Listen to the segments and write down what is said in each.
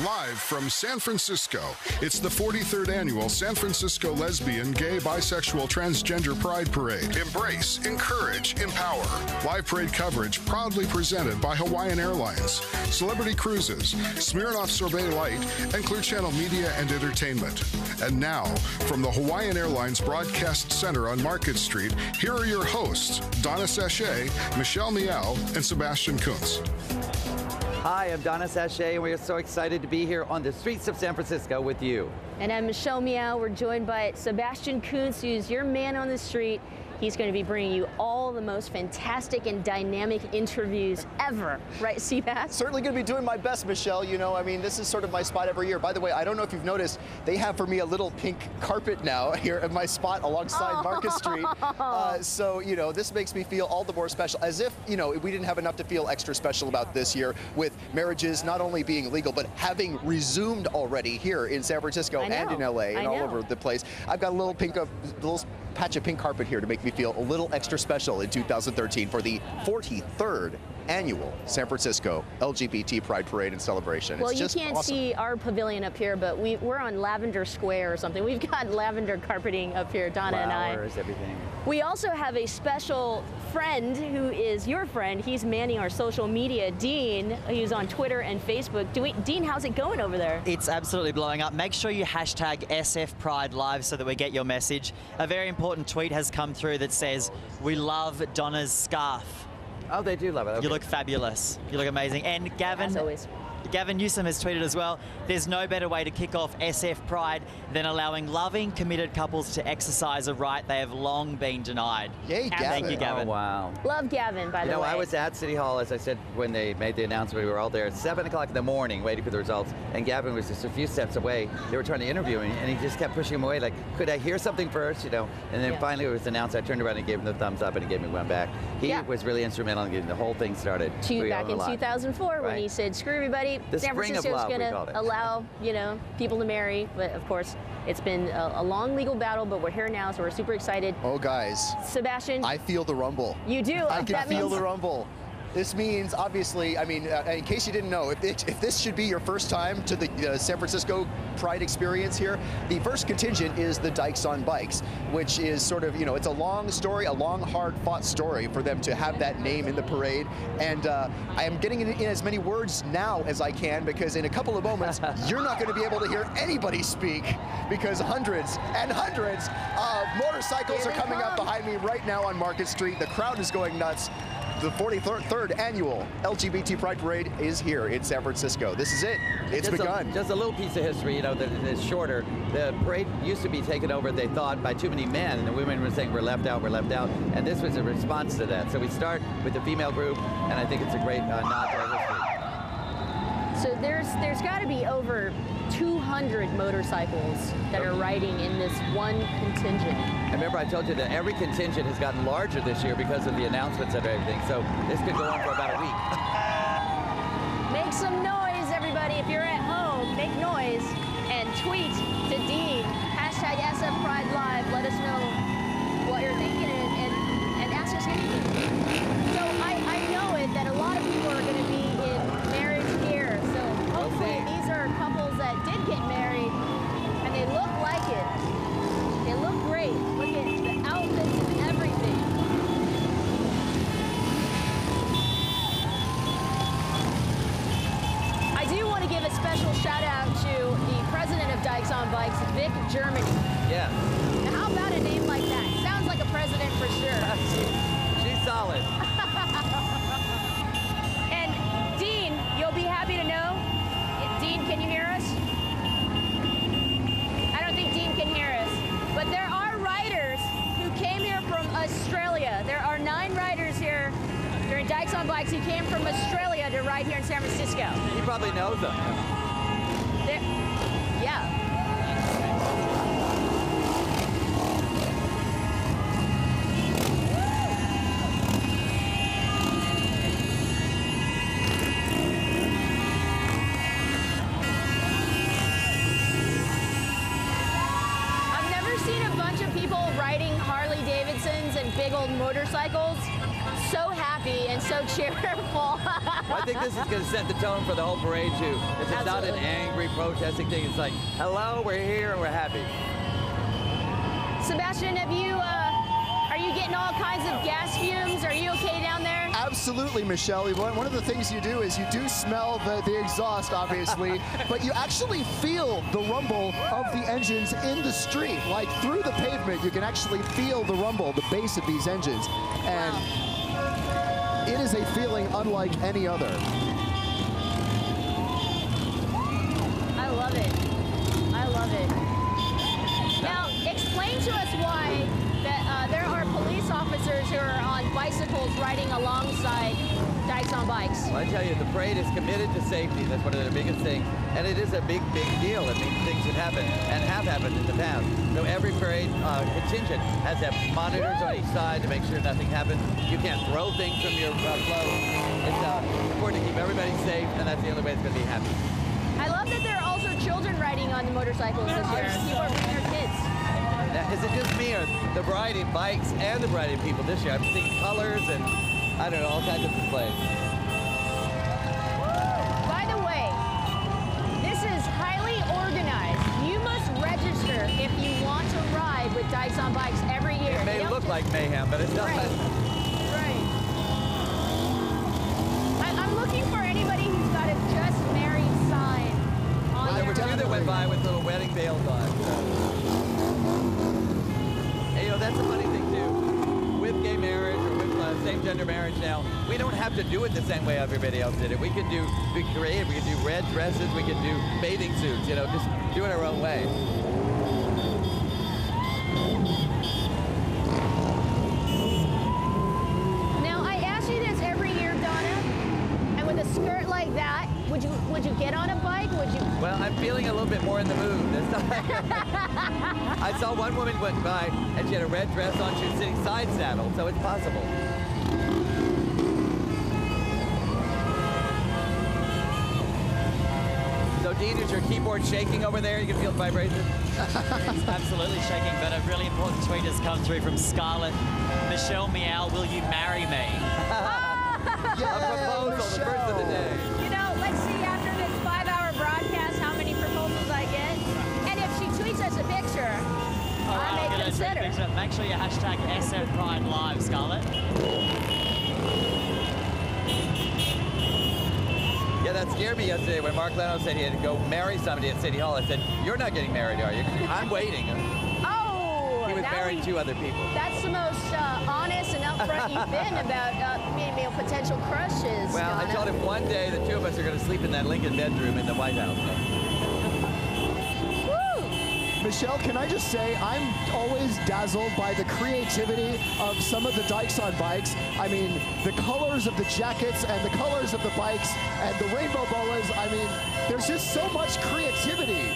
Live from San Francisco, it's the 43rd annual San Francisco Lesbian, Gay, Bisexual, Transgender Pride Parade. Embrace, encourage, empower. Live parade coverage proudly presented by Hawaiian Airlines, Celebrity Cruises, Smirnoff Sorbet Light, and Clear Channel Media and Entertainment. And now, from the Hawaiian Airlines Broadcast Center on Market Street, here are your hosts, Donna Sachet, Michelle Miao, and Sebastian Kuntz. Hi, I'm Donna Sachet, and we are so excited to be here on the streets of San Francisco with you. And I'm Michelle Miao. We're joined by Sebastian Kuntz, who's your man on the street. He's going to be bringing you all the most fantastic and dynamic interviews ever. Right, Sebast? Certainly going to be doing my best, Michelle. You know, I mean, this is sort of my spot every year. By the way, I don't know if you've noticed, they have for me a little pink carpet now here at my spot alongside Market Street. So, you know, this makes me feel all the more special, as if, you know, we didn't have enough to feel extra special about this year, with marriages not only being legal, but having resumed already here in San Francisco and in LA and all over the place. I've got a little patch of pink carpet here to make me feel a little extra special in 2013 for the 43rd annual San Francisco LGBT Pride Parade and celebration. Well, it's just you can't see our pavilion up here, but we're on Lavender Square or something. We've got lavender carpeting up here, Donna and I. Flowers, everything. We also have a special friend who is your friend. He's manning our social media, Dean. He's on Twitter and Facebook. Dean, how's it going over there? It's absolutely blowing up. Make sure you hashtag SF Pride Live so that we get your message. A very important tweet has come through that says, "We love Donna's scarf." Oh, they do love it. Okay. You look fabulous. You look amazing. And Gavin, as always. Gavin Newsom has tweeted as well, there's no better way to kick off SF Pride than allowing loving, committed couples to exercise a right they have long been denied. Yay, Gavin. Thank you, Gavin. Oh, wow. Love Gavin, by the way. You know, I was at City Hall, as I said, when they made the announcement. We were all there at 7 o'clock in the morning waiting for the results, and Gavin was just a few steps away. They were trying to interview him, and he just kept pushing him away, like, could I hear something first, you know? And then finally it was announced. I turned around and gave him the thumbs up, and he gave me one back. He was really instrumental in getting the whole thing started. Back in 2004, when he said, screw everybody, San Francisco's going to allow, you know, people to marry. But of course, it's been a long legal battle, but we're here now, so we're super excited. Oh, guys. Sebastian. I feel the rumble. You do? I can feel the rumble. This means, obviously, I mean, in case you didn't know, if this should be your first time to the San Francisco Pride experience here, the first contingent is the Dykes on Bikes, which is sort of, you know, it's a long story, a long, hard-fought story for them to have that name in the parade. And I am getting in as many words now as I can, because in a couple of moments, you're not going to be able to hear anybody speak, because hundreds and hundreds of motorcycles are coming up behind me right now on Market Street. The crowd is going nuts. The 43rd annual LGBT Pride Parade is here in San Francisco. This is it. It's begun. Just a little piece of history, you know, that is shorter. The parade used to be taken over, they thought, by too many men, and the women were saying, we're left out, and this was a response to that. So we start with the female group, and I think it's a great nod to our history. So there's got to be over 200 motorcycles that are riding in this one contingent. And remember, I told you that every contingent has gotten larger this year because of the announcements and everything. So this could go on for about a week. Make some noise, everybody. If you're at home, make noise and tweet to Dean, hashtag SF Pride Live. Let us know what you're thinking and ask us anything. So I know it that a lot of people are going to be in marriage gear. So hopefully these are couples that did get married and they look like it. They look great. Look at the outfits and everything. I do want to give a special shout out to the president of Dykes on Bikes, Vic Germany. Yeah. Now, how about a name like that? Sounds like a president for sure. She's solid. And Dean, you'll be happy to know. Dean, can you hear us? I don't think Dean can hear us. But there are riders who came here from Australia. There are 9 riders here during Dykes on Bikes who came from Australia to ride here in San Francisco. He probably knows them. Yeah. Big old motorcycles. So happy happy and so cheerful. I think this is going to set the tone for the whole parade too. It's not an Absolutely. angry protesting thing. It's like, hello, we're here and we're happy. Sebastian, are you getting all kinds of gas fumes? Are you okay down there? Absolutely, Michelle. One of the things you do is you do smell the exhaust, obviously, but you actually feel the rumble of the engines in the street. Like through the pavement, you can actually feel the rumble, the bass of these engines. And it is a feeling unlike any other. I love it. I love it. Now, explain to us why that there are police officers who are on bicycles riding alongside Dykes on Bikes. Well, I tell you, the parade is committed to safety. That's one of their biggest things. And it is a big, big deal. It means things should happen and have happened in the past. So every parade contingent has to have monitors on each side to make sure nothing happens. You can't throw things from your float. It's important to keep everybody safe, and that's the only way it's going to be happy. I love that there are also children riding on the motorcycles this year. People are bringing their kids. Now, is it just me or the variety of bikes and the variety of people this year? I'm seeing colors and, I don't know, all kinds of displays. By the way, this is highly organized. You must register if you want to ride with Dykes on Bikes every year. It may look like mayhem, but it's not. Right. I'm looking for anybody who's got a Just Married sign on Well, there were their two that went by with little wedding veils on. So. Hey, you know, that's a funny thing, too. With gay marriage or with same-gender marriage now, we don't have to do it the same way everybody else did it. We can be creative. We can do red dresses. We can do bathing suits, you know, just do it our own way. Now, I ask you this every year, Donna, and with a skirt like that, would you get on a bike? Would you? Well, I'm feeling a little bit more in the mood this time. I saw one woman went by, and she had a red dress on. She was sitting side saddle, so it's possible. So, Dean, is your keyboard shaking over there? You can feel the vibration? It's absolutely shaking, but a really important tweet has come through from Scarlett. Michelle Meow, will you marry me? A proposal, the first of the day. You know, let's see after this 5-hour broadcast how many proposals I get. And if she tweets us a picture, I may consider. Make sure you hashtag SF Pride Live, Scarlett. Yeah, that scared me yesterday when Mark Leno said he had to go marry somebody at City Hall. I said, you're not getting married, are you? I'm waiting. Oh! He was that marrying we- 2 other people. That's the most honest and upfront you've been about maybe potential crushes, Well, I Donna. told him one day the 2 of us are going to sleep in that Lincoln bedroom in the White House. Woo! Michelle, can I just say, I'm always dazzled by the creativity of some of the Dykes on Bikes. I mean, the colors of the jackets and the colors of the bikes and the rainbow bolas. I mean, there's just so much creativity.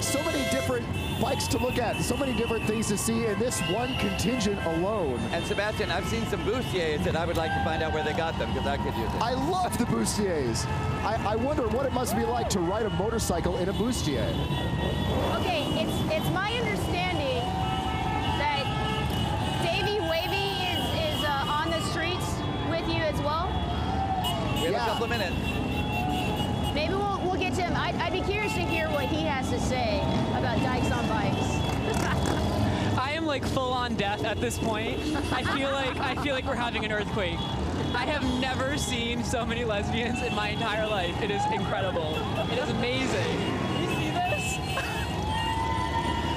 So many different bikes to look at, so many different things to see in this one contingent alone. And Sebastian, I've seen some bustiers, and I would like to find out where they got them, because I could use it. I love the bustiers. I wonder what it must be like to ride a motorcycle in a bustier. Okay, it's my understanding that Davey Wavy is on the streets with you as well. We have Yeah. a couple of minutes. Maybe we'll get to him. I'd be curious to hear what he has to say about Dykes on Bikes. I am like full on death at this point. I feel like we're having an earthquake. I have never seen so many lesbians in my entire life. It is incredible. It is amazing. You see this?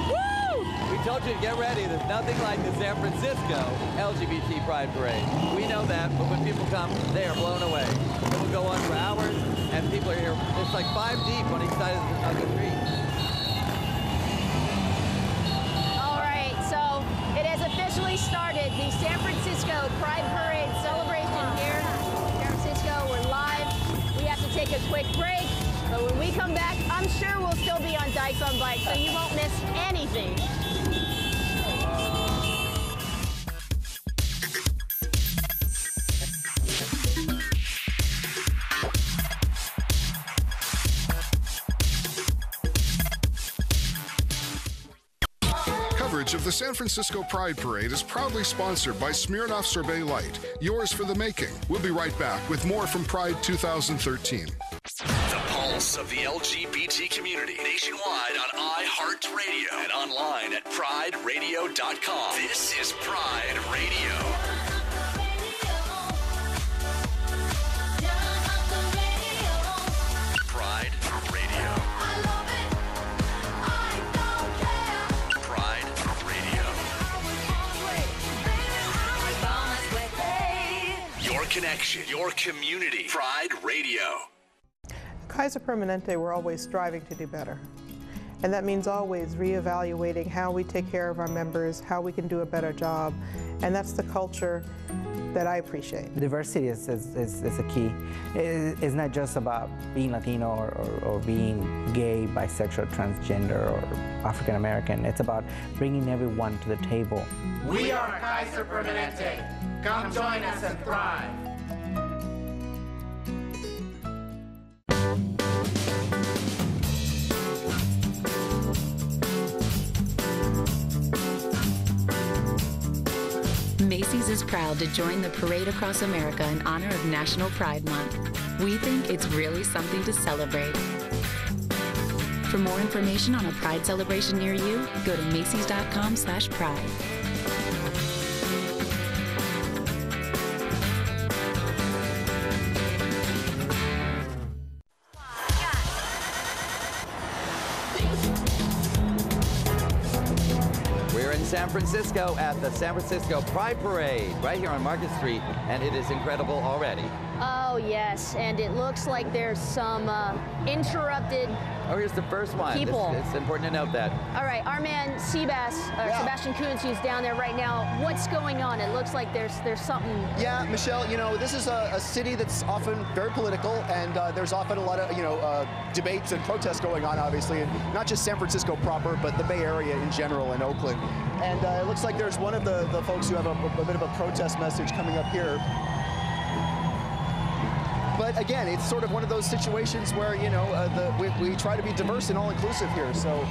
Woo! We told you to get ready. There's nothing like the San Francisco LGBT Pride Parade. We know that, but when people come, they are blown away. It will go on for hours, and people are here. It's like 5 deep on each side of the street. All right, so it has officially started. The San Francisco Pride Parade celebration here in San Francisco. We're live. We have to take a quick break, but when we come back, I'm sure we'll still be on Dykes on Bikes, so you won't miss anything. coverage of the San Francisco Pride Parade is proudly sponsored by Smirnoff Sorbet Light, yours for the making. We'll be right back with more from Pride 2013. The pulse of the LGBT community nationwide on iHeartRadio and online at prideradio.com. This is Pride Radio. Pride Radio. Pride Radio. Your connection, your community. Pride Radio. Kaiser Permanente, we're always striving to do better. And that means always reevaluating how we take care of our members, how we can do a better job. And that's the culture that I appreciate. Diversity is a key. It's not just about being Latino or being gay, bisexual, transgender, or African American. It's about bringing everyone to the table. We are Kaiser Permanente. Come join us and thrive. Macy's is proud to join the parade across America in honor of National Pride Month. We think it's really something to celebrate. For more information on a Pride celebration near you, go to Macys.com/Pride. San Francisco at the San Francisco Pride Parade right here on Market Street, and it is incredible already. Oh yes, and it looks like there's some interrupted Oh, here's the first one. people. It's important to note that. All right, our man Sebastian Kuntz, who's down there right now. What's going on? It looks like there's something. Yeah, Michelle, you know, this is a city that's often very political, and there's often a lot of, debates and protests going on, obviously, and not just San Francisco proper, but the Bay Area in general and Oakland. And it looks like there's one of the folks who have a bit of a protest message coming up here. But again, it's sort of one of those situations where, we try to be diverse and all-inclusive here. So,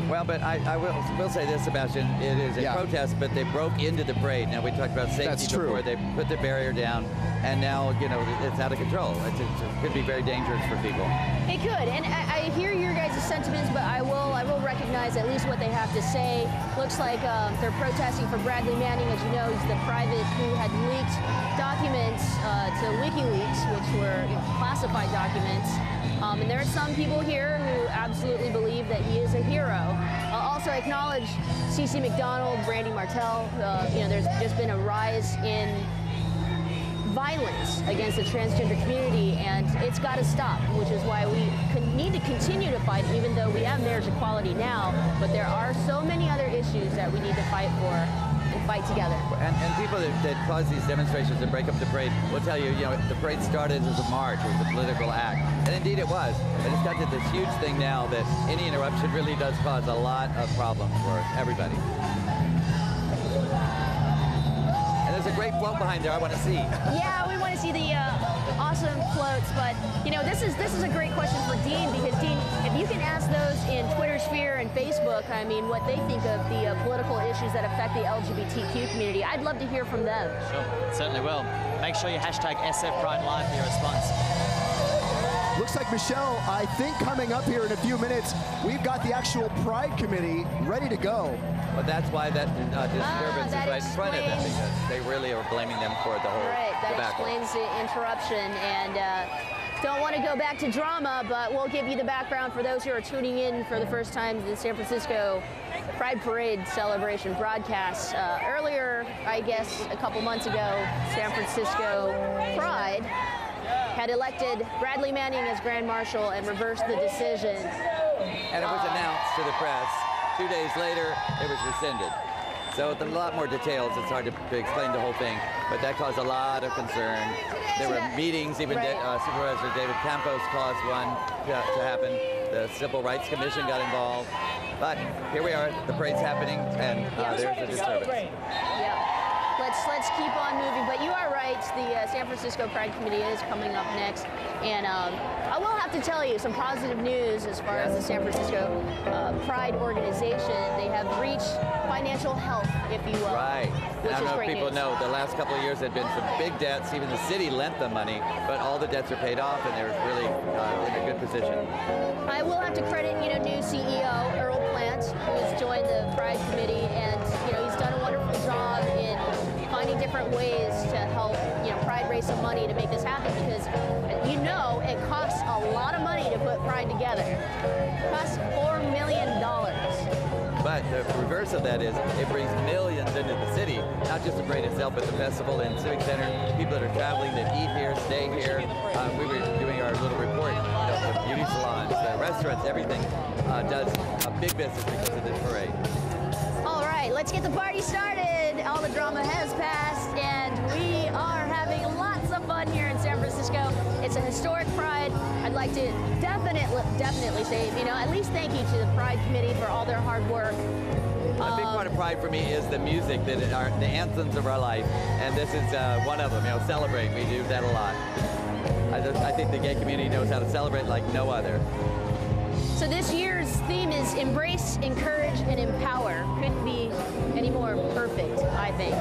well, but I will say this, Sebastian. It is a protest, but they broke into the parade. Now, we talked about safety That's true. before. They put the barrier down, and now, it's out of control. It could be very dangerous for people. It could, and I hear your guys' sentiments, but I will recognize at least what they have to say. Looks like they're protesting for Bradley Manning. As you know, he's the private who had leaked documents to WikiLeaks, which were classified documents. And there are some people here who absolutely believe that he is a hero. Also acknowledge CeCe McDonald, Brandy Martell. There's just been a rise in violence against the transgender community, and it's got to stop, which is why we need to continue to fight, even though we have marriage equality now, but there are so many other issues that we need to fight for and fight together. And people that cause these demonstrations and break up the parade will tell you, the parade started as a march, it was a political act, and indeed it was, but it's got to this huge thing now that any interruption really does cause a lot of problems for everybody. There's a great float behind there I want to see. Yeah, we want to see the awesome floats, but this is a great question for Dean, because Dean, if you can ask those in Twitter sphere and Facebook, what they think of the political issues that affect the LGBTQ community, I'd love to hear from them. Sure, certainly will. Make sure you hashtag #SFPrideLive for your response. looks like, Michelle, I think coming up here in a few minutes, we've got the actual Pride Committee ready to go. But that's why that disturbance is right in front of them, because they really are blaming them for the whole That debacle. explains the interruption, and don't want to go back to drama, but we'll give you the background for those who are tuning in for the first time to the San Francisco Pride Parade celebration broadcast. Earlier, I guess a couple months ago, San Francisco Pride had elected Bradley Manning as Grand Marshal and reversed the decision. And it was announced to the press. 2 days later, it was rescinded. So with a lot more details, it's hard to explain the whole thing, but that caused a lot of concern. There were meetings, even Supervisor David Campos caused one to happen. The Civil Rights Commission got involved. But here we are, the parade's happening, and there's a disturbance. Yeah. let's keep on moving. But you are right. The San Francisco Pride Committee is coming up next, and I will have to tell you some positive news as far as the San Francisco Pride organization. They have reached financial health, if you will. Right. And I don't know if people news. know, the last couple of years there have been some big debts. Even the city lent them money, but all the debts are paid off, and they're really in a good position. I will have to credit, new CEO Earl Plant, who has joined the Pride Committee, and he's done a wonderful job in finding different ways to help Pride raise some money to make this happen, because it costs a lot of money to put Pride together. It costs $4 million. But the reverse of that is it brings millions into the city, not just the parade itself, but the festival and Civic Center, people that are traveling that eat here, stay here. We were doing our little report, the beauty salons, the restaurants, everything does a big business because of this parade. All right, let's get the party started. All the drama has passed, and we are having lots of fun here in San Francisco. It's a historic Pride. I'd like to definitely say, at least thank you to the Pride Committee for all their hard work. A big part of Pride for me is the music, that are the anthems of our life, and this is one of them. Celebrate. We do that a lot. I think the gay community knows how to celebrate like no other. So this year's theme is Embrace, Encourage, and Empower. Couldn't be any more perfect, I think.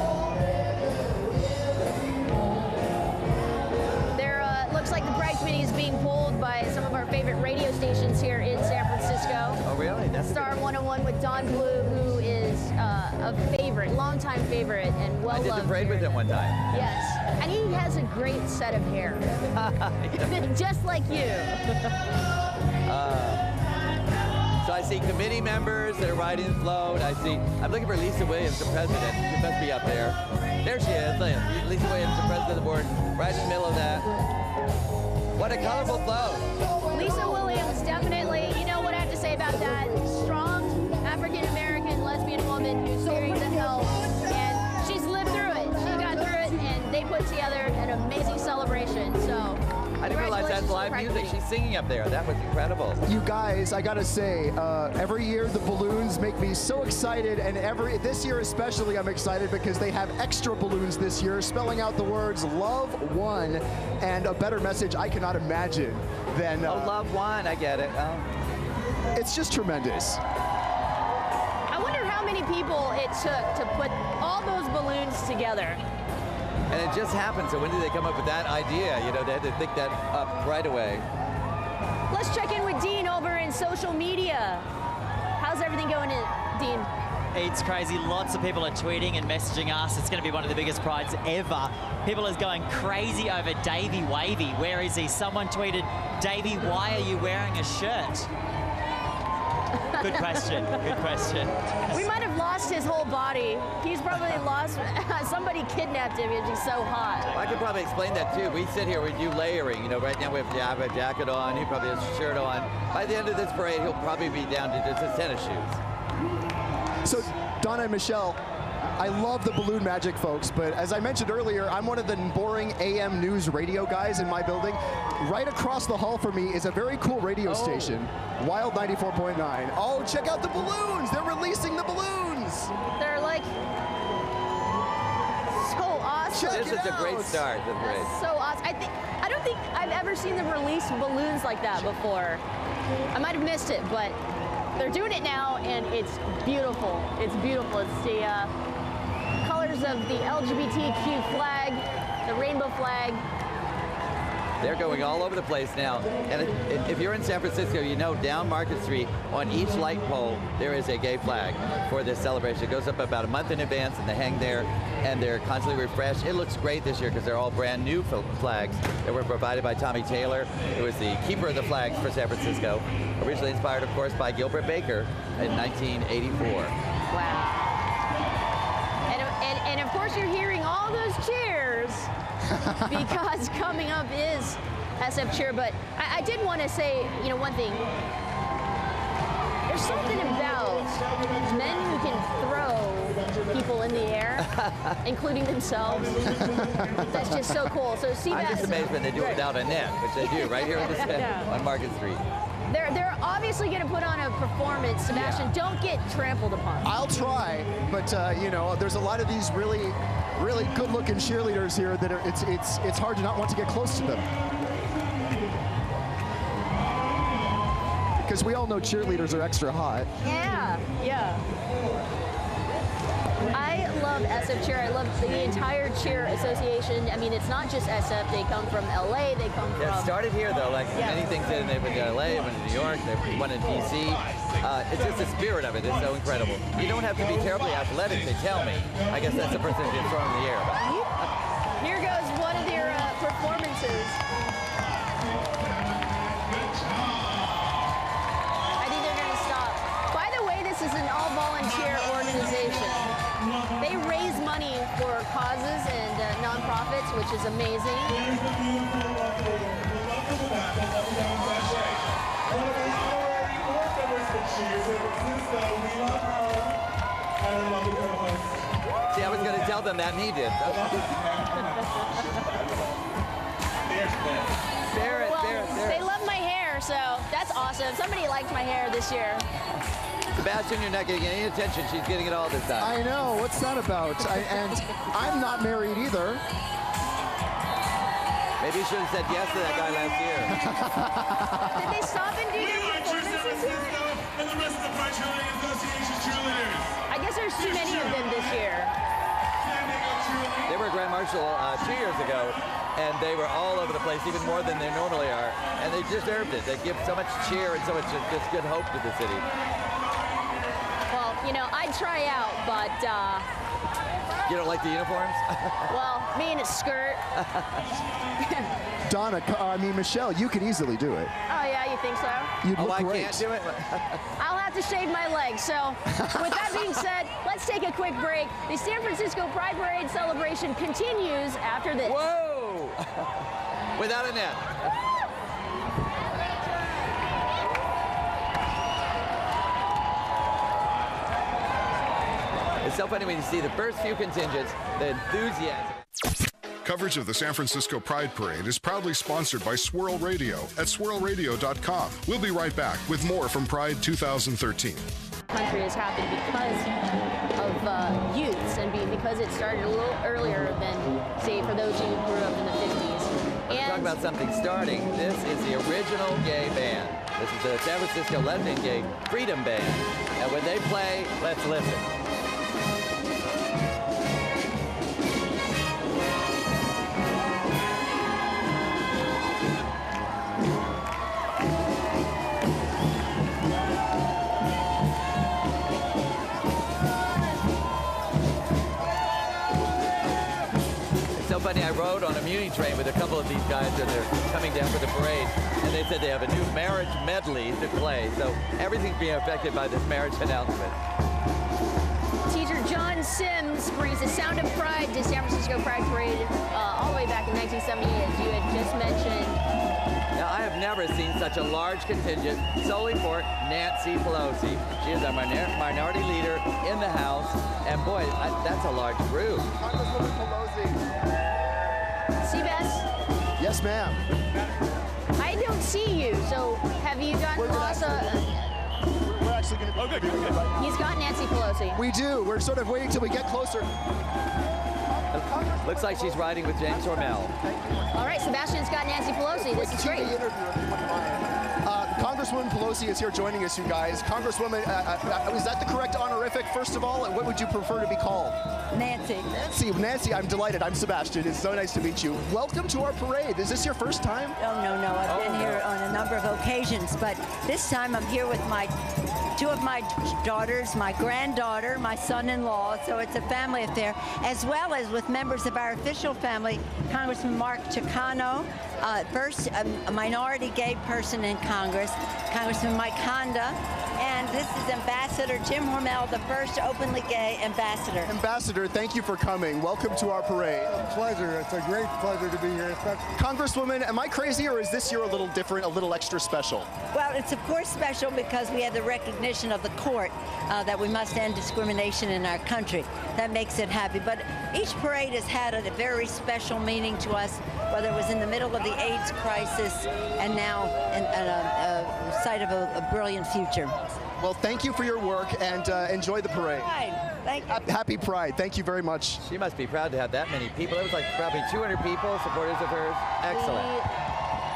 Looks like the Pride Committee is being pulled by some of our favorite radio stations here in San Francisco. Oh, really? That's Star 101 with Don Blue, who is a favorite, longtime favorite, and well-loved. I did the parade with him one time. Yes, and he has a great set of hair, just like you. So I see committee members that are riding the float. I'm looking for Lisa Williams, the president. She must be up there. There she is. Lisa Williams, the president of the board, right in the middle of that. What a colorful float. Lisa Williams, definitely. You know what I have to say about that? Strong African-American lesbian woman who's experienced help, and she's lived through it. She got through it, and they put together an amazing celebration. So I didn't realize that's live music. She's singing up there. That was incredible. You guys, I gotta say, every year the balloons make me so excited, and this year especially I'm excited because they have extra balloons this year spelling out the words Love One, and a better message I cannot imagine than... Love One, I get it. Oh. It's just tremendous. I wonder how many people it took to put all those balloons together. And it just happened, so when did they come up with that idea? They had to think that up right away. Let's check in with Dean over in social media. How's everything going, Dean? It's crazy. Lots of people are tweeting and messaging us. It's going to be one of the biggest prides ever. People are going crazy over Davey Wavy. Where is he? Someone tweeted, Davey, why are you wearing a shirt? Good question. Good question. We might have lost his whole body. He's probably lost. Somebody kidnapped him and he's so hot. Well, I could probably explain that too. We sit here, we do layering. Right now we have a jacket on. He probably has a shirt on. By the end of this parade, he'll probably be down to just his tennis shoes. So, Donna and Michelle, I love the balloon magic, folks, but as I mentioned earlier, I'm one of the boring AM news radio guys in my building. Right across the hall from me is a very cool radio station, Wild 94.9. Oh, check out the balloons! They're releasing the balloons! They're like so awesome. This is a great start. That's so awesome. I don't think I've ever seen them release balloons like that before. I might have missed it, but they're doing it now, and it's beautiful. It's beautiful. It's the colors of the LGBTQ flag, the rainbow flag. They're going all over the place now. And if you're in San Francisco, down Market Street, on each light pole, there is a gay flag for this celebration. It goes up about a month in advance, and they hang there, and they're constantly refreshed. It looks great this year because they're all brand new flags that were provided by Tommy Taylor, who was the keeper of the flags for San Francisco, originally inspired, of course, by Gilbert Baker in 1984. Wow. And of course, you're hearing all those cheers because coming up is SF Cheer. But I did want to say, one thing. There's something about men who can throw people in the air, including themselves. That's just so cool. So Seabass. I'm just amazed when they do it without a net, which they do right here in this on Market Street. They're obviously going to put on a performance. Sebastian, don't get trampled upon. I'll try, but you know, there's a lot of these really good-looking cheerleaders here that are, it's hard to not want to get close to them. Because we all know cheerleaders are extra hot. Yeah. I love SF Cheer. I love the entire cheer association. I mean, it's not just SF. They come from LA. They come from. Yeah, it started here though. Like many things did. They went to LA, went to New York, they went to DC. It's just the spirit of it. It's so incredible. You don't have to be terribly athletic. They tell me. I guess that's the person who's been thrown in the air. Here goes one of their performances. I think they're going to stop. By the way, this is an all-volunteer organization. They raise money for causes and nonprofits, which is amazing. See, I was going to tell them that, and he did. Barrett. They love my hair, so that's awesome. Somebody liked my hair this year. Sebastian, you're not getting any attention. She's getting it all this time. I know. What's that about? And I'm not married either. Maybe you should have said yes to that guy last year. Did they stop and do their performances here? And the rest of the Pride Cheerleading Association cheerleaders. I guess there's too many of them this year. They were at Grand Marshal 2 years ago, and they were all over the place, even more than they normally are. And they deserved it. They give so much cheer and so much just good hope to the city. Well, you know, I'd try out, but... You don't like the uniforms? Well, me in a skirt. Donna, Michelle, you could easily do it. Oh, yeah, you think so? You'd look I great. can't do it? I'll have to shave my legs. So with that being said, let's take a quick break. The San Francisco Pride Parade celebration continues after this. Whoa! Without a net. It's so funny when you see the first few contingents, the enthusiasm. Coverage of the San Francisco Pride Parade is proudly sponsored by Swirl Radio at swirlradio.com. We'll be right back with more from Pride 2013. Country has happened because of youths and because it started a little earlier than, say, for those who grew up in the 50s. We're talking about something starting. This is the original gay band. This is the San Francisco Lesbian Gay Freedom Band. And when they play, let's listen. Funny, I rode on a Muni train with a couple of these guys and they're coming down for the parade, and they said they have a new marriage medley to play, so everything's being affected by this marriage announcement. Teacher John Sims brings the sound of pride to San Francisco Pride Parade all the way back in 1978, as you had just mentioned. Now, I have never seen such a large contingent solely for Nancy Pelosi. She is our minority leader in the House, and boy, that's a large group. Congresswoman Pelosi. Seabass? Yes, ma'am. I don't see you, so have you gotten lost? We're actually going to be doing it right now. He's got Nancy Pelosi. We do. We're sort of waiting till we get closer. Looks like she's riding with James Hormel. All right, Sebastian's got Nancy Pelosi. This is great. Congresswoman Pelosi is here joining us, you guys. Congresswoman, is that the correct honorific, first of all? And what would you prefer to be called? Nancy. Nancy, I'm delighted. I'm Sebastian. It's so nice to meet you. Welcome to our parade. Is this your first time? Oh, no. I've been here on a number of occasions, but this time I'm here with two of my daughters, my granddaughter, my son-in-law, so it's a family affair, as well as with members of our official family, Congressman Mark Chicano, first a minority gay person in Congress, Congressman Mike Honda, and and this is Ambassador Jim Hormel, the first openly gay ambassador. Ambassador, thank you for coming. Welcome to our parade. A pleasure. It's a great pleasure to be here. Congresswoman, am I crazy, or is this year a little different, a little extra special? Well, it's of course special because we have the recognition of the court that we must end discrimination in our country. That makes it happy. But each parade has had a very special meaning to us, whether it was in the middle of the AIDS crisis and now in a sight of a brilliant future. Well, thank you for your work, and enjoy the parade. Thank you. Happy Pride. Thank you very much. She must be proud to have that many people. It was like probably 200 people, supporters of hers. Excellent.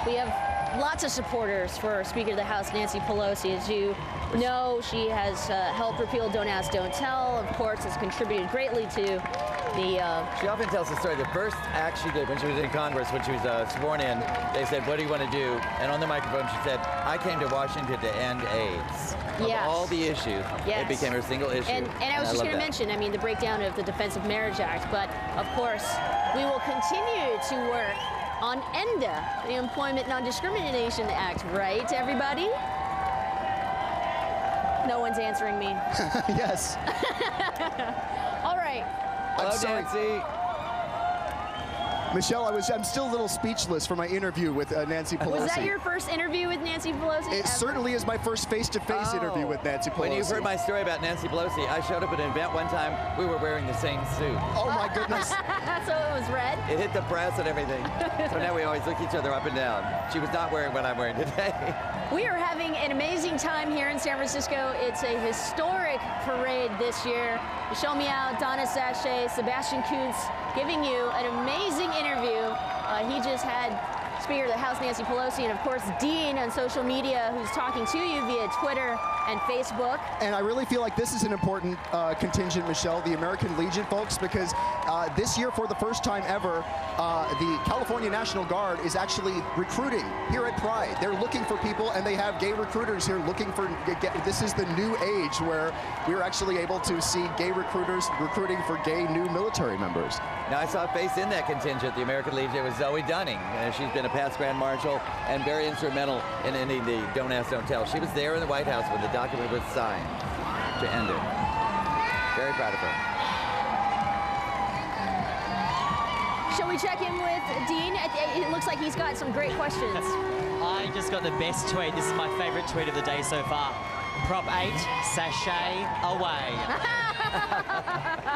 We have lots of supporters for Speaker of the House Nancy Pelosi. As you know, she has helped repeal Don't Ask, Don't Tell. Of course, has contributed greatly to the... She often tells the story. The first act she did when she was in Congress, when she was sworn in, they said, "What do you want to do?" And on the microphone, she said, "I came to Washington to end AIDS." Of all the issues, it became her single issue. And I was just going to mention, I mean, the breakdown of the Defense of Marriage Act, but of course, we will continue to work on ENDA, the Employment Non-Discrimination Act, right, everybody? No one's answering me. Yes. All right. Hello, Nancy. Michelle, I'm still a little speechless for my interview with Nancy Pelosi. Was that your first interview with Nancy Pelosi? It certainly is my first face-to-face interview with Nancy Pelosi. When you've heard my story about Nancy Pelosi, I showed up at an event one time. We were wearing the same suit. Oh my goodness. So it was red? It hit the press and everything. So now we always look each other up and down. She was not wearing what I'm wearing today. We are having an amazing time here in San Francisco. It's a historic parade this year. Michelle Meow, Donna Sachet, Sebastian Kuntz giving you an amazing interview. He just had Speaker of the House Nancy Pelosi and, of course, Dean on social media, who's talking to you via Twitter and Facebook. And I really feel like this is an important contingent, Michelle, the American Legion folks, because this year, for the first time ever, the California National Guard is actually recruiting here at Pride. They're looking for people, and they have gay recruiters here looking for, this is the new age where we're actually able to see gay recruiters recruiting for gay new military members. Now, I saw a face in that contingent, the American Legion. It was Zoe Dunning. She's been a past Grand Marshal and very instrumental in ending the Don't Ask, Don't Tell. She was there in the White House when the document was signed to end it. Very proud of her. Shall we check in with Dean? It looks like he's got some great questions. I just got the best tweet. This is my favorite tweet of the day so far. Prop 8, sashay away.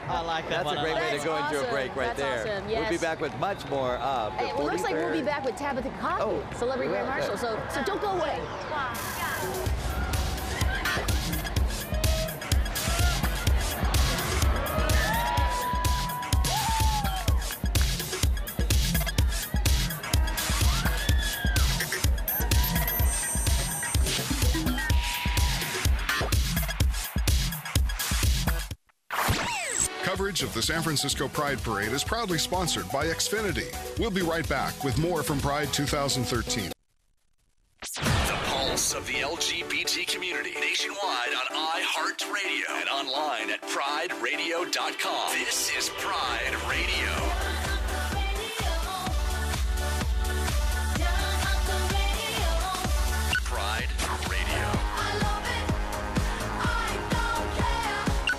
I like that. That's a great way to go into a break right there. Awesome. Yes. We'll be back with much more of the It looks like we'll be back with Tabitha Coffey, Celebrity Grand Marshal. So don't go away. Coverage of the San Francisco Pride Parade is proudly sponsored by Xfinity. We'll be right back with more from Pride 2013. The pulse of the LGBT community nationwide on iHeartRadio and online at prideradio.com. This is Pride Radio. Pride Radio.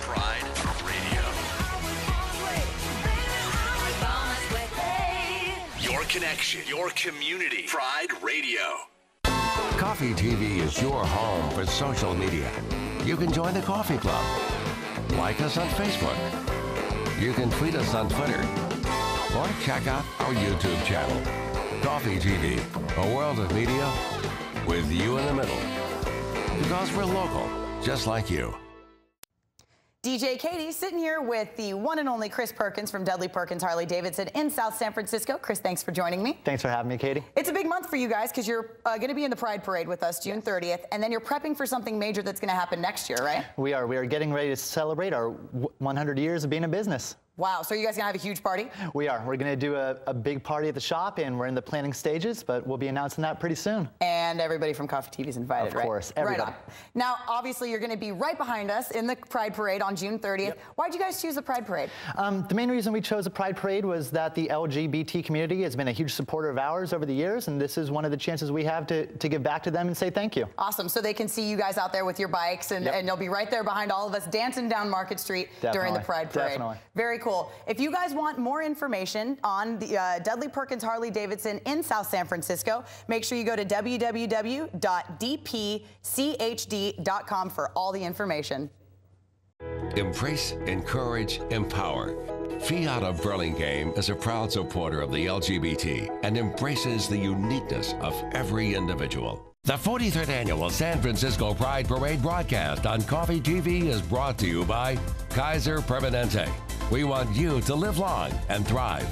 Pride Radio. Your connection, your community. Pride Radio. Coffee TV is your home for social media. You can join the Coffee Club. Like us on Facebook. You can tweet us on Twitter. Or check out our YouTube channel. Coffee TV, a world of media with you in the middle. Because we're local, just like you. DJ Katie sitting here with the one and only Chris Perkins from Dudley Perkins Harley Davidson in South San Francisco. Chris, thanks for joining me. Thanks for having me, Katie. It's a big month for you guys because you're going to be in the Pride Parade with us June 30th, and then you're prepping for something major that's going to happen next year, right? We are getting ready to celebrate our 100 years of being a business. Wow, so you guys gonna have a huge party? We are. We're gonna do a big party at the shop, and we're in the planning stages, but we'll be announcing that pretty soon. And everybody from Coffee TV is invited, right? Of course, everybody. Right on. Now, obviously, you're gonna be right behind us in the Pride Parade on June 30th. Yep. Why'd you guys choose the Pride Parade? The main reason we chose the Pride Parade was that the LGBT community has been a huge supporter of ours over the years, and this is one of the chances we have to give back to them and say thank you. Awesome, so they can see you guys out there with your bikes, and, and you'll be right there behind all of us dancing down Market Street during the Pride Parade. Definitely. Very cool. If you guys want more information on the Dudley Perkins Harley-Davidson in South San Francisco, make sure you go to www.dpchd.com for all the information. Embrace, encourage, empower. Fiat of Burlingame is a proud supporter of the LGBT and embraces the uniqueness of every individual. The 43rd Annual San Francisco Pride Parade broadcast on Coffee TV is brought to you by Kaiser Permanente. We want you to live long and thrive.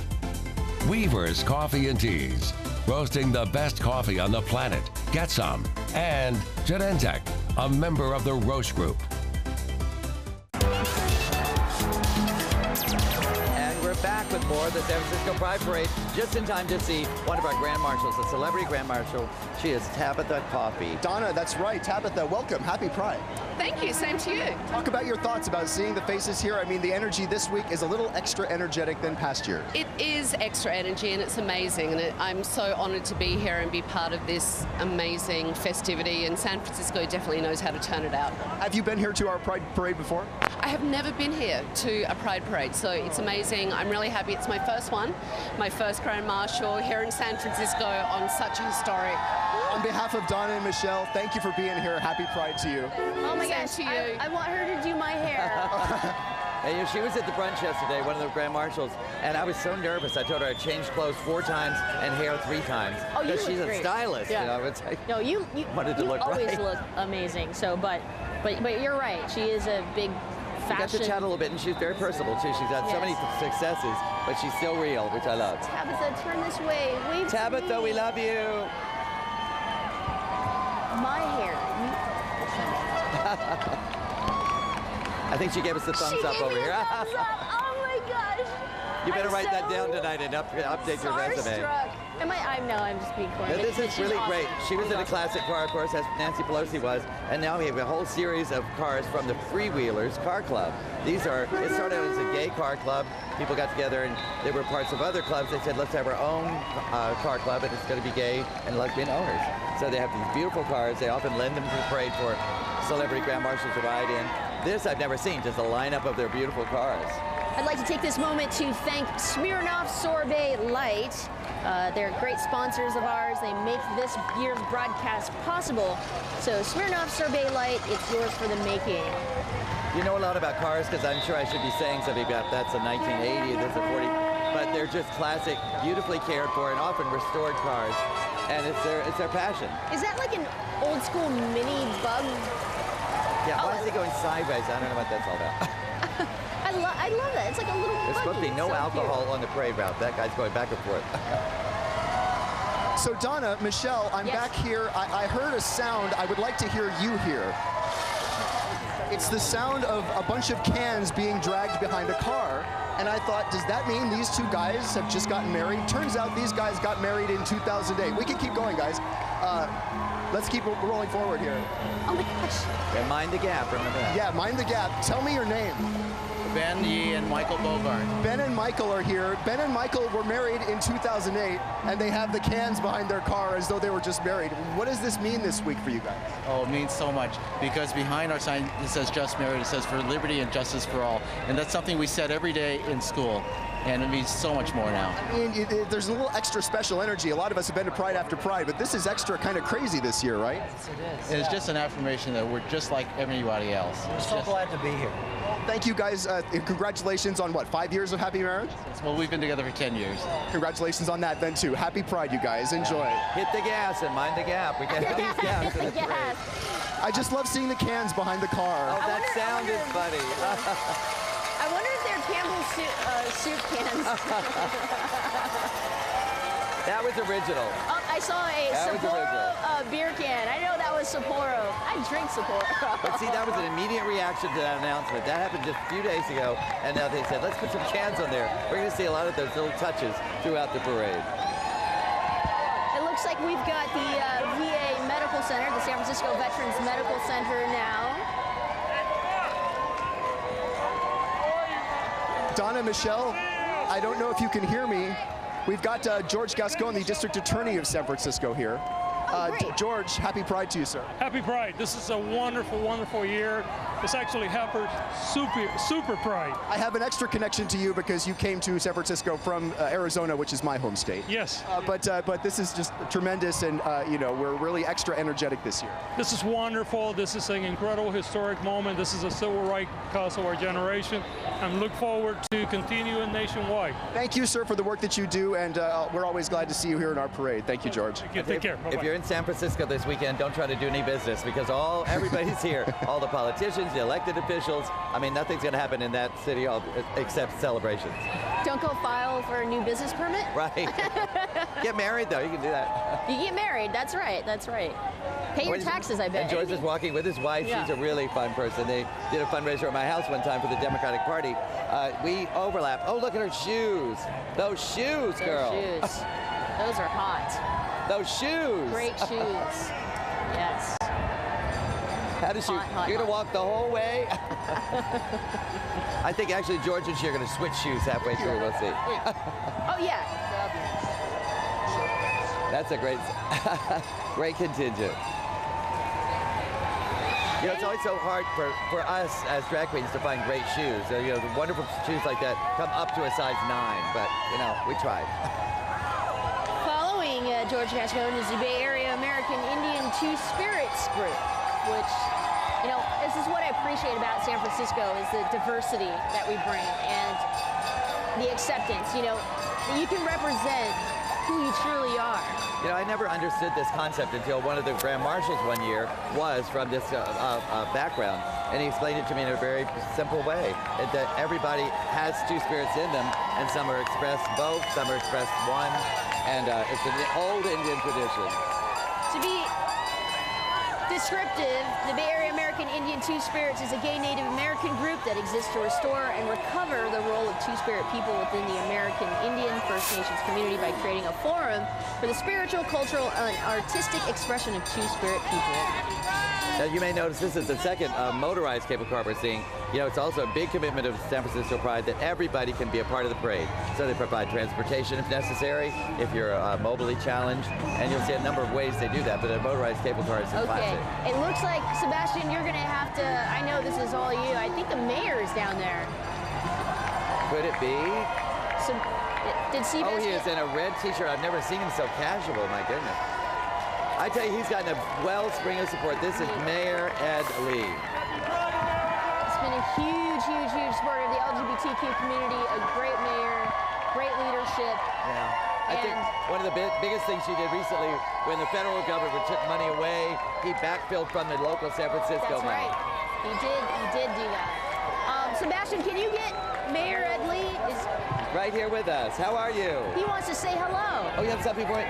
Weaver's Coffee and Teas, roasting the best coffee on the planet. Get some. And Genentech, a member of the Roche Group. Back with more of the San Francisco Pride Parade, just in time to see one of our Grand Marshals, a celebrity Grand Marshal. She is Tabitha Coffey. Donna, that's right. Tabitha, welcome. Happy Pride. Thank you. Same to you. Talk about your thoughts about seeing the faces here. I mean, the energy this week is a little extra energetic than past year. It is extra energy, and it's amazing. And I'm so honored to be here and be part of this amazing festivity. And San Francisco definitely knows how to turn it out. Have you been here to our Pride Parade before? I have never been here to a Pride Parade, so it's amazing. I'm really happy. It's my first one, my first Grand Marshal here in San Francisco on such a historic. On behalf of Donna and Michelle, thank you for being here. Happy Pride to you. Oh my gosh, I want her to do my hair. Hey, she was at the brunch yesterday, one of the Grand Marshals, and I was so nervous. I told her I changed clothes 4 times and hair 3 times. Oh, you look she's great. A stylist, yeah. you know. It's like, no, you wanted to look always right. look amazing. So, but you're right. She is a big fashion. We got to chat a little bit, and she's very personable too. She's had so many successes, but she's still real, which I love. Tabitha, turn this way. Wave Tabitha, to me. we love you. My hair. I think she gave us the thumbs up over here. Thumbs up. Oh my gosh. You better write that down tonight and update your resume. I'm just being quiet. No, this is really awesome. great. She was in a classic car, of course, as Nancy Pelosi was, and now we have a whole series of cars from the Freewheelers Car Club. It started out as a gay car club. People got together and they were parts of other clubs. They said, let's have our own car club, and it's going to be gay and lesbian owners. So they have these beautiful cars. They often lend them to the parade for celebrity Grand Marshals to ride in. This I've never seen, just a lineup of their beautiful cars. I'd like to take this moment to thank Smirnoff Sorbet Light. They're great sponsors of ours. They make this year's broadcast possible. So Smirnoff Sorbet Light, it's yours for the making. You know a lot about cars, because I'm sure I should be saying something about that's a 1980, this is a 40, but they're just classic, beautifully cared for, and often restored cars, and it's their passion. Is that like an old school mini bug? Yeah, why is he going sideways? I don't know what that's all about. I love that. It's like a little buggy. There's supposed to be no alcohol on the parade route. That guy's going back and forth. So Donna, Michelle, I'm back here. I heard a sound I would like to hear you hear. It's the sound of a bunch of cans being dragged behind a car. And I thought, does that mean these 2 guys have just gotten married? Turns out these guys got married in 2008. We can keep going, guys. Let's keep rolling forward here. Oh my gosh. And mind the gap, remember that. Yeah, mind the gap. Tell me your name. Ben Yee and Michael Bogart. Ben and Michael are here. Ben and Michael were married in 2008, and they have the cans behind their car as though they were just married. What does this mean this week for you guys? Oh, it means so much, because behind our sign, it says just married. It says for liberty and justice for all. And that's something we said every day in school. And it means so much more now. I mean, there's a little extra special energy. A lot of us have been to Pride after Pride, but this is extra kind of crazy this year, right? Yes, it is. It's just an affirmation that we're just like everybody else. We're so glad to be here. Thank you guys, and congratulations on what, 5 years of happy marriage? Well, we've been together for 10 years. Congratulations on that then too. Happy Pride, you guys. Enjoy. Hit the gas and mind the gap. We can't have these gaps in the parade. I just love seeing the cans behind the car. Oh, that sound is funny. I wonder if they're Campbell's soup cans. That was original. Oh, I saw a Sapporo beer can. I know that was Sapporo. I drink support. But see, that was an immediate reaction to that announcement. That happened just a few days ago, and now they said, let's put some cans on there. We're going to see a lot of those little touches throughout the parade. It looks like we've got the VA Medical Center, the San Francisco Veterans Medical Center now. Donna, Michelle, I don't know if you can hear me. We've got George Gascon, the District Attorney of San Francisco here. George, happy Pride to you, sir. Happy Pride. This is a wonderful, wonderful year. It's actually Harper's super Pride. I have an extra connection to you because you came to San Francisco from Arizona, which is my home state. Yes. But this is just tremendous, and you know, we're really extra energetic this year. This is wonderful. This is an incredible historic moment. This is a civil rights cause of our generation. And look forward to continuing nationwide. Thank you, sir, for the work that you do, and we're always glad to see you here in our parade. Thank you, George. Thank you. Take care. Bye-bye. If you're in San Francisco this weekend, don't try to do any business because everybody's here. All the politicians, the elected officials. I mean, nothing's going to happen in that city hall except celebrations. Don't go file for a new business permit. Right. Get married, though. You can do that. You get married. That's right. That's right. Pay your taxes, I bet. And George is walking with his wife. Yeah. She's a really fun person. They did a fundraiser at my house one time for the Democratic Party. We overlap. Oh, look at her shoes. Those shoes, girl. Those shoes. Those are hot. Those shoes. Great shoes. Yes. How does she? You're gonna walk the whole way? I think actually George and she are gonna switch shoes halfway through. We'll see. Oh yeah. That's a great contingent. You know, it's always so hard for us as drag queens to find great shoes. You know, the wonderful shoes like that come up to a size 9, but you know, we tried. Following George Gascon is the Bay Area American Indian Two Spirits group, which, you know, this is what I appreciate about San Francisco is the diversity that we bring and the acceptance. You know, you can represent who you truly are. You know, I never understood this concept until one of the Grand Marshals one year was from this background, and he explained it to me in a very simple way, that everybody has two spirits in them, and some are expressed both, some are expressed one, and it's an old Indian tradition. To be descriptive, the Bay Area American Indian Two Spirits is a gay Native American group that exists to restore and recover the role of Two-Spirit people within the American Indian First Nations community by creating a forum for the spiritual, cultural, and artistic expression of Two-Spirit people. Now, you may notice this is the second motorized cable car we're seeing. You know, it's also a big commitment of San Francisco Pride that everybody can be a part of the parade. So they provide transportation if necessary, if you're mobily challenged, and you'll see a number of ways they do that, but a motorized cable car is a classic. It looks like, Sebastian, you're going to have to, I know this is all you, I think the mayor is down there. Could it be? So, did Sebastian? Oh, he is in a red t-shirt. I've never seen him so casual, my goodness. I tell you, he's gotten a wellspring of support. This is Mayor Ed Lee. He's been a huge, huge, huge supporter of the LGBTQ community, a great mayor, great leadership. Yeah. I think one of the biggest things he did recently, when the federal government took money away, he backfilled from the local San Francisco money. That's right. He did do that. Sebastian, can you get Mayor Ed Lee? Right here with us. How are you? He wants to say hello. Oh, you have some people.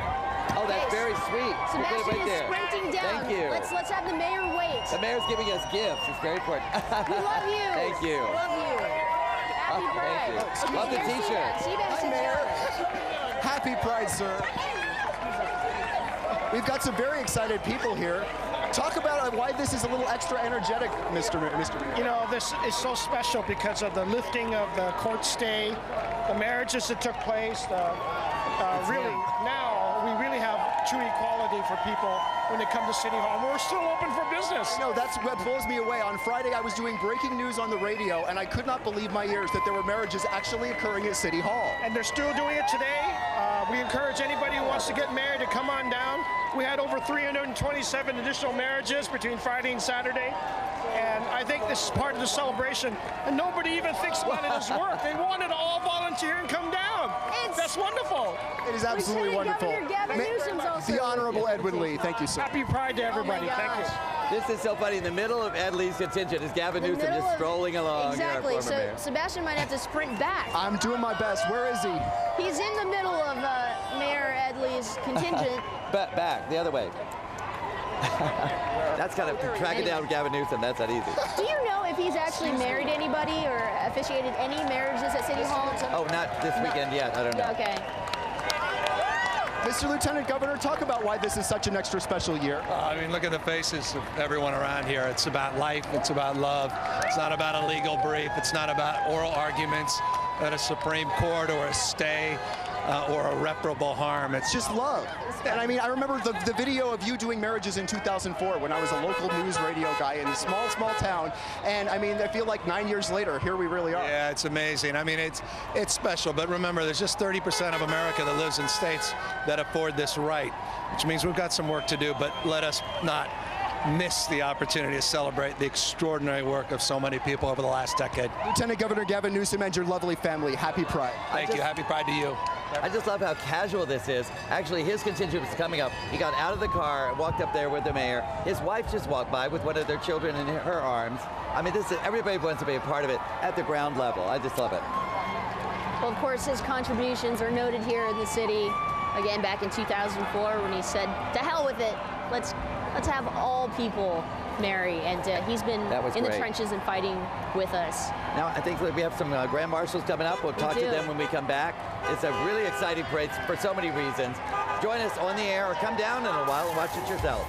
Oh, that's very sweet. Sebastian is sprinting down. Thank you. Let's have the mayor wait. The mayor's giving us gifts. It's very important. We love you. Thank you. Love you. Happy Pride. Thank you. Love the t-shirt. Hi, Mayor. Happy Pride, sir. We've got some very excited people here. Talk about why this is a little extra energetic, Mr. You know, this is so special because of the lifting of the court stay, the marriages that took place, really now we really have true equality for people when they come to City Hall. We're still open for business. No, that's what blows me away. On Friday, I was doing breaking news on the radio, and I could not believe my ears that there were marriages actually occurring at City Hall. And they're still doing it today. We encourage anybody who wants to get married to come on down. We had over 327 additional marriages between Friday and Saturday. And I think this is part of the celebration. And nobody even thinks about it as work. They wanted to all volunteer and come down. That's wonderful. It is absolutely wonderful. The Honorable Edwin Lee. Thank you, sir. Happy Pride to everybody. Thank you. This is so funny. In the middle of Ed Lee's contingent is Gavin Newsom just strolling along. Exactly. So mayor. Sebastian might have to sprint back. I'm doing my best. Where is he? He's in the middle of Mayor Ed Lee's contingent. Back, the other way. That's kind of tracking down Gavin Newsom. That's not easy. Do you know if he's actually married anybody or officiated any marriages at City Hall? Oh, not this weekend yet. I don't know. Okay. Mr. Lieutenant Governor, talk about why this is such an extra special year. I mean, look at the faces of everyone around here. It's about life. It's about love. It's not about a legal brief. It's not about oral arguments at a Supreme Court or a stay or irreparable harm. It's just love. And I mean, I remember the video of you doing marriages in 2004 when I was a local news radio guy in a small town. And I mean, I feel like 9 years later, here we really are. Yeah, it's amazing. I mean, it's special. But remember, there's just 30% of America that lives in states that afford this right, which means we've got some work to do. But let us not miss the opportunity to celebrate the extraordinary work of so many people over the last decade. Lieutenant Governor Gavin Newsom and your lovely family, happy Pride. Thank you. Happy Pride to you. I just love how casual this is. Actually, his contingent was coming up. He got out of the car, walked up there with the mayor. His wife just walked by with one of their children in her arms. I mean, everybody wants to be a part of it at the ground level. I just love it. Well, of course, his contributions are noted here in the city. Again, back in 2004 when he said, to hell with it, let's have all people marry. And he's been in the trenches and fighting with us. Now, I think we have some Grand Marshals coming up. We'll talk to them when we come back. It's a really exciting parade for so many reasons. Join us on the air or come down in a while and watch it yourself.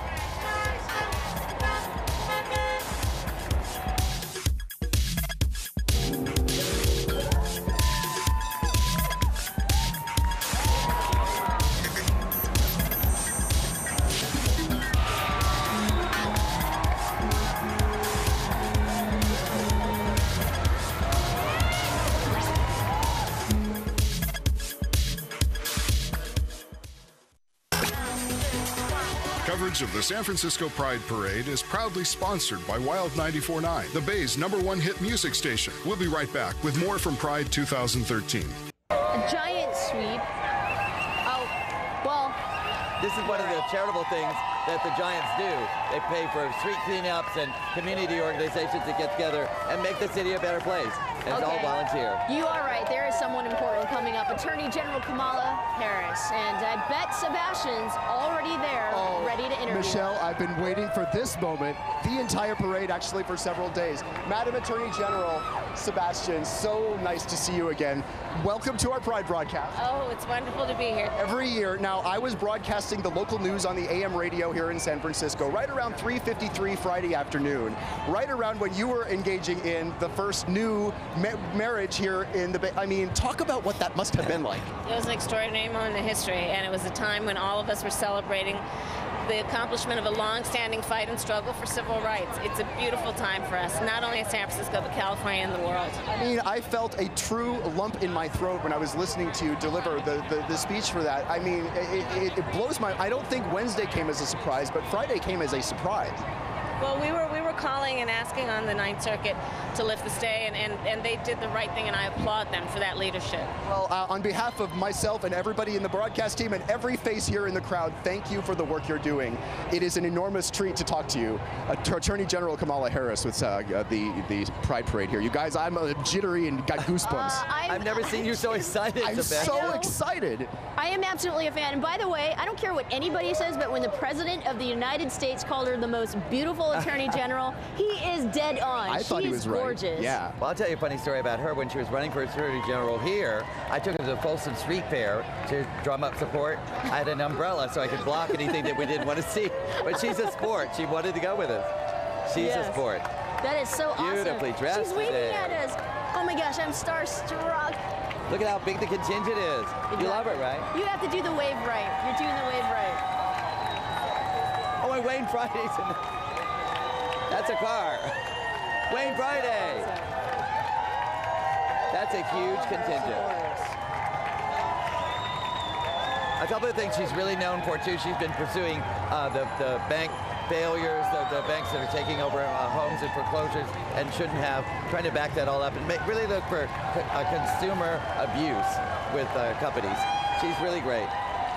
Coverage of the San Francisco Pride Parade is proudly sponsored by Wild 94.9, the Bay's #1 hit music station. We'll be right back with more from Pride 2013. A giant sweep. Oh, well. This is one of the charitable things that the Giants do. They pay for street cleanups and community organizations that get together and make the city a better place. And it's all volunteer. You are right. There is someone important coming up. Attorney General Kamala Harris. And I bet Sebastian's already there, ready to interview. Michelle, I've been waiting for this moment, the entire parade, actually, for several days. Madam Attorney General Sebastian, so nice to see you again. Welcome to our Pride broadcast. Oh, it's wonderful to be here. Every year. Now, I was broadcasting the local news on the AM radio here in San Francisco right around 3:53 Friday afternoon, right around when you were engaging in the first new marriage here in the Bay. I mean, talk about what that must have been like. It was an extraordinary moment in history, and it was a time when all of us were celebrating the accomplishment of a long-standing fight and struggle for civil rights. It's a beautiful time for us, not only in San Francisco, but California and the world. I mean, I felt a true lump in my throat when I was listening to you deliver the speech for that. I mean, it blows my... I don't think Wednesday came as a surprise, but Friday came as a surprise. Well, we were calling and asking on the Ninth Circuit to lift the stay, and they did the right thing, and I applaud them for that leadership. Well, on behalf of myself and everybody in the broadcast team and every face here in the crowd, thank you for the work you're doing. It is an enormous treat to talk to you. Attorney General Kamala Harris with the Pride Parade here. You guys, I'm jittery and got goosebumps. I've never seen you so excited. I'm so excited. I am absolutely a fan. And by the way, I don't care what anybody says, but when the President of the United States called her the most beautiful Attorney General, he is dead on. I thought he was gorgeous. Right. Yeah. Well, I'll tell you a funny story about her. When she was running for Attorney General here, I took her to the Folsom Street Fair to drum up support. I had an umbrella so I could block anything that we didn't want to see. But she's a sport. She wanted to go with us. She's a sport. That is so awesome. Beautifully dressed. She's waving at us. Oh my gosh, I'm starstruck. Look at how big the contingent is. Exactly. You love it, right? You have to do the wave right. You're doing the wave right. Oh, and Wayne Friday's in the... That's a car. Wayne Friday. That's a huge contingent. A couple of things she's really known for, too. She's been pursuing the bank failures, the banks that are taking over homes and foreclosures and shouldn't have, trying to back that all up and really look for consumer abuse with companies. She's really great.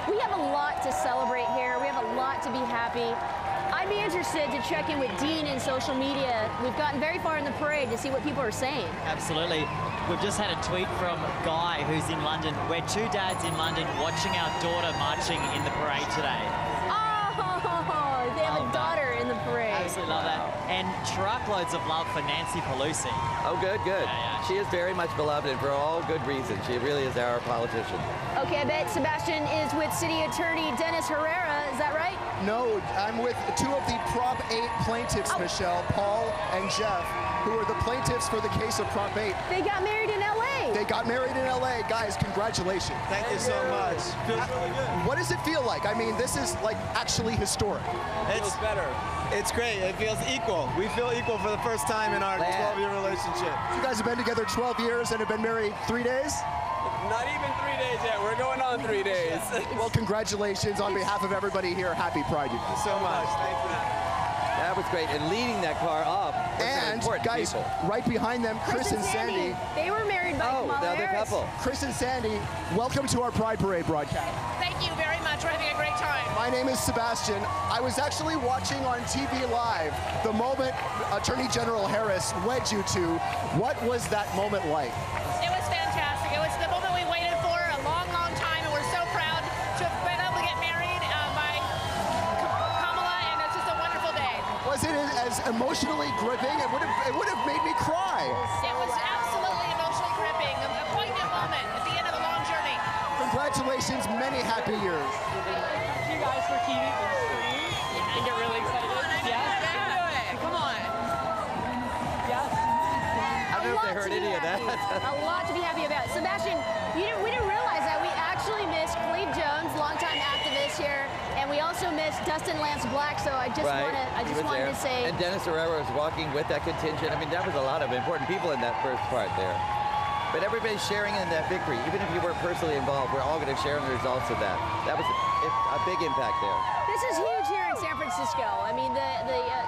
We have a lot to celebrate here. We have a lot to be happy. I'd be interested to check in with Dean in social media. We've gotten very far in the parade to see what people are saying. Absolutely. We've just had a tweet from Guy, who's in London. We're two dads in London watching our daughter marching in the parade today. Oh, they have a daughter. absolutely love that. And truckloads of love for Nancy Pelosi. Oh, good. Yeah. She is very much beloved, and for all good reasons. She really is our politician. Okay, I bet Sebastian is with City Attorney Dennis Herrera. Is that right? No, I'm with two of the Prop 8 plaintiffs, Michelle, Paul and Jeff, who are the plaintiffs for the case of Prop 8. They got married in L.A. They got married in L.A. Guys, congratulations. Thank you so much. Feels really good. What does it feel like? I mean, this is like actually historic. It's better. It's great. It feels equal. We feel equal for the first time in our 12-year relationship. You guys have been together 12 years and have been married 3 days? Not even 3 days yet. We're going on 3 days. Well, congratulations on behalf of everybody here. Happy Pride. Thank you so much. Thank you. That was great. And leading that car up. And guys, right behind them, Chris and Sandy. They were married by Kamala the other Harris. couple. Chris and Sandy, welcome to our Pride Parade broadcast. Thank you very much. We're having a great time. My name is Sebastian. I was actually watching on TV Live the moment Attorney General Harris led you to. What was that moment like? It was fantastic. It was the moment we waited for a long, long time, and we're so proud to have been able to get married by Kamala, and it's just a wonderful day. Was it as emotionally gripping? It would have made me cry. It was absolutely emotionally gripping, a poignant moment at the end of a long journey. Congratulations, many happy years. Thank you guys for keeping it streams and get really excited. Come on. I don't know if they heard any of that. A lot to be happy about. Sebastian, we didn't realize that we actually missed Cleve Jones, longtime activist here, and we also missed Dustin Lance Black. So I just wanted to say. And Dennis Herrera was walking with that contingent. I mean, that was a lot of important people in that first part there. But everybody's sharing in that victory. Even if you weren't personally involved, we're all going to share in the results of that. That was a big impact there. This is huge here in San Francisco. I mean, the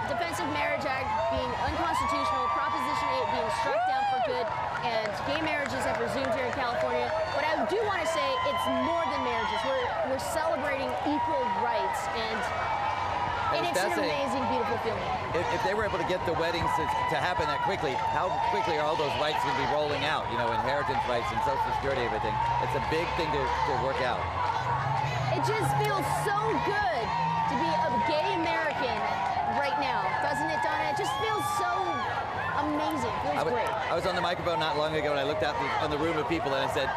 Defense of Marriage Act being unconstitutional, Proposition 8 being struck down for good, and gay marriages have resumed here in California. But I do want to say it's more than marriages. We're celebrating equal rights, and it's an amazing, beautiful feeling. If they were able to get the weddings to happen that quickly, how quickly are all those rights going to be rolling out? You know, inheritance rights and Social Security, everything. It's a big thing to work out. It just feels so good to be a gay American right now, doesn't it, Donna? It just feels so amazing. It feels great. I was on the microphone not long ago, and I looked out on the room of people, and I said,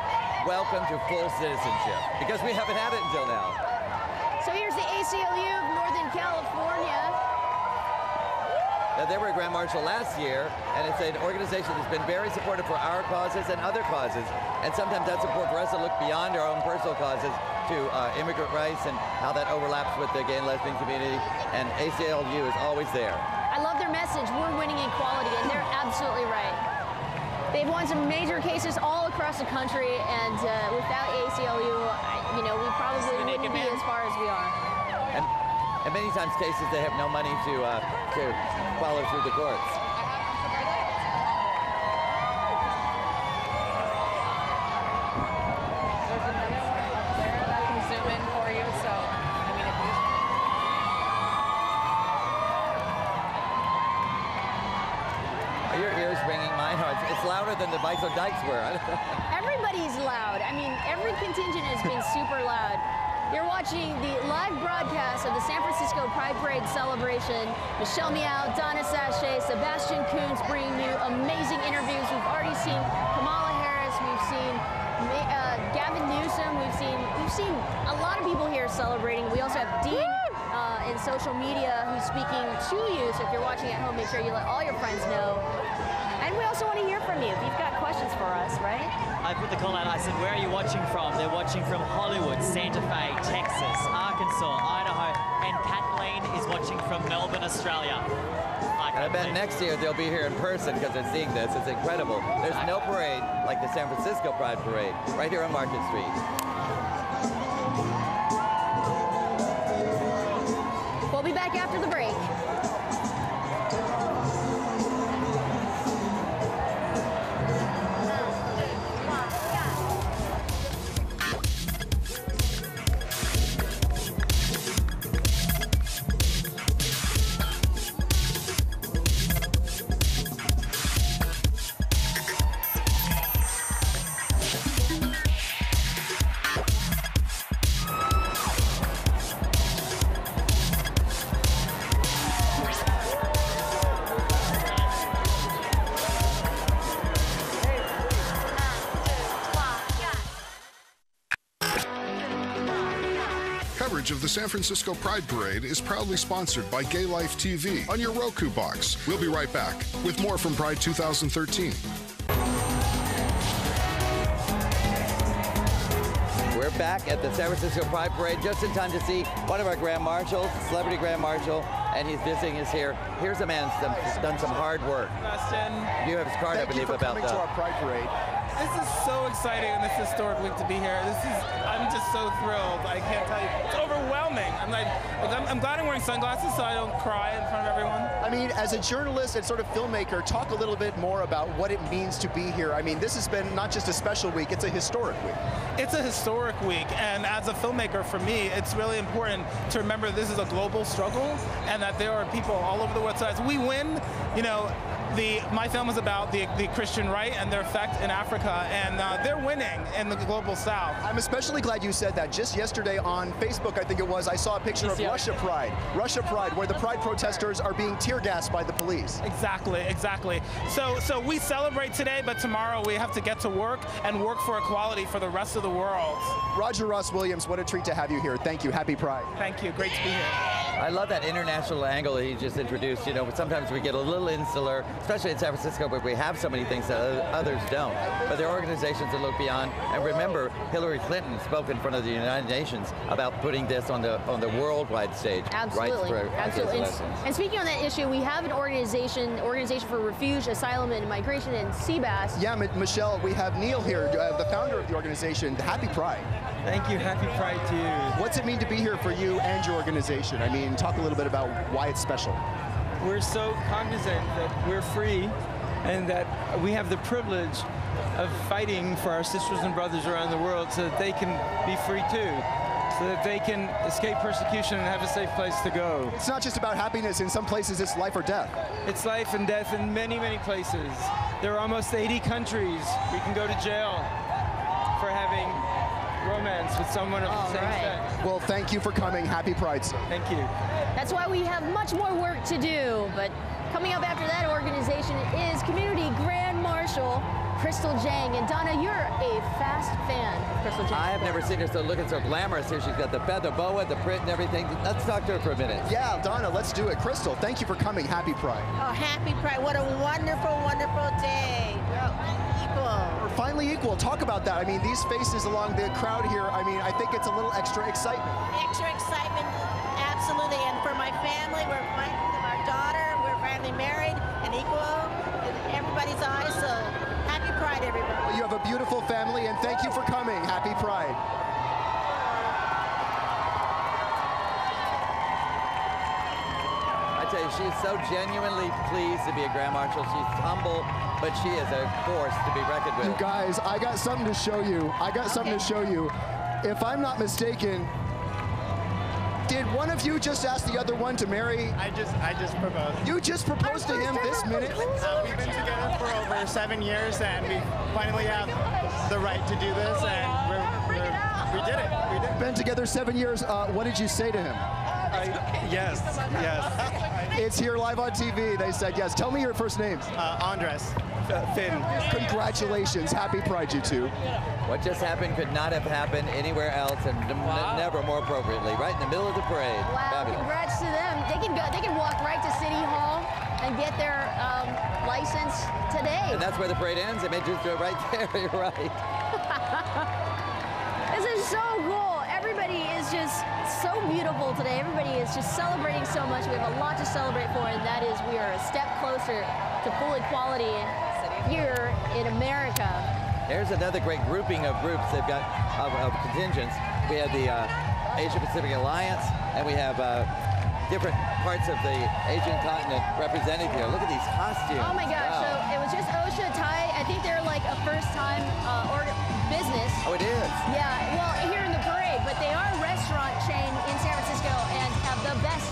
welcome to full citizenship, because we haven't had it until now. So here's the ACLU of Northern California. Now, they were a Grand Marshal last year, and it's an organization that's been very supportive for our causes and other causes, and sometimes that support for us to look beyond our own personal causes to immigrant rights and how that overlaps with the gay and lesbian community, and ACLU is always there. I love their message, we're winning equality, and they're absolutely right. They've won some major cases all across the country, and without ACLU, we probably wouldn't be as far as we are. And many times cases they have no money to follow through the courts. Your ears ringing, mine are. It's louder than the Bikes on Dykes were. Everybody's loud. I mean, every contingent has been super loud. You're watching the live broadcast of the San Francisco Pride Parade celebration. Michelle Meow, Donna Sachet, Sebastian Coons bringing you amazing interviews. We've already seen Kamala Harris. We've seen Gavin Newsom. We've seen a lot of people here celebrating. We also have Dean in social media who's speaking to you. So if you're watching at home, make sure you let all your friends know. And we also want to hear from you if you've got questions for us, right? I put the call out. I said, where are you watching from? They're watching from Hollywood, Santa Fe, Texas, Arkansas, Idaho, and Kathleen is watching from Melbourne, Australia. And I bet next year they'll be here in person because they're seeing this. It's incredible. There's no parade like the San Francisco Pride Parade right here on Market Street. We'll be back after the break. coverage of the San Francisco Pride Parade is proudly sponsored by Gay Life TV on your Roku box. We'll be right back with more from Pride 2013. We're back at the San Francisco Pride Parade just in time to see one of our Grand Marshals, Celebrity Grand Marshal, and he's visiting us here. Here's a man who's done some hard work. You have his card, I believe, about Thank you for coming to our Pride Parade. This is so exciting and this historic week to be here. I'm just so thrilled. I can't tell you. It's overwhelming. I'm glad I'm wearing sunglasses so I don't cry in front of everyone. I mean, as a journalist and sort of filmmaker, talk a little bit more about what it means to be here. I mean, this has been not just a special week, it's a historic week. It's a historic week, and as a filmmaker, for me, it's really important to remember this is a global struggle and that there are people all over the world. So as we win, you know, my film is about the Christian right and their effect in Africa, and they're winning in the global south. I'm especially glad you said that. Just yesterday on Facebook, I think it was, I saw a picture of Russia Pride, where the Pride protesters are being tear gassed by the police. Exactly. So we celebrate today, but tomorrow we have to get to work and work for equality for the rest of the world. Roger Ross Williams, what a treat to have you here. Thank you. Happy Pride. Thank you. Great to be here. I love that international angle that he just introduced. You know, sometimes we get a little insular, especially in San Francisco, where we have so many things that others don't. But there are organizations that look beyond. And remember, Hillary Clinton spoke in front of the United Nations about putting this on the worldwide stage. Absolutely. Absolutely. And speaking on that issue, we have an Organization for Refuge, Asylum, and Migration, and CBAS. Yeah, Michelle, we have Neil here, the founder of the organization. Happy Pride. Thank you. Happy Pride to you. What's it mean to be here for you and your organization? I mean, talk a little bit about why it's special. We're so cognizant that we're free and that we have the privilege of fighting for our sisters and brothers around the world so that they can be free too, so that they can escape persecution and have a safe place to go. It's not just about happiness. In some places, it's life or death. It's life and death in many, many places. There are almost 80 countries we can go to jail for having romance with someone of the same sex. Well, thank you for coming. Happy Pride, sir. Thank you. That's why we have much more work to do. But coming up after that organization is Community Grand Marshal Crystal Jang. And Donna, you're a fast fan of Crystal Jang. I have never seen her looking so glamorous here. She's got the feather boa, the print, and everything. Let's talk to her for a minute. Yeah, Donna, let's do it. Crystal, thank you for coming. Happy Pride. Oh, happy Pride. What a wonderful, wonderful day. We're finally equal. Talk about that. I mean, these faces along the crowd here, I mean, I think it's a little extra excitement. Extra excitement, absolutely. And for my family, we're finally, our daughter, we're finally married and equal in everybody's eyes. So happy Pride, everybody. Well, you have a beautiful family, and thank you for coming. Happy Pride. I tell you, she's so genuinely pleased to be a Grand Marshal. She's humble, but she is a force to be reckoned with. You guys, I got something to show you. If I'm not mistaken, did one of you just ask the other one to marry? I just proposed. You just proposed to him this minute? We've been together for over 7 years, and we finally have the right to do this, and we did it. We did it. Been together 7 years. What did you say to him? Yes. It's here live on TV. They said yes. Tell me your first names. Andres. Finn. Congratulations. Happy Pride, you two. What just happened could not have happened anywhere else, and never more appropriately. Right in the middle of the parade. Wow, Fabulous. congrats to them. They can walk right to City Hall and get their license today. And that's where the parade ends. They may just do it right there. You're right. This is so cool. Everybody is just so beautiful today. Everybody is just celebrating so much. We have a lot to celebrate for, and that is we are a step closer to full equality here in America. Here's another great grouping of groups they've got of contingents. We have the Asia Pacific Alliance, and we have different parts of the Asian continent represented here. Look at these costumes. Oh my gosh, wow. So it was just OSHA, Thai. I think they're like a first-time business. Oh, it is? Yeah, well, here in the parade, but they are a restaurant chain in San Francisco and have the best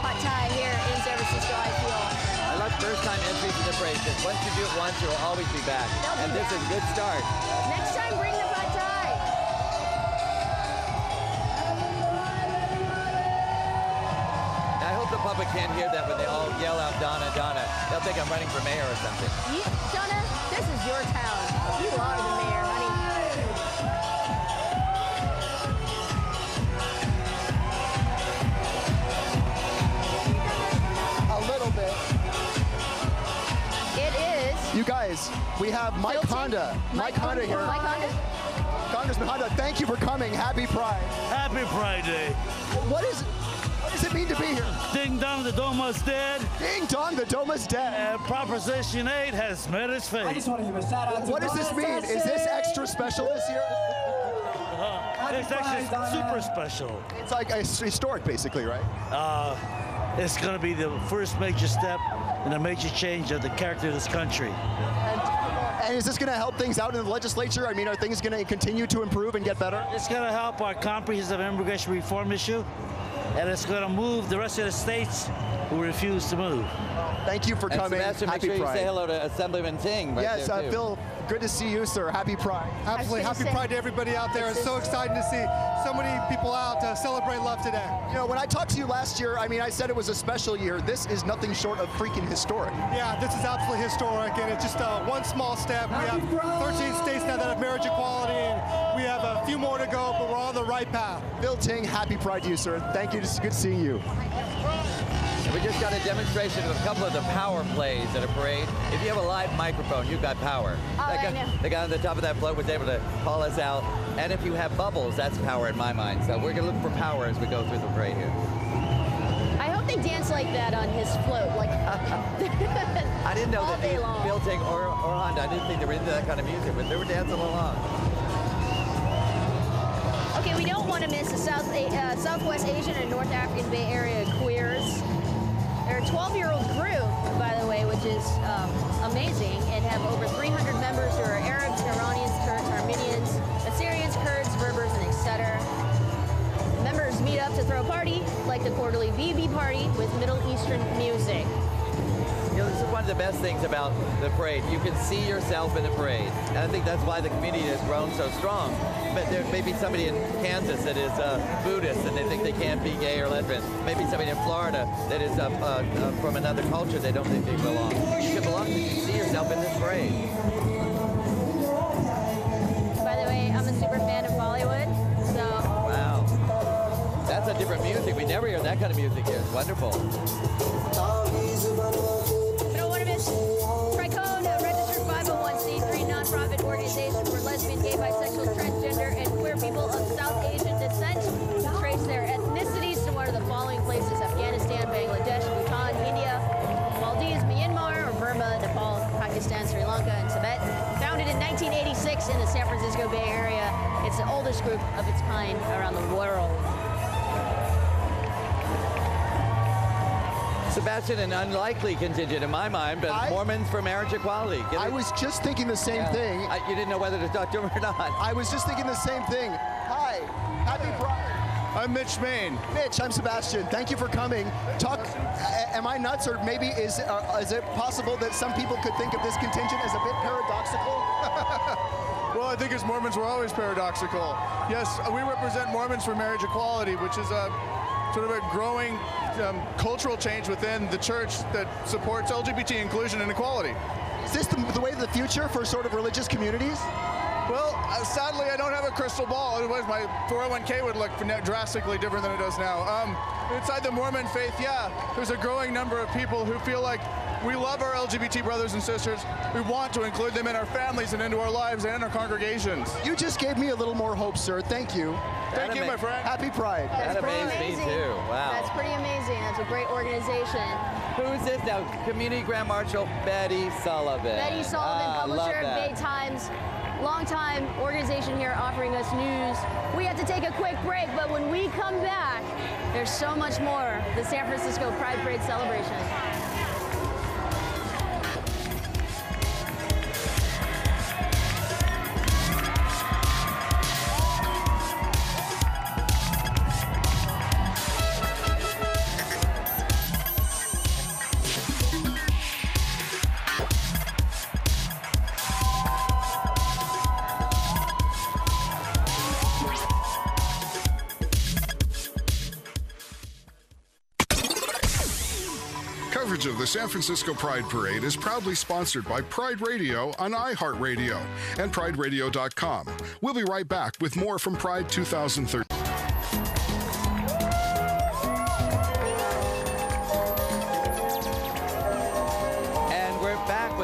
pad Thai here in San Francisco, I feel. I love first-time entries in the parade, because once you do it once, you'll always be back. And this is a good start. Next time, bring the pad Thai. I hope the public can't hear that when they all yell out, Donna, Donna. They'll think I'm running for mayor or something. Donna, this is your town. You are the mayor, honey. You guys, we have Mike Honda. Mike Honda here. Mike Honda. Congressman Honda, thank you for coming. Happy Pride. Happy Pride Day. What does it mean to be here? Ding dong, the Doma's dead. Ding dong, the Doma's dead. And Proposition 8 has met its fate. I just want to give a shout out to What does this mean? Is this extra special this year? It's actually super special. It's like historic, basically, right? It's going to be the first major step in a major change of the character of this country. And is this going to help things out in the legislature? I mean, are things going to continue to improve and get better? It's going to help our comprehensive immigration reform issue, and it's going to move the rest of the states who refuse to move. Thank you for coming. Sebastian, make Happy sure Pride. you say hello to Assemblyman Ting. Right Yes, there, too. Bill, good to see you, sir. Happy Pride. Absolutely. Happy Pride to everybody out there. It's so exciting to see so many people out to celebrate love today. You know, when I talked to you last year, I mean, I said it was a special year. This is nothing short of freaking historic. Yeah, this is absolutely historic, and it's just one small step. We have 13 states now that have marriage equality, and we have a few more to go, but we're on the right path. Bill Ting, happy Pride to you, sir. Thank you. It's good seeing you. We just got a demonstration of a couple of the power plays at a parade. If you have a live microphone, you've got power. The guy on the top of that float was able to call us out. And if you have bubbles, that's power in my mind. So we're going to look for power as we go through the parade here. I hope they dance like that on his float. Like I didn't know that Bill Ting or Honda, I didn't think they were into that kind of music, but they were dancing along. Okay, we don't want to miss the Southwest Asian and North African Bay Area queers. They're a 12-year-old group, by the way, which is amazing, and have over 300 members who are Arabs, Iranians, Turks, Armenians, Assyrians, Kurds, Berbers, and etc. Members meet up to throw a party, like the quarterly BB party, with Middle Eastern music. You know, this is one of the best things about the parade. You can see yourself in the parade. And I think that's why the community has grown so strong. But there may be somebody in Kansas that is Buddhist and they think they can't be gay or lesbian. Maybe somebody in Florida that is from another culture, they don't think they belong. You can belong if you see yourself in this parade. By the way, I'm a super fan of Bollywood, so... Wow. That's a different music. We never hear that kind of music here. It's wonderful. Tricone, a registered 501c3 nonprofit organization for lesbian, gay, bisexual, transgender, and queer people of South Asian descent, trace their ethnicities to one of the following places: Afghanistan, Bangladesh, Bhutan, India, Maldives, Myanmar, or Burma, Nepal, Pakistan, Sri Lanka, and Tibet. Founded in 1986 in the San Francisco Bay Area, it's the oldest group of its kind around the world. Sebastian, an unlikely contingent in my mind, but Mormons for marriage equality. I was just thinking the same thing. You didn't know whether to talk to him or not. I was just thinking the same thing. Hi, happy Pride. I'm Mitch Main. Mitch, I'm Sebastian. Thank you for coming. Talk. Am I nuts, or maybe is it possible that some people could think of this contingent as a bit paradoxical? Well, I think as Mormons, we're always paradoxical. Yes, we represent Mormons for marriage equality, which is a sort of a growing cultural change within the church that supports LGBT inclusion and equality. Is this the way of the future for sort of religious communities? Well, sadly, I don't have a crystal ball. Otherwise, my 401k would look drastically different than it does now. Inside the Mormon faith, yeah, there's a growing number of people who feel like we love our LGBT brothers and sisters. We want to include them in our families and into our lives and in our congregations. You just gave me a little more hope, sir. Thank you. Thank you, my friend. Happy Pride. That amazed me too. Wow. That's pretty amazing. That's a great organization. Who's this now? Community Grand Marshal Betty Sullivan. Betty Sullivan, publisher of Bay Times. Long-time organization here offering us news. We have to take a quick break, but when we come back, there's so much more. The San Francisco Pride Parade celebration. Coverage of the San Francisco Pride Parade is proudly sponsored by Pride Radio on iHeartRadio and PrideRadio.com. We'll be right back with more from Pride 2013.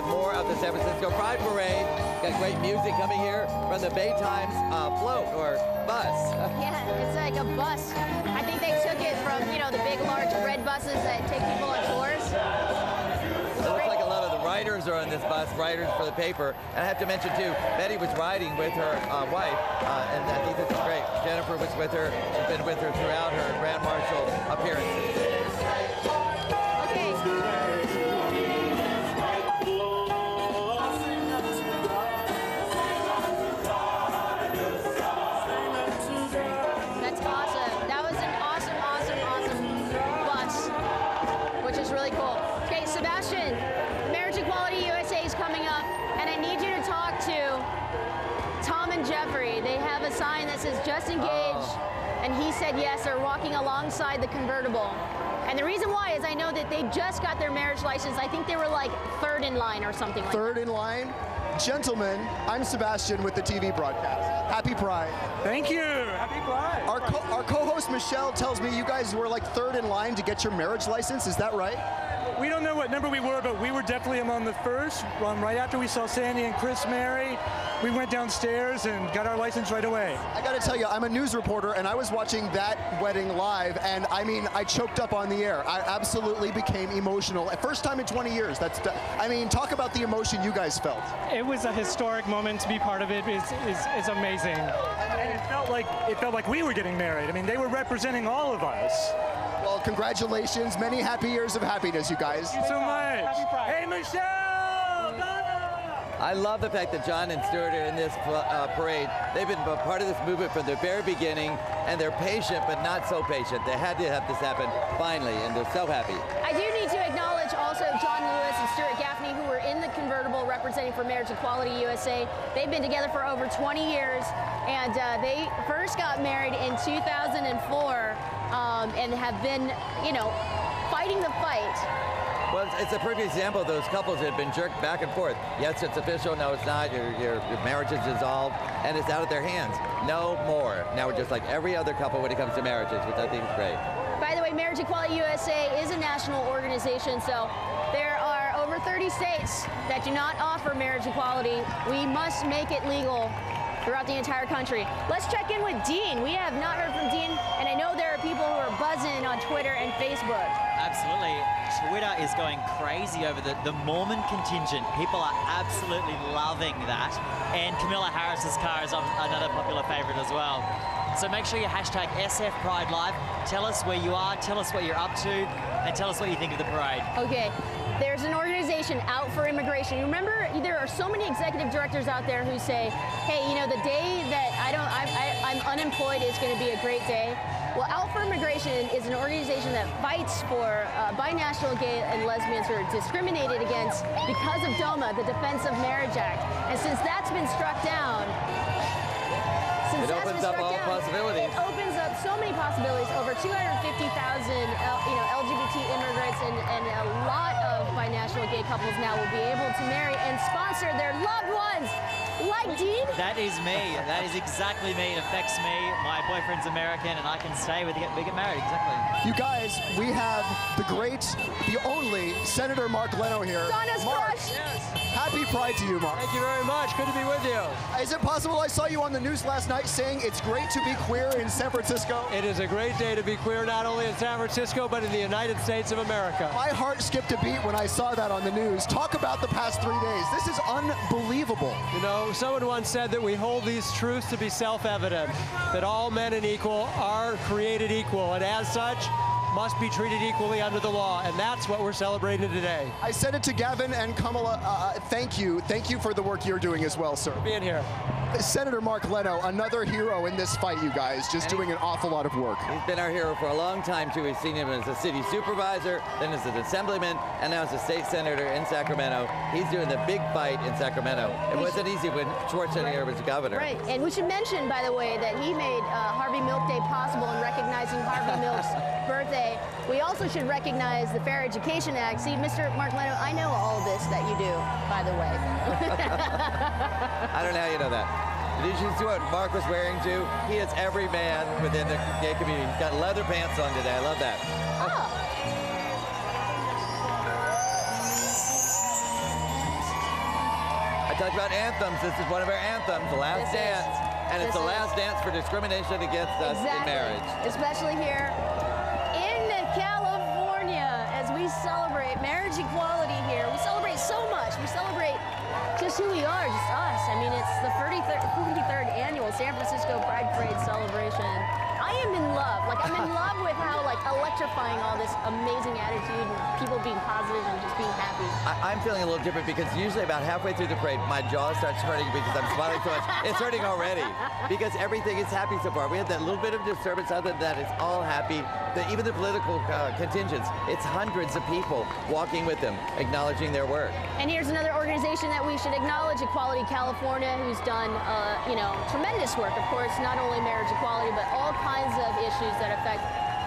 with more of the San Francisco Pride Parade. Got great music coming here from the Baytimes float or bus. Yeah, it's like a bus. I think they took it from, you know, the big, large red buses that take people on tours. It looks like a lot of the writers are on this bus, writers for the paper. And I have to mention, too, Betty was riding with her wife, and I think this is great. Jennifer was with her. She's been with her throughout her Grand Marshal appearances. Just engaged, and he said yes. They're walking alongside the convertible, and the reason why is I know that they just got their marriage license. I think they were like third in line or something like that. Third in line? Gentlemen, I'm Sebastian with the TV broadcast. Happy Pride. Thank you. Happy Pride. Our co-host Michelle tells me you guys were like third in line to get your marriage license. Is that right? We don't know what number we were, but we were definitely among the first. Right after we saw Sandy and Chris marry, we went downstairs and got our license right away. I got to tell you, I'm a news reporter, and I was watching that wedding live, and I mean, I choked up on the air. I absolutely became emotional. First time in 20 years. I mean, talk about the emotion you guys felt. It was a historic moment to be part of it. It's amazing. And it felt like we were getting married. I mean, they were representing all of us. Well, congratulations. Many happy years of happiness, you guys. Thank you so much. Hey, Michelle! I love the fact that John and Stuart are in this parade. They've been a part of this movement from the very beginning, and they're patient, but not so patient. They had to have this happen finally, and they're so happy. I do need to acknowledge also John Lewis and Stuart Gaffney, who were in the convertible representing for Marriage Equality USA. They've been together for over 20 years, and they first got married in 2004 and have been, you know, fighting the fight. Well, it's a perfect example of those couples that have been jerked back and forth. Yes, it's official. No, it's not. Your marriage is dissolved, and it's out of their hands. No more. Now we're just like every other couple when it comes to marriages, which I think is great. By the way, Marriage Equality USA is a national organization, so there are over 30 states that do not offer marriage equality. We must make it legal throughout the entire country. Let's check in with Dean. We have not heard from Dean, and I know there are people who are buzzing on Twitter and Facebook. Absolutely. Twitter is going crazy over the Mormon contingent. People are absolutely loving that. And Kamala Harris's car is another popular favorite as well. So make sure you hashtag SF Pride Live. Tell us where you are, tell us what you're up to, and tell us what you think of the parade. Okay. There's an organization, Out for Immigration. You remember, there are so many executive directors out there who say, hey, you know, the day that I'm unemployed is going to be a great day. Well, Out for Immigration is an organization that fights for binational gay and lesbians who are discriminated against because of DOMA, the Defense of Marriage Act. And since that's been struck down, it opens up all possibilities. It opens up so many possibilities. Over 250,000 LGBT immigrants and a lot of binational gay couples now will be able to marry and sponsor their loved ones. Like Dean? That is me. That is exactly me. It affects me. My boyfriend's American, and I can stay with we get married. Exactly. You guys, we have the only Senator Mark Leno here. Donna's crush. Yes. Happy Pride to you, Mark. Thank you very much. Good to be with you. Is it possible I saw you on the news last night saying it's great to be queer in San Francisco? It is a great day to be queer, not only in San Francisco, but in the United States of America. My heart skipped a beat when I saw that on the news. Talk about the past 3 days. This is unbelievable. You know, someone once said that we hold these truths to be self-evident, that all men and equal are created equal, and as such, must be treated equally under the law, and that's what we're celebrating today. I said it to Gavin and Kamala. Thank you. Thank you for the work you're doing as well, sir. For being here. Senator Mark Leno, another hero in this fight, you guys, just doing an awful lot of work. He's been our hero for a long time, too. We've seen him as a city supervisor, then as an assemblyman, and now as a state senator in Sacramento. He's doing the big fight in Sacramento. It wasn't easy when Schwarzenegger was governor. Right, and we should mention, by the way, that he made Harvey Milk Day possible in recognizing Harvey Milk's birthday. We also should recognize the Fair Education Act. See, Mr. Mark Leno, I know all of this that you do, by the way. I don't know how you know that. Did you see what Mark was wearing, too? He is every man within the gay community. He's got leather pants on today. I love that. talked about anthems. This is one of our anthems, The Last Dance. And it's the last dance for discrimination against us in marriage. Especially here in California as we celebrate marriage equality here. We celebrate so much. We celebrate just who we are, just us. I mean, it's the 43rd annual San Francisco Pride Parade celebration. I am in love. Like, I'm in love with how, like, electrifying all this amazing attitude and people being positive and just being happy. I'm feeling a little different because usually about halfway through the parade, my jaw starts hurting because I'm smiling so much. It's hurting already because everything is happy so far. We had that little bit of disturbance. Other than that, it's all happy. Even the political contingents, it's hundreds of people walking with them, acknowledging their work. And here's another organization that we should acknowledge, Equality California, who's done, you know, tremendous work. Of course, not only marriage equality, but all kinds of issues that affect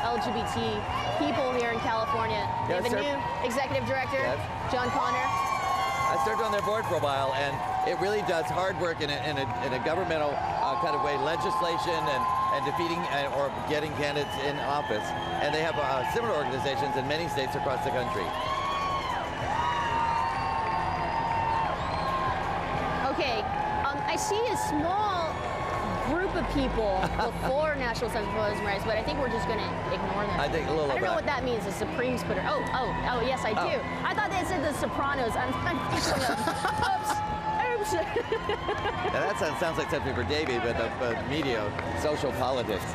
LGBT people here in California. They have a new executive director, John Connor. I served on their board for a while, and it really does hard work in a governmental kind of way, legislation and defeating or getting candidates in office. And they have similar organizations in many states across the country. Okay, I see a small group of people before National Center for Women's Rights, but I think we're just going to ignore them. I think a little I don't know what that means, the Supremes put her. Oh, yes, I do. I thought they said the Sopranos. I'm thinking of, oops. Now that sounds like something for Davey, but the media, social politics.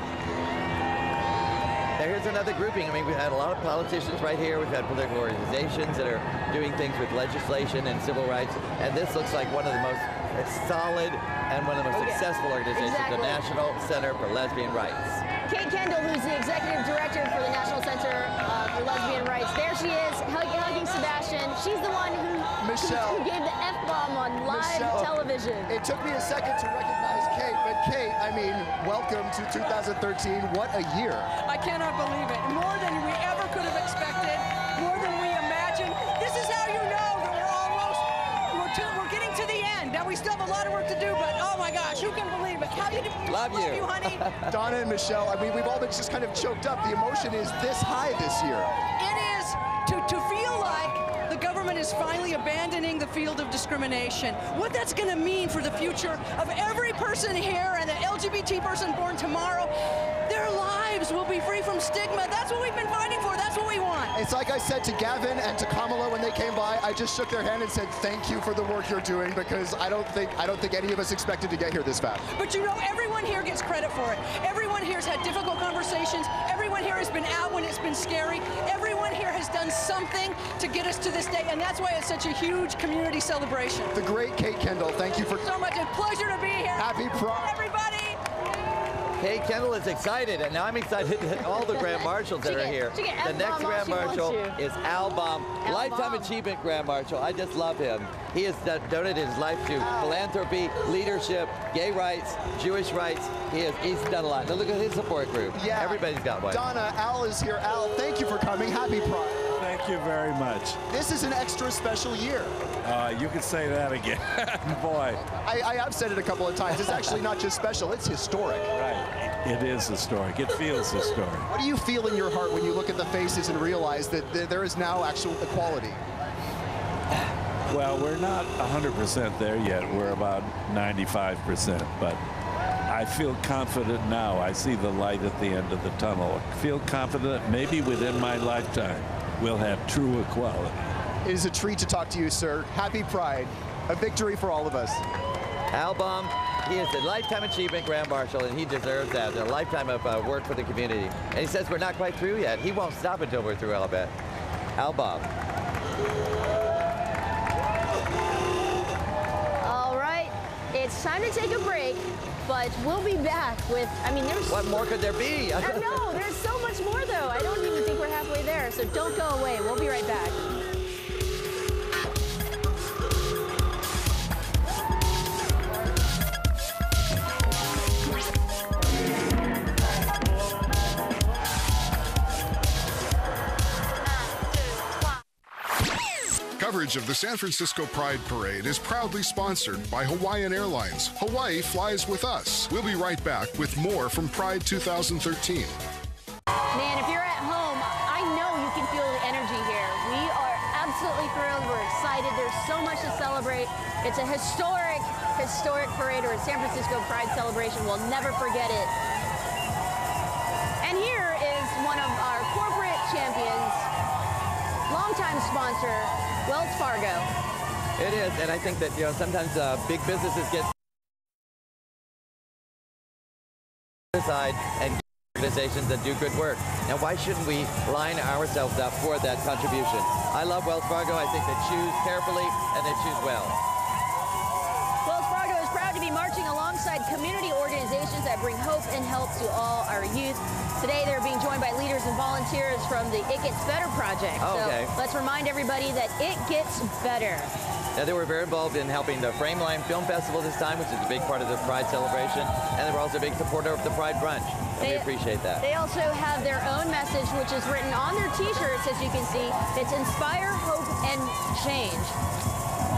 Now here's another grouping. I mean, we've had a lot of politicians right here. We've had political organizations that are doing things with legislation and civil rights. And this looks like one of the most solid and one of the most successful organizations, the National Center for Lesbian Rights. Kate Kendall, who's the executive director for the National Center for Lesbian Rights. There she is, hugging Sebastian. She's the one who gave the F-bomb on live television. It took me a second to recognize Kate, but Kate, I mean, welcome to 2013. What a year. I cannot believe it. More than we ever could have expected, more than we imagined. This is how you know that we're getting to the end. Now we still have a lot of work to do, but oh my gosh, who can believe it? How do you do? Love you, honey. Donna and Michelle, I mean, we've all been just kind of choked up. The emotion is this high this year. It is to feel like the government is finally abandoning the field of discrimination. What that's going to mean for the future of every person here and the LGBT person born tomorrow, their lives will be free from stigma. That's what we've been fighting for. That's what we want. It's like I said to Gavin and to Kamala when they came by, I just shook their hand and said, thank you for the work you're doing, because I don't think any of us expected to get here this fast. But you know, everyone here gets credit for it. Everyone here has had difficult conversations. Everyone here has been out when it's been scary. Everyone here has done something to get us to this day, and that's why it's such a huge community celebration. The great Kate Kendall, thank you for so much. A pleasure to be here. Happy Pride, everybody. Kate Kendall is excited, and now I'm excited that all the Grand Marshals that are here. The next Grand Marshal is Al Baum, Lifetime Achievement Grand Marshal. I just love him. He has donated his life to philanthropy, leadership, gay rights, Jewish rights. He's done a lot. Now look at his support group. Yeah. Everybody's got one. Donna, Al is here. Al, thank you for coming. Happy Pride. Thank you very much. This is an extra special year. You can say that again. Boy. I have said it a couple of times. It's actually not just special, it's historic. Right. It is historic. It feels historic. What do you feel in your heart when you look at the faces and realize that there is now actual equality? Well, we're not 100% there yet. We're about 95%, but I feel confident now. I see the light at the end of the tunnel. I feel confident maybe within my lifetime we'll have true equality. It is a treat to talk to you, sir. Happy Pride. A victory for all of us. Al Baum, he is the Lifetime Achievement Grand Marshal, and he deserves that. A lifetime of work for the community. And he says we're not quite through yet. He won't stop until we're through, I'll bet. Al Baum. All right. It's time to take a break, but we'll be back with, I mean, there's... What more could there be? I know, there's so much more, though. I don't even think we're halfway there, so don't go away. We'll be right back. Coverage of the San Francisco Pride Parade is proudly sponsored by Hawaiian Airlines. Hawaii flies with us. We'll be right back with more from Pride 2013. Man, if you're at home, I know you can feel the energy here. We are absolutely thrilled. We're excited. There's so much to celebrate. It's a historic parade, or a San Francisco Pride celebration. We'll never forget it. And here is one of our corporate champions, longtime sponsor, Wells Fargo. It is, and I think that, you know, sometimes big businesses get aside and organizations that do good work. Now, why shouldn't we line ourselves up for that contribution? I love Wells Fargo. I think they choose carefully and they choose well. Wells Fargo is proud to be marching alongside community organizations that bring hope and help to all our youth. Today, they're being joined by leaders and volunteers from the It Gets Better project. Oh, okay. So let's remind everybody that it gets better. Now, they were very involved in helping the Frameline Film Festival this time, which is a big part of the Pride celebration, and they were also a big supporter of the Pride Brunch, and we appreciate that. They also have their own message, which is written on their T-shirts, as you can see. It's Inspire, Hope, and Change.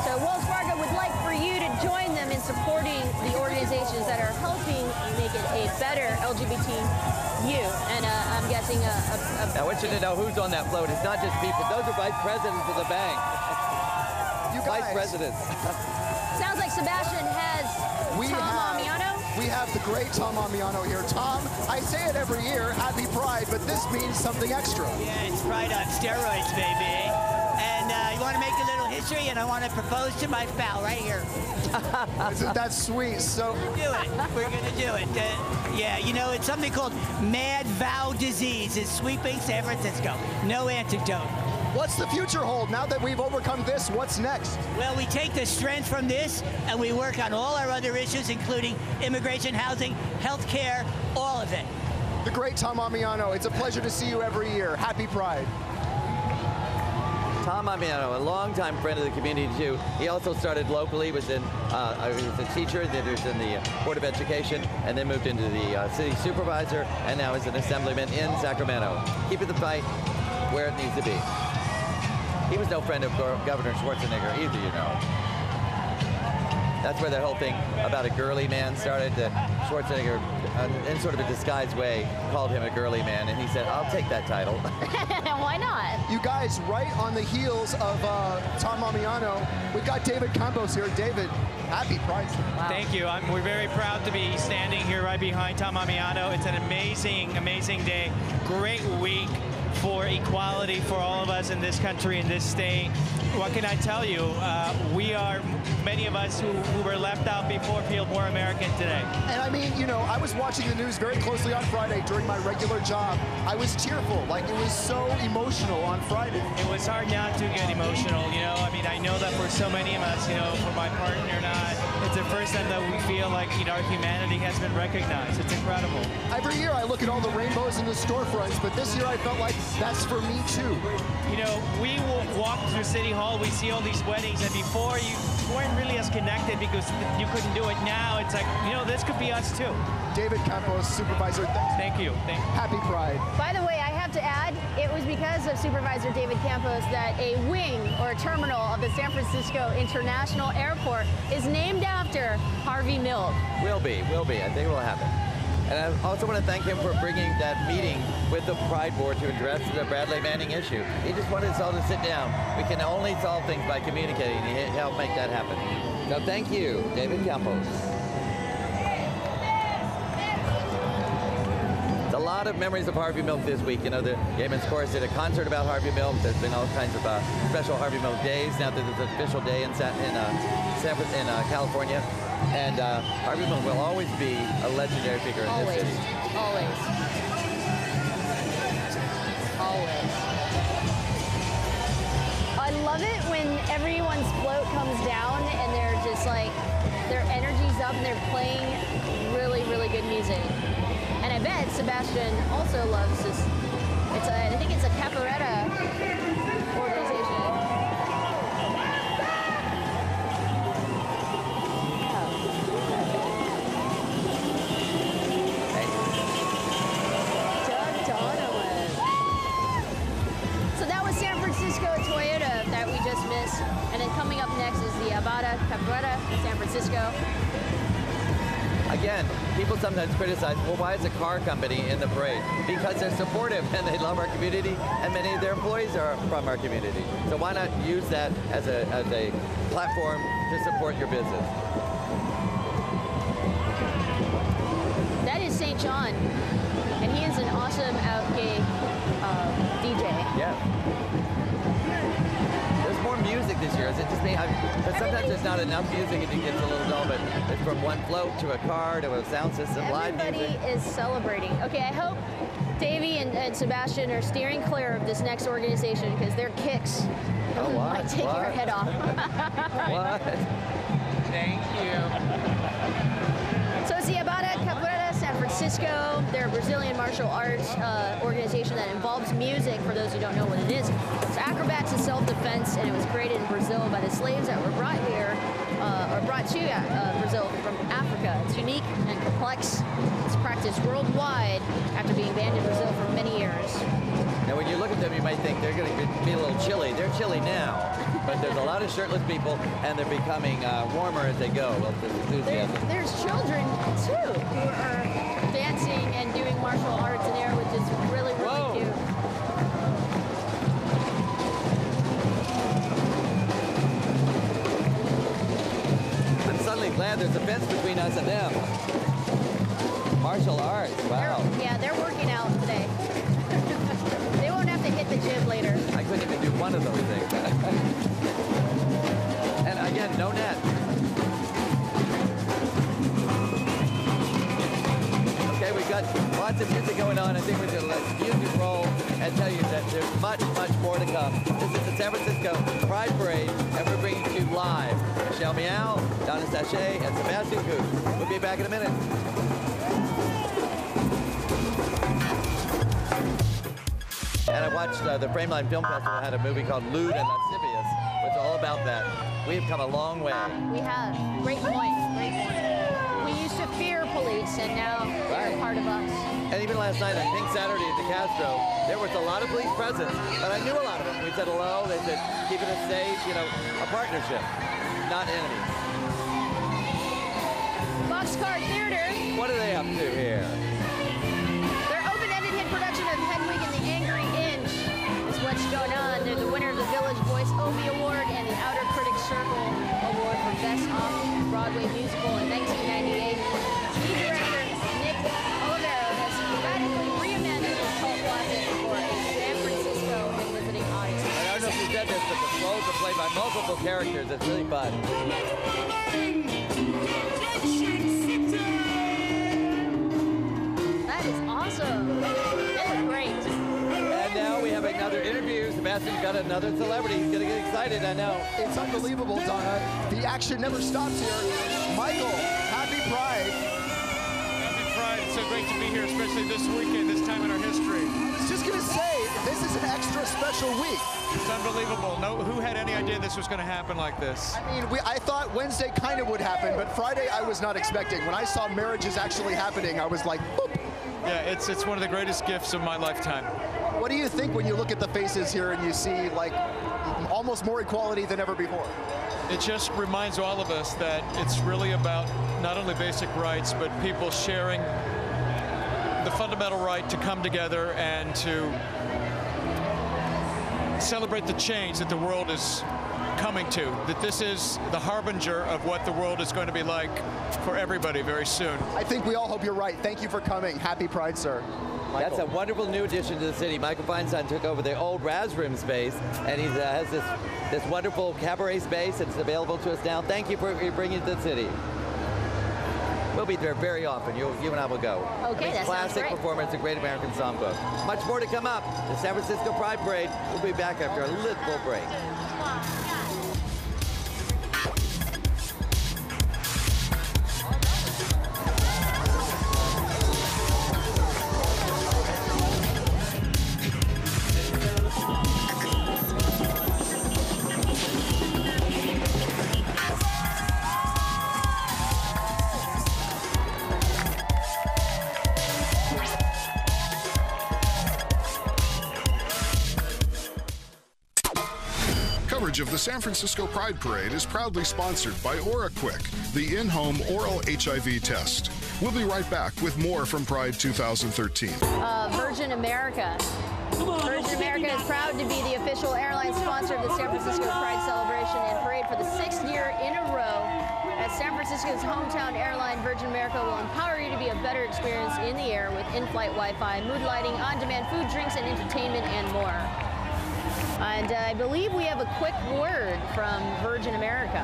So Wells Fargo would like for you to join them in supporting the organizations that are helping make it a better LGBT youth. And I'm guessing I want you to know who's on that float. It's not just people. Those are vice presidents of the bank. Vice presidents. Sounds like Sebastian has Tom Amiano. We have the great Tom Amiano here. Tom, I say it every year, happy Pride, but this means something extra. Yeah, it's Pride on steroids, baby. And you want to make a little history, and I want to propose to my pal right here. Isn't that sweet? So we'll do it. We're going to do it. Yeah, you know, it's something called Mad Vow disease. It's sweeping San Francisco. No antidote. What's the future hold? Now that we've overcome this, what's next? Well, we take the strength from this and we work on all our other issues, including immigration, housing, health care, all of it. The great Tom Amiano, it's a pleasure to see you every year. Happy Pride. Tom Amiano, a longtime friend of the community too. He also started locally, was in, he was a teacher, then he was in the Board of Education, and then moved into the city supervisor, and now is an assemblyman in Sacramento. Keeping the fight where it needs to be. He was no friend of Governor Schwarzenegger either, you know. That's where that whole thing about a girly man started. Schwarzenegger, in sort of a disguised way, called him a girly man, and he said, I'll take that title. Why not? You guys, right on the heels of Tom Amiano, we've got David Campos here. David, happy Pride. Wow. Thank you. We're very proud to be standing here right behind Tom Amiano. It's an amazing, amazing day. Great week for equality for all of us in this country, in this state. What can I tell you? We are, many of us who were left out before feel more American today. And I mean, you know, I was watching the news very closely on Friday during my regular job. I was tearful, like it was so emotional on Friday. It was hard not to get emotional, you know. I mean, I know that for so many of us, you know, for my partner and I, it's the first time that we feel like, you know, our humanity has been recognized. It's incredible. Every year I look at all the rainbows in the storefronts, but this year I felt like that's for me too. You know, we will walk through City Hall, we see all these weddings, and before you weren't really as connected because you couldn't do it. Now it's like, you know, this could be us too. David Campos, Supervisor, thank you. Happy Pride. By the way, I have to add, it was because of Supervisor David Campos that a wing or a terminal of the San Francisco International Airport is named after Harvey Milk. Will be. I think it will happen. And I also want to thank him for bringing that meeting with the Pride Board to address the Bradley Manning issue. He just wanted us all to sit down. We can only solve things by communicating, and he helped make that happen. So thank you, David Campos. It's a lot of memories of Harvey Milk this week. You know, the Gay Men's Chorus did a concert about Harvey Milk. There's been all kinds of special Harvey Milk days. Now there's an official day in California. And Harvey Milk will always be a legendary figure in this city. Always. I love it when everyone's float comes down and they're just like, their energy's up and they're playing really, really good music. And I bet Sebastian also loves this. I think it's a capoeira organization. And then coming up next is the Abada Capoeira, San Francisco. I again, people sometimes criticize, well, why is a car company in the parade? Because they're supportive and they love our community, and many of their employees are from our community. So why not use that as a platform to support your business? That is St. John, and he is an awesome out gay DJ. Yeah. There's more music this year. Is it just me? But sometimes there's not enough music and it gets a little dull, but it's from one float to a car to a sound system, live music. Everybody is celebrating. Okay, I hope Davey and Sebastian are steering clear of this next organization because their kicks might take your head off. What? Thank you. So it's the Abada Capoeira San Francisco. They're a Brazilian martial arts organization that involves music, for those who don't know what it is. It's acrobats and self-defense, and it was created in Brazil by the slaves that were brought here, or brought to Brazil from Africa. It's unique and complex. It's practiced worldwide after being banned in Brazil for many years. Now, when you look at them, you might think they're going to be a little chilly. They're chilly now, but there's a lot of shirtless people, and they're becoming warmer as they go. There's children, too, who are dancing and doing martial arts in there, which is really, really cute. I'm suddenly glad there's a fence between us and them. Martial arts, wow. They're working out today. They won't have to hit the gym later. I couldn't even do one of those things. And again, no net. Okay, we've got lots of music going on. I think we're going to let music roll and tell you that there's much, much more to come. This is the San Francisco Pride Parade, and we're bringing you live Michelle Meow, Donna Sachet, and Sebastian Coop. We'll be back in a minute. And I watched the Frameline Film Festival had a movie called Lewd and Lascivious, which is all about that. We have come a long way. We have. Great point. Great point. We used to fear police, and now they're part of us. And even last night on Pink Saturday at the Castro, there was a lot of police presence, but I knew a lot of them. We said hello. They said, keeping us safe, a partnership, not enemies. Boxcar Theater. What are they up to here? Their open-ended hit production of Hedwig and the Angry Inch is what's going on. They're the winner of the Village Voice Obie Award and the Outer Critics Circle Award for Best Off-Broadway Musical in 1998. Lead director Nick Olivero has radically reimagined this cult classic for a San Francisco and visiting audience. I don't know if you said this, but the roles are played by multiple characters. It's really fun. That is awesome. They look great. And now we have another interview. Sebastian's got another celebrity. He's going to get excited, I know. It's unbelievable, Donna. The action never stops here. Michael, happy Pride. Happy Pride. It's so great to be here, especially this weekend, this time in our history. I was just going to say, this is an extra special week. It's unbelievable. Who had any idea this was going to happen like this? I mean, I thought Wednesday kind of would happen, but Friday I was not expecting. When I saw marriages actually happening, I was like, boop. Yeah, it's one of the greatest gifts of my lifetime. What do you think when you look at the faces here and you see like almost more equality than ever before? It just reminds all of us that it's really about not only basic rights, but people sharing the fundamental right to come together and to celebrate the change that the world is coming to, that this is the harbinger of what the world is going to be like for everybody very soon. I think we all hope you're right. Thank you for coming. Happy Pride, sir. Michael. That's a wonderful new addition to the city. Michael Feinstein took over the old Razroom space, and he has this wonderful cabaret space. It's available to us now. Thank you for bringing it to the city. We'll be there very often. You and I will go. Okay, that sounds classic great. performance, a great American songbook. Much more to come up. The San Francisco Pride Parade. We'll be back after a little break. San Francisco Pride Parade is proudly sponsored by OraQuick, the in-home oral HIV test. We'll be right back with more from Pride 2013. Virgin America. Virgin America is proud to be the official airline sponsor of the San Francisco Pride Celebration and Parade for the 6th year in a row. As San Francisco's hometown airline, Virgin America will empower you to be a better experience in the air with in-flight Wi-Fi, mood lighting, on-demand food, drinks, and entertainment, and more. And I believe we have a quick word from Virgin America.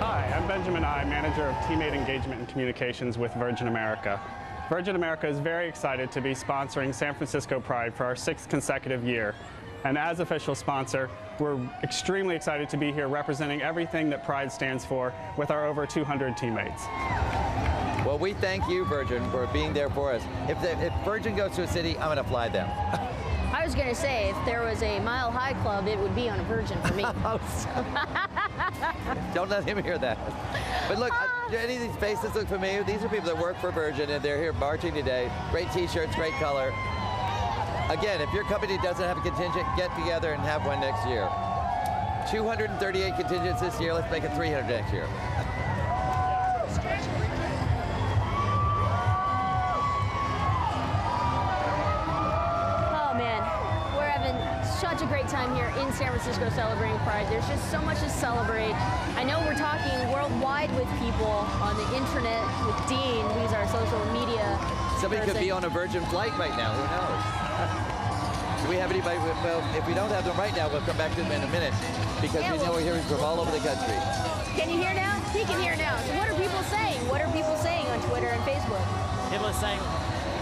Hi, I'm Benjamin I, Manager of Teammate Engagement and Communications with Virgin America. Virgin America is very excited to be sponsoring San Francisco Pride for our 6th consecutive year. And as official sponsor, we're extremely excited to be here representing everything that Pride stands for with our over 200 teammates. Well, we thank you, Virgin, for being there for us. If Virgin goes to a city, I'm going to fly them. I was going to say, if there was a Mile High Club, it would be on a Virgin for me. Don't let him hear that. But look, do any of these faces look familiar? These are people that work for Virgin, and they're here marching today. Great T-shirts, great color. Again, if your company doesn't have a contingent, get together and have one next year. 238 contingents this year. Let's make it 300 next year. Oh, man. We're having such a great time here in San Francisco celebrating Pride. There's just so much to celebrate. I know we're talking worldwide with people on the internet with Dean, who's our social media Somebody person. could be on a Virgin flight right now. Who knows? Do we have anybody? Well, if we don't have them right now, we'll come back to them in a minute because we know we're hearing from all over the country. Can you hear now? He can hear now. So what are people saying? What are people saying on Twitter and Facebook? People are saying,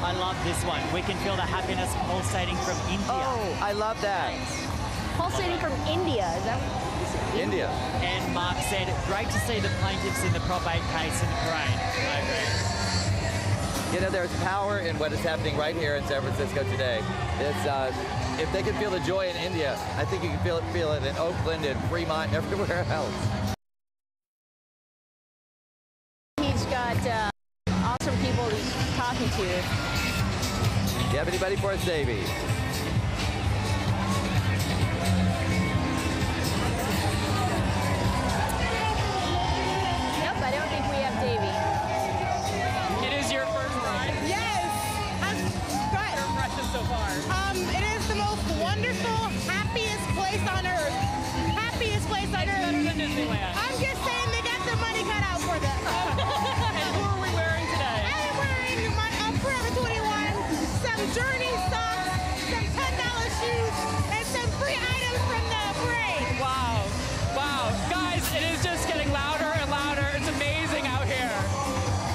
I love this one. We can feel the happiness pulsating from India. Oh, I love that. Pulsating from India. Is that what you said? India. And Mark said, great to see the plaintiffs in the Prop 8 case in the parade. I agree. You know, there's power in what is happening right here in San Francisco today. It's, if they can feel the joy in India, I think you can feel it in Oakland and Fremont and everywhere else. He's got awesome people he's talking to. You have anybody for us, Davey? Nope, I don't think we have Davey. It is your first ride? Yes. What are your impressions so far? It is the most wonderful, happiest place on earth. Happiest place on earth. Better than Disneyland. I'm just saying they got their money cut out for them. And who are we wearing today? I'm wearing my Forever 21, some Journey socks, some $10 shoes, and some free items from the parade. Wow. Wow. Guys, it is just getting louder and louder. It's amazing out here.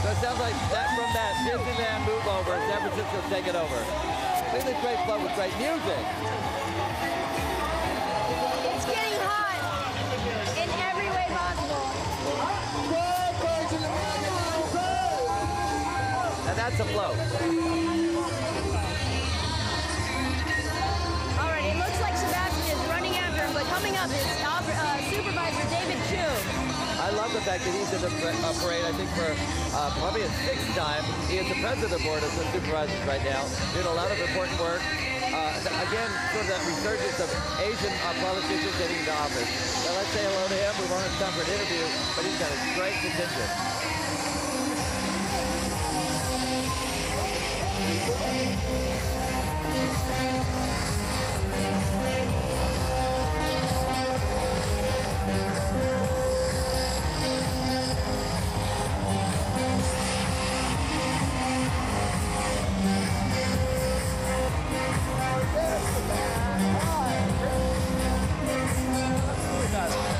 So it sounds like that from that Disneyland move over, San Francisco's taking over. Look at this great flow with great music. It's getting hot in every way possible. And that's a flow. All right, it looks like Sebastian is running after him, but coming up is Supervisor David Chu. I love the fact that he's in the parade, I think, for probably a 6th time. He is the president of the board of the supervisors right now, doing a lot of important work. Again, sort of that resurgence of Asian politicians getting into office. So let's say hello to him. We won't have time for an interview, but he's got a great contingent.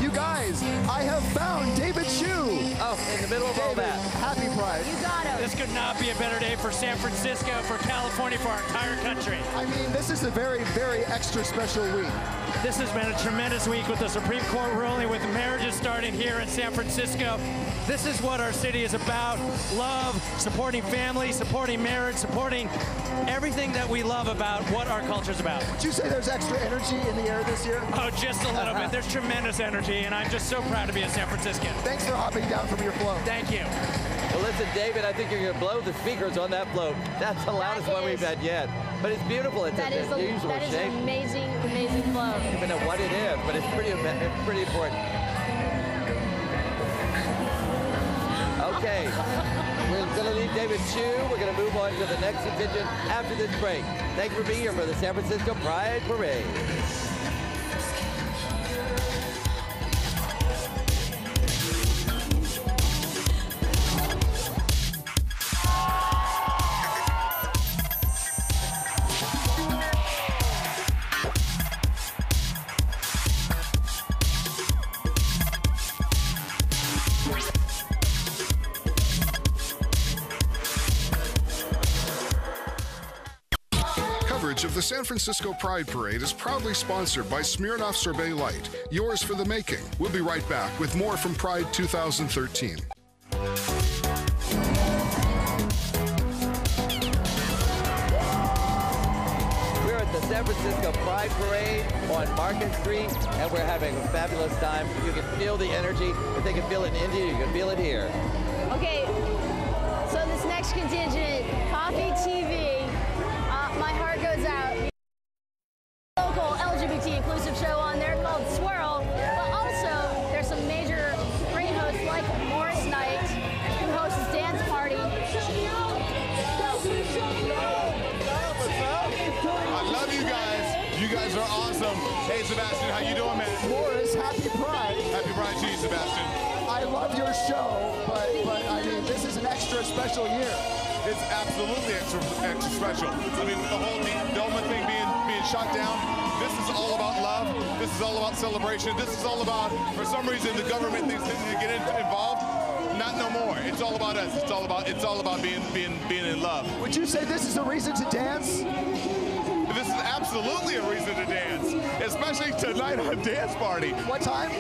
You guys, I have found David Chu. Oh, in the middle of all that. Happy Pride. You got him. This could not be a better day for San Francisco, for California, for our entire country. I mean, this is a very, very extra special week. This has been a tremendous week with the Supreme Court ruling, with marriages starting here in San Francisco. This is what our city is about. Love, supporting family, supporting marriage, supporting everything that we love about what our culture is about. Would you say there's extra energy in the air this year? Oh, just a little bit. There's tremendous energy, and I'm just so proud to be a San Franciscan. Thanks for hopping down from your flow. Thank you. Well, listen, David, I think you're going to blow the speakers on that float. That's the loudest one we've had yet. But it's beautiful. It's That is unusual an shape. amazing, amazing float. I don't even know what it is, but it's pretty important. Okay, we're going to leave David Chu. We're going to move on to the next contingent after this break. Thank you for being here for the San Francisco Pride Parade. Coverage of the San Francisco Pride Parade is proudly sponsored by Smirnoff Sorbet Light, yours for the making. We'll be right back with more from Pride 2013. We're at the San Francisco Pride Parade on Market Street, and we're having a fabulous time. You can feel the energy. If they can feel it in India, you can feel it here. Okay, so this next contingent, Coffee TV, my heart goes out. Local LGBT inclusive show on there called Swirl, but also there's some major great hosts like Morris Knight, who hosts Dance Party. I love you guys. You guys are awesome. Hey, Sebastian, how you doing, man? Morris, happy Pride. Happy Pride to you, Sebastian. I love your show, but I mean, this is an extra special year. It's absolutely extra special. I mean, the whole Doma thing being shut down, this is all about love. This is all about celebration. This is all about, for some reason, the government thinks they need to get involved. Not no more. It's all about us. It's all about being in love. Would you say this is a reason to dance? This is absolutely a reason to dance, especially tonight on Dance Party. What time?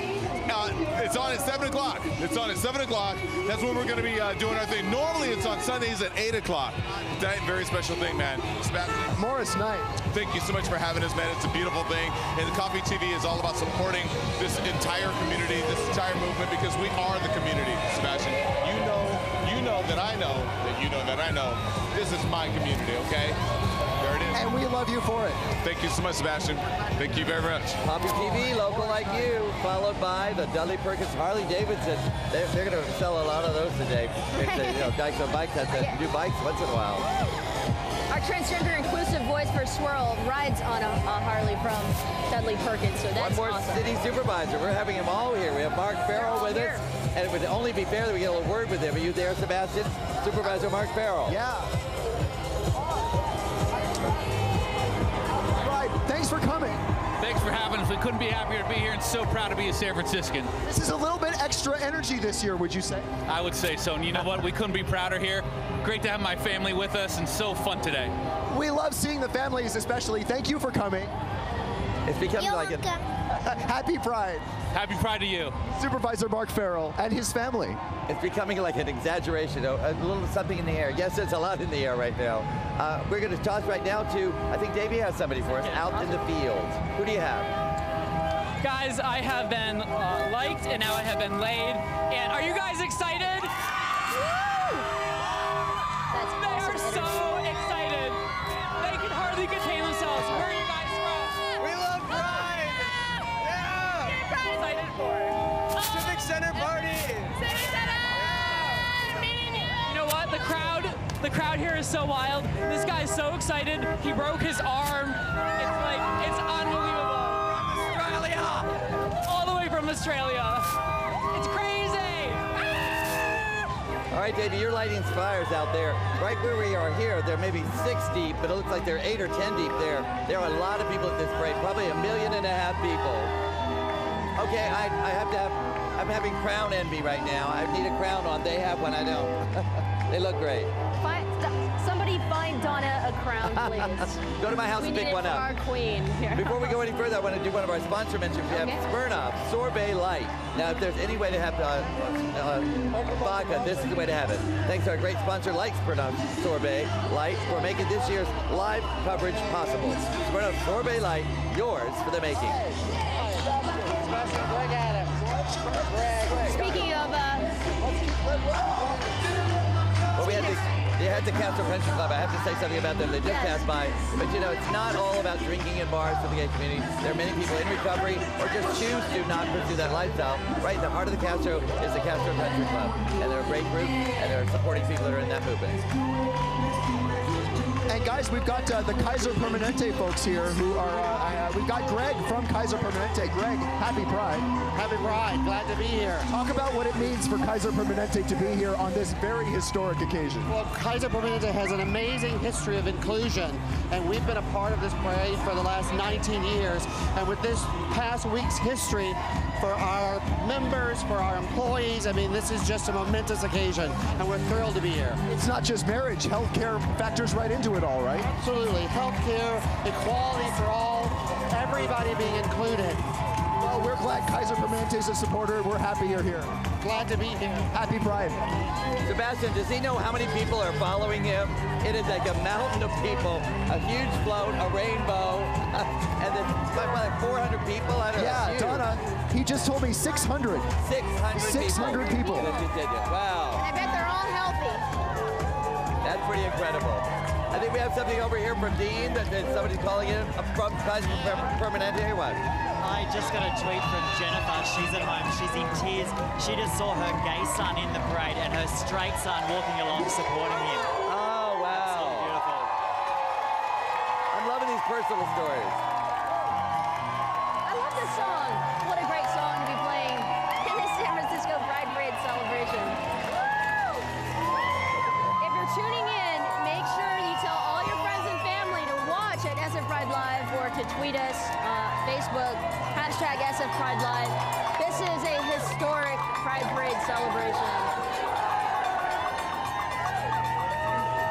It's on at 7 o'clock. It's on at 7 o'clock. That's when we're going to be doing our thing. Normally, it's on Sundays at 8 o'clock. Tonight, very special thing, man. Sebastian. Morris Knight. Thank you so much for having us, man. It's a beautiful thing. And the Coffee TV is all about supporting this entire community, this entire movement, because we are the community, Sebastian. You know that I know that you know that I know. This is my community, okay? There it is. And we love you for it. Thank you so much, Sebastian. Thank you very much. Coffee TV, local like you, followed by the Dudley Perkins Harley Davidson. They're going to sell a lot of those today. Dykes on Bikes has to do bikes once in a while. Our transgender inclusive voice for Swirl rides on a Harley from Dudley Perkins, so that's One more awesome. city supervisor. We're having him all here. We have Mark Farrell with us, and it would only be fair that we get a little word with him. Are you there, Sebastian? Supervisor Mark Farrell. Yeah. Right. Thanks for coming. Thanks for having us. We couldn't be happier to be here and so proud to be a San Franciscan. This is a little bit extra energy this year, would you say? I would say so. And you know what? We couldn't be prouder here. Great to have my family with us and so fun today. We love seeing the families especially. Thank you for coming. It's becoming like it. Happy Pride. Happy Pride to you. Supervisor Mark Farrell and his family. It's becoming like an exaggeration, a little something in the air. Yes, there's a lot in the air right now. We're going to toss right now to, I think Davey has somebody for us, out in the field. Who do you have? Guys, I have been liked and now I have been laid. And are you guys excited? They are so excited. They can hardly contain themselves. Where are you guys from? We love Pride. Yeah. Excited for Civic Center party. Civic Center. You know what? The crowd here is so wild. This guy is so excited. He broke his arm. It's unbelievable. Australia. All the way from Australia. It's crazy. All right, Davey, you're lighting fires out there. Right where we are here, there may be 6 deep, but it looks like there are 8 or 10 deep there. There are a lot of people at this parade, probably 1.5 million people. Okay, I'm having crown envy right now. I need a crown on. They have one, I don't. They look great. Somebody find Donna a crown, please. Go to my house and pick one up. Our queen. Before we go any further, I want to do one of our sponsor mentions. We have Smirnoff Sorbet Light. Now, if there's any way to have vodka, this is the way to have it. Thanks to our great sponsor, like Smirnoff Sorbet Light, for making this year's live coverage possible. Smirnoff Sorbet Light, yours for the making. Speaking of Well, we had the Castro Country Club. I have to say something about them. They just passed by. But, you know, it's not all about drinking in bars for the gay community. There are many people in recovery or just choose to not pursue that lifestyle. Right in the heart of the Castro is the Castro Country Club. And they're a great group, and they're supporting people that are in that movement. And guys, we've got the Kaiser Permanente folks here who are, we've got Greg from Kaiser Permanente. Greg, happy Pride. Happy Pride, glad to be here. Talk about what it means for Kaiser Permanente to be here on this very historic occasion. Well, Kaiser Permanente has an amazing history of inclusion, and we've been a part of this parade for the last 19 years. And with this past week's history for our members, for our employees, I mean, this is just a momentous occasion, and we're thrilled to be here. It's not just marriage. Healthcare factors right into it all, right? Absolutely. Healthcare, equality for all, everybody being included. Well, we're glad Kaiser Permanente is a supporter. We're happy you're here. Glad to be here. Happy Pride. Sebastian, does he know how many people are following him? It is like a mountain of people, a huge float, a rainbow, and then like 400 people. I don't know. Yeah, Donna, he just told me 600. 600 people. Wow. I bet they're all healthy. That's pretty incredible. I think we have something over here from Dean that somebody's calling in from Kaiser Permanente. What? I just got a tweet from Jennifer. She's at home. She's in tears. She just saw her gay son in the parade and her straight son walking along supporting him. Oh, wow. So beautiful. I'm loving these personal stories. I love this song. What a great song to be playing in this San Francisco Pride Parade celebration. If you're tuning in, make sure you tell all your friends and family to watch at SF Pride Live or to tweet us, Facebook, hashtag SF Pride Live. This is a historic Pride Parade celebration.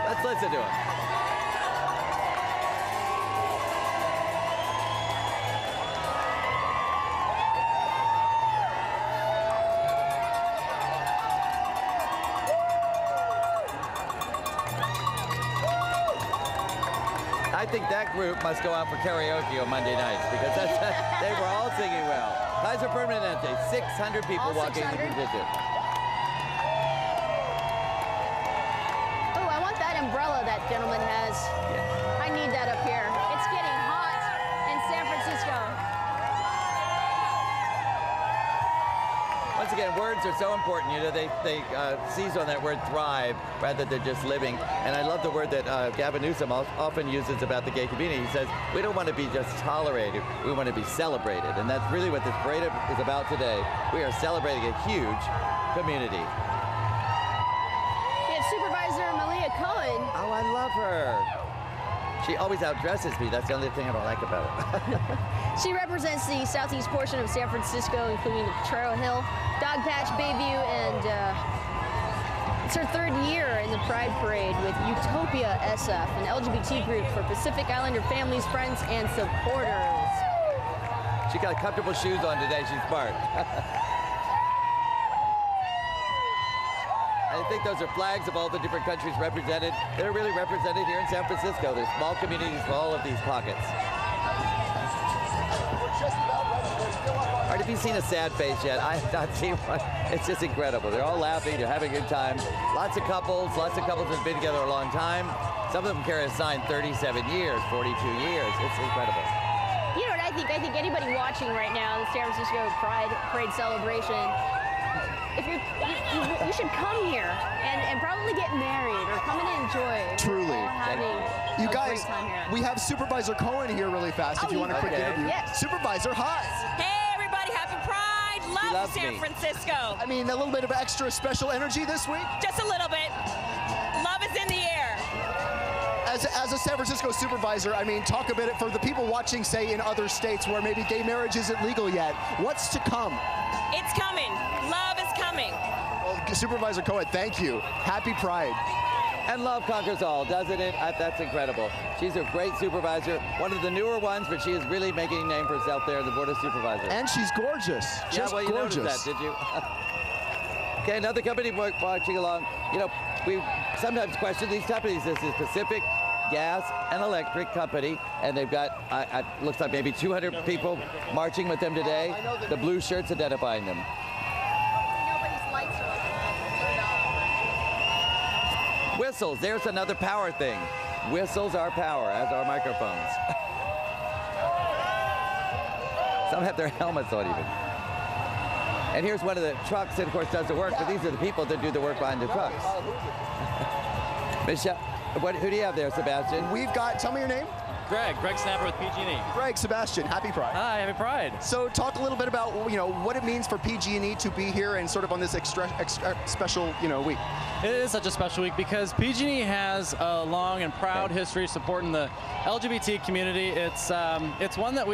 Let's listen to it. I think that group must go out for karaoke on Monday nights because they were all singing well. Kaiser Permanente, 600 people All walking 600? the contingent. Oh, I want that umbrella that gentleman has. I need that up here. It's getting hot in San Francisco. Once again, words are so important. You know, they seize on that word thrive rather than just living. And I love the word that Gavin Newsom often uses about the gay community. He says, we don't want to be just tolerated, we want to be celebrated. And that's really what this parade is about today. We are celebrating a huge community. We have Supervisor Malia Cohen. Oh, I love her. She always outdresses me. That's the only thing I don't like about her. She represents the southeast portion of San Francisco, including the Potrero Hill, Dogpatch, Bayview, and it's her third year in the Pride Parade with Utopia SF, an LGBT group for Pacific Islander families, friends, and supporters. She got comfortable shoes on today. She's smart. I think those are flags of all the different countries represented. They're really represented here in San Francisco. There's small communities for all of these pockets. All right, have you seen a sad face yet? I have not seen one. It's just incredible. They're all laughing. They're having a good time. Lots of couples have been together a long time. Some of them carry a sign 37 years, 42 years. It's incredible. You know what I think? I think anybody watching right now the San Francisco Pride Parade celebration, if you should come here and probably get married or come and enjoy. Truly. We're all having You a guys, great time here. we have Supervisor Cohen here really fast if you want a quick interview. Yes. Supervisor, hi. Hey, everybody, happy Pride. Love loves San me. Francisco. I mean, a little bit of extra special energy this week? Just a little bit. Love is in the air. As a San Francisco supervisor, I mean, talk a bit for the people watching, say, in other states where maybe gay marriage isn't legal yet. What's to come? It's coming. Love is coming. Well, Supervisor Cohen, thank you. Happy Pride. And love conquers all, doesn't it? That's incredible. She's a great supervisor, one of the newer ones, but she is really making a name for herself there in the Board of Supervisors. And she's gorgeous. Just well, you gorgeous. noticed that, did you? Okay, another company watching along. You know, we sometimes question these companies. This is Pacific Gas and Electric Company, and they've got, looks like maybe 200 people marching with them today. The blue shirts identifying them. Whistles, there's another power thing. Whistles are power, as are microphones. Some have their helmets on even. And here's one of the trucks that, of course, does the work, but these are the people that do the work behind the trucks. Michelle, who do you have there, Sebastian? We've got, tell me your name. Greg Snapper with PG&E. Greg, Sebastian, happy Pride. Hi, happy Pride. So talk a little bit about, what it means for PG&E to be here and sort of on this extra special, week. It is such a special week because PG&E has a long and proud history supporting the LGBT community. It's one that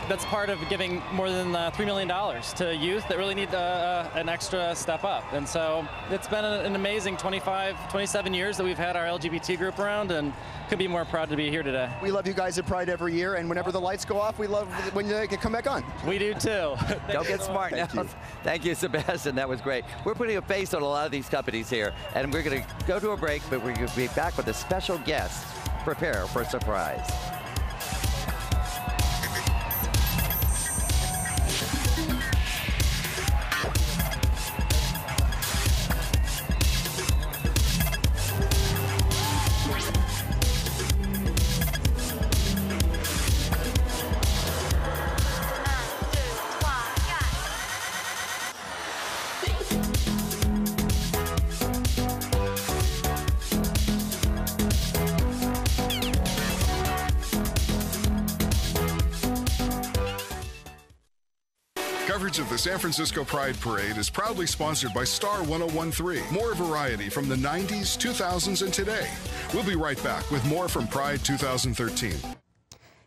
that's part of giving more than $3 million to youth that really need an extra step up. And so it's been an amazing 27 years that we've had our LGBT group around, and could be more proud to be here today. We love you guys at Pride every year, and whenever the lights go off, we love when they come back on. We do too. Don't get smart now. Thank you, Sebastian. That was great. We're putting a face on a lot of these companies here, and we're going to go to a break, but we're going to be back with a special guest. Prepare for a surprise. Coverage of the San Francisco Pride Parade is proudly sponsored by Star 1013. More variety from the 90s, 2000s, and today. We'll be right back with more from Pride 2013.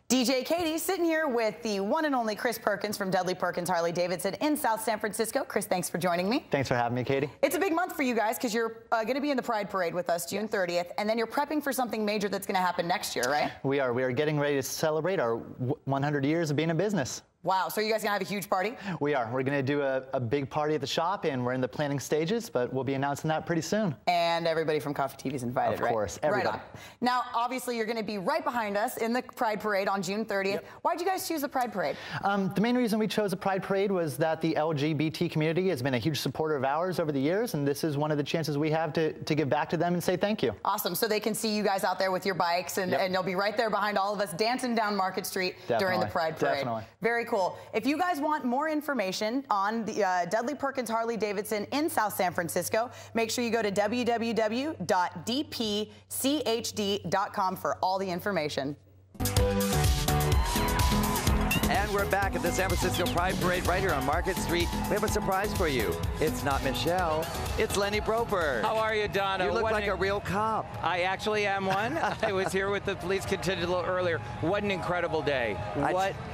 DJ Katie sitting here with the one and only Chris Perkins from Dudley Perkins Harley Davidson in South San Francisco. Chris, thanks for joining me. Thanks for having me, Katie. It's a big month for you guys because you're going to be in the Pride Parade with us June 30th, and then you're prepping for something major that's going to happen next year, right? We are getting ready to celebrate our 100 years of being in business. Wow, so you guys going to have a huge party? We are. We're going to do a big party at the shop, and we're in the planning stages, but we'll be announcing that pretty soon. And everybody from Coffee TV is invited, right? Of course, everybody. Right on. Now, obviously, you're going to be right behind us in the Pride Parade on June 30th. Yep. Why'd you guys choose the Pride Parade? The main reason we chose the Pride Parade was that the LGBT community has been a huge supporter of ours over the years, and this is one of the chances we have to give back to them and say thank you. Awesome. So they can see you guys out there with your bikes, and you'll be right there behind all of us dancing down Market Street during the Pride Parade. Definitely. Very cool. If you guys want more information on the Dudley Perkins Harley Davidson in South San Francisco, make sure you go to www.dpchd.com for all the information. And we're back at the San Francisco Pride Parade right here on Market Street. We have a surprise for you. It's not Michelle, it's Lenny Broper. How are you, Donna? You look like a real cop. I actually am one. I was here with the police contingent a little earlier. What an incredible day.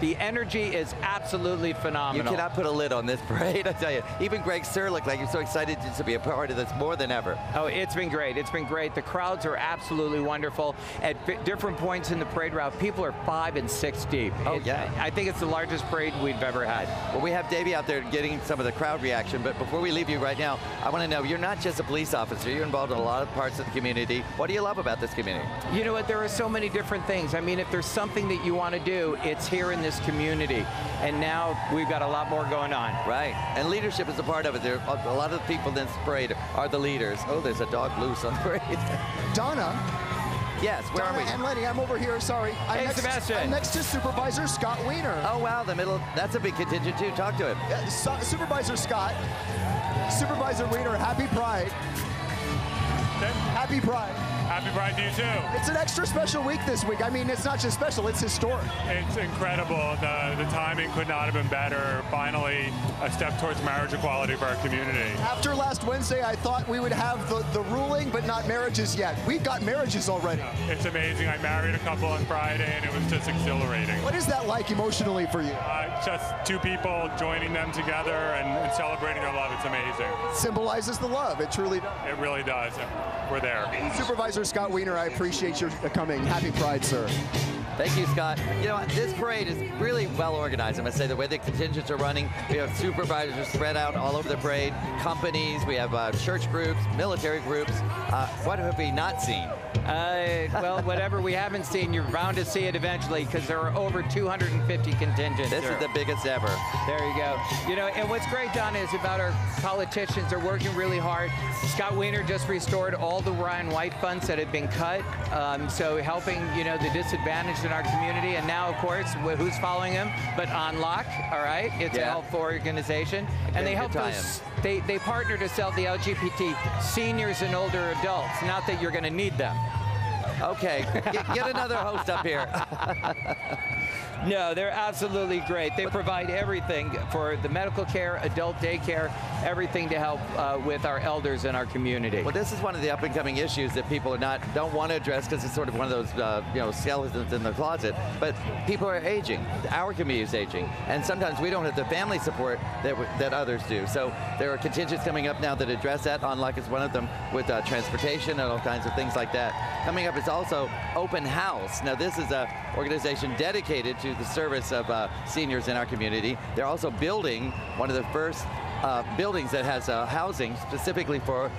The energy is absolutely phenomenal. You cannot put a lid on this parade, I tell you. Even Greg Sir looked like you're so excited to be a part of this more than ever. Oh, it's been great. It's been great. The crowds are absolutely wonderful. At different points in the parade route, people are 5 and 6 deep. Oh, yeah. I think it's the largest parade we've ever had. Well, we have Davey out there getting some of the crowd reaction, but before we leave you right now, I want to know, you're not just a police officer, you're involved in a lot of parts of the community. What do you love about this community? You know what, there are so many different things. I mean, if there's something that you want to do, it's here in this community. And now we've got a lot more going on. Right, and leadership is a part of it. There, a lot of the people in this parade are the leaders. Oh, there's a dog loose on the parade. Donna. Yes, where are we? And Lenny, I'm over here, sorry. Sebastian. I'm next to Supervisor Scott Wiener. Oh, wow, that's a big contingent, too. Talk to him. Supervisor Scott, Supervisor Wiener, happy Pride. Happy Pride. Happy Pride to you, too. It's an extra special week this week. I mean, it's not just special, it's historic. It's incredible. The timing could not have been better. Finally, a step towards marriage equality for our community. After last Wednesday, I thought we would have the ruling, but not marriages yet. We've got marriages already. It's amazing. I married a couple on Friday, and it was just exhilarating. What is that like emotionally for you? Just two people joining them together and celebrating their love. It's amazing. It symbolizes the love. It truly does. It really does. We're there. Supervisor Scott Wiener, I appreciate your coming. Happy Pride, sir. Thank you, Scott. You know, this parade is really well organized. I must say, the way the contingents are running, we have supervisors spread out all over the parade, companies, we have church groups, military groups. What have we not seen? Well, whatever we haven't seen, you're bound to see it eventually because there are over 250 contingents. This is the biggest ever. There you go. You know, and what's great, Donna, is about our politicians. They're working really hard. Scott Wiener just restored all the Ryan White funds that had been cut, so helping, you know, the disadvantaged in our community. And now, of course, who's following him? But Unlock, all right? It's a helpful organization. And they help those, they partner to sell the LGBT seniors and older adults. Not that you're going to need them. Okay, get another host up here. No, they're absolutely great. They provide everything for the medical care, adult daycare, everything to help with our elders in our community. Well, this is one of the up-and-coming issues that people don't want to address because it's sort of one of those you know, skeletons in the closet. But people are aging. Our community is aging, and sometimes we don't have the family support that others do. So there are contingents coming up now that address that. Unlock is one of them, with transportation and all kinds of things like that. Coming up is also Open House. Now, this is an organization dedicated to the service of seniors in our community. They're also building one of the first buildings that has housing specifically for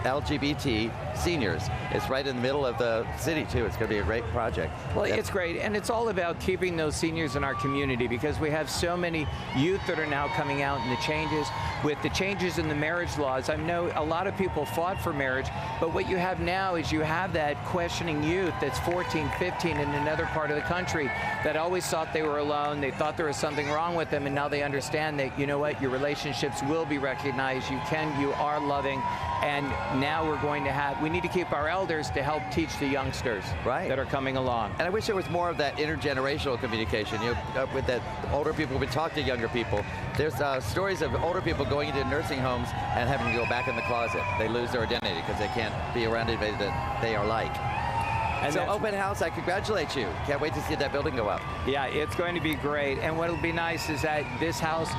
LGBT seniors. It's right in the middle of the city, too. It's going to be a great project. Well, it's great, and it's all about keeping those seniors in our community because we have so many youth that are now coming out in the changes. With the changes in the marriage laws, I know a lot of people fought for marriage, but what you have now is you have that questioning youth that's 14, 15 in another part of the country that always thought they were alone, they thought there was something wrong with them, and now they understand that, you know what, your relationships will be recognized, you are loving, and now we need to keep our elders to help teach the youngsters that are coming along. And I wish there was more of that intergenerational communication. You know, with that older people would talk to younger people. There's stories of older people going into nursing homes and having to go back in the closet. They lose their identity because they can't be around anybody that they are like. And so Open House, I congratulate you. Can't wait to see that building go up. Yeah, it's going to be great. And what'll be nice is that this house,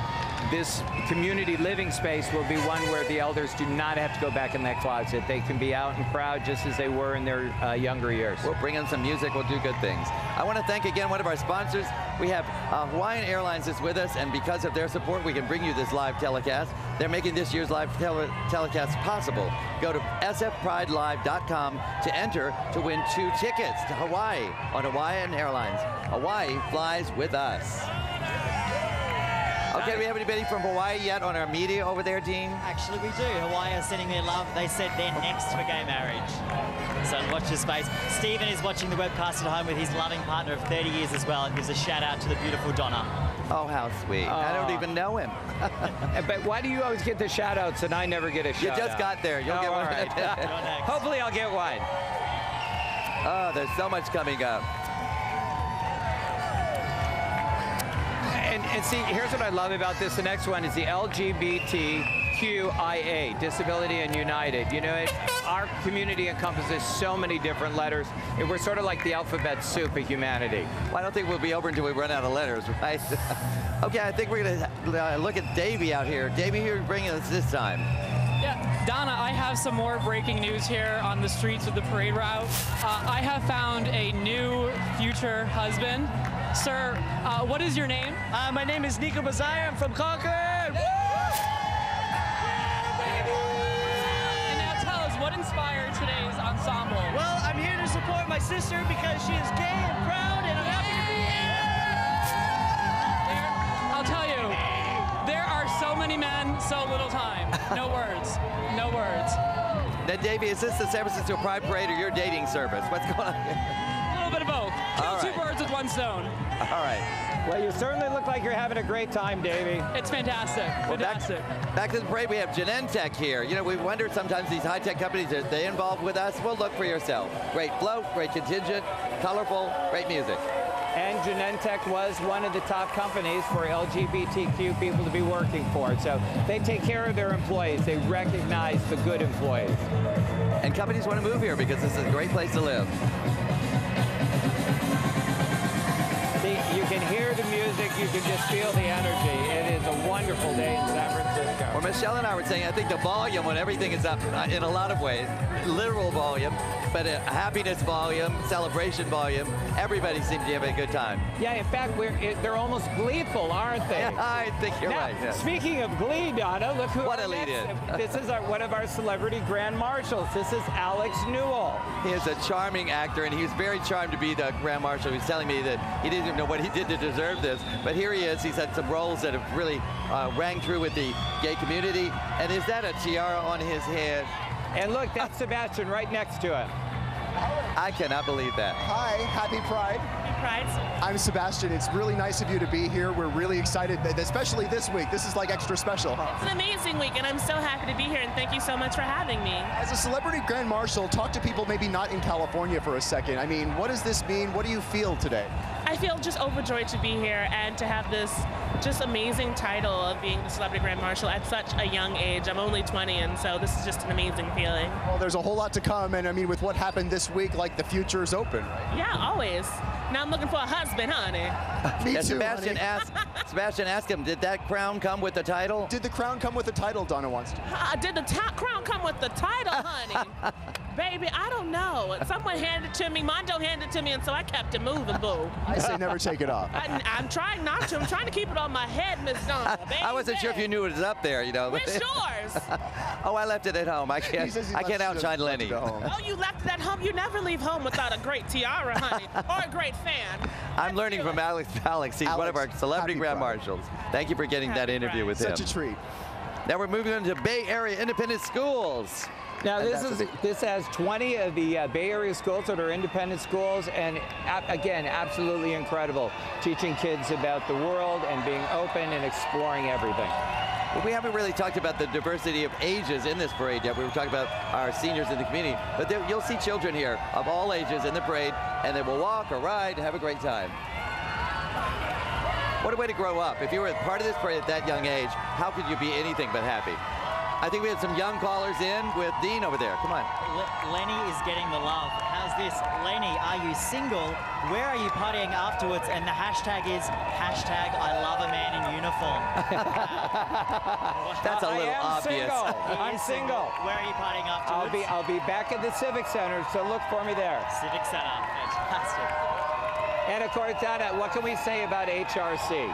this community living space will be one where the elders do not have to go back in that closet. They can be out and proud just as they were in their younger years. We'll bring in some music. We'll do good things. I want to thank again one of our sponsors. We have Hawaiian Airlines is with us, and because of their support, we can bring you this live telecast. They're making this year's live telecast possible. Go to sfpridelive.com to enter to win 2 tickets to Hawaii on Hawaiian Airlines. Hawaii flies with us. Okay, do we have anybody from Hawaii yet on our media over there, Dean? Actually, we do. Hawaii are sending their love. They said they're next for gay marriage. So watch this space. Stephen is watching the webcast at home with his loving partner of 30 years as well, and gives a shout out to the beautiful Donna. Oh, how sweet. I don't even know him. But why do you always get the shout outs and I never get a shout out? You just got there. You'll get one. Right. Hopefully I'll get one. Oh, there's so much coming up. And see, here's what I love about this. The next one is the LGBTQIA, Disability and United. You know, our community encompasses so many different letters. We're sort of like the alphabet soup of humanity. Well, I don't think we'll be over until we run out of letters, right? Okay, I think we're going to look at Davey out here. Davey, you're bringing us this time. Yeah, Donna, I have some more breaking news here on the streets of the parade route. I have found a new future husband. Sir, what is your name? My name is Nico Bazai. I'm from Concord. And now tell us, what inspired today's ensemble? Well, I'm here to support my sister because she is gay and proud, and I'm happy to be here. I'll tell you, there are so many men, so little time. No words. No words. Now, Davey, is this the San Francisco Pride Parade or your dating service? What's going on here? A little bit of both. Two birds with one stone. All right. Well, you certainly look like you're having a great time, Davey. It's fantastic. Fantastic. Back to the parade, we have Genentech here. You know, we wondered sometimes these high-tech companies, are they involved with us? Well, look for yourself. Great float, great contingent, colorful, great music. And Genentech was one of the top companies for LGBTQ people to be working for. So they take care of their employees. They recognize the good employees. And companies want to move here because this is a great place to live. See, you can hear the music, you can just feel the energy. It is a wonderful day in San Francisco. Well, Michelle and I were saying, I think the volume when everything is up in a lot of ways, literal volume, but a happiness volume, celebration volume, everybody seems to have a good time. Yeah, in fact, they're almost gleeful, aren't they? Yeah, I think you're now, right. Yes. Speaking of glee, Donna, look who what a lead-in. This is one of our celebrity grand marshals. This is Alex Newell. He is a charming actor, and he was very charmed to be the grand marshal. He was telling me that he didn't even know what he did to deserve this, but here he is. He's had some roles that have really rang true with the gay community. And is that a tiara on his head? And look, that's Sebastian right next to him. I cannot believe that. Hi, happy Pride. Happy Pride. I'm Sebastian. It's really nice of you to be here. We're really excited, especially this week. This is like extra special. It's an amazing week, and I'm so happy to be here, and thank you so much for having me. As a celebrity grand marshal, talk to people maybe not in California for a second. I mean, what does this mean? What do you feel today? I feel just overjoyed to be here and to have this just amazing title of being the Celebrity Grand Marshal at such a young age. I'm only 20, and so this is just an amazing feeling. Well, there's a whole lot to come, and I mean, with what happened this week, like the future is open, right? Yeah, always. Now I'm looking for a husband, honey. Me too, Sebastian asked him, did that crown come with the title? Did the crown come with the title, Donna wants to? Did the crown come with the title, honey? Baby, I don't know. Someone handed it to me. Mondo handed it to me, and so I kept it moving, boo. I say never take it off. I'm trying not to. I'm trying to keep it on my head, Miss Donna. I wasn't sure if you knew it was up there, you know. Where's yours? Oh, I left it at home. I can't outshine Lenny. Oh, you left it at home? You never leave home without a great tiara, honey, or a great fan. I'm learning from Alex. He's one of our celebrity grand marshals. Thank you for getting that interview with him. Such a treat. Now we're moving on to Bay Area Independent Schools. Now this has 20 of the Bay Area schools that are independent schools, and again, absolutely incredible, teaching kids about the world and being open and exploring everything. Well, we haven't really talked about the diversity of ages in this parade yet. We were talking about our seniors in the community, but you'll see children here of all ages in the parade, and they will walk or ride and have a great time. What a way to grow up. If you were part of this parade at that young age, how could you be anything but happy? I think we had some young callers in with Dean over there. Come on. Lenny is getting the love. How's this? Lenny, are you single? Where are you partying afterwards? And the hashtag is hashtag I love a man in uniform. That's a little obvious. I'm single. Where are you partying afterwards? I'll be back at the Civic Center, so look for me there. Civic Center. Fantastic. And of course, Donna, what can we say about HRC?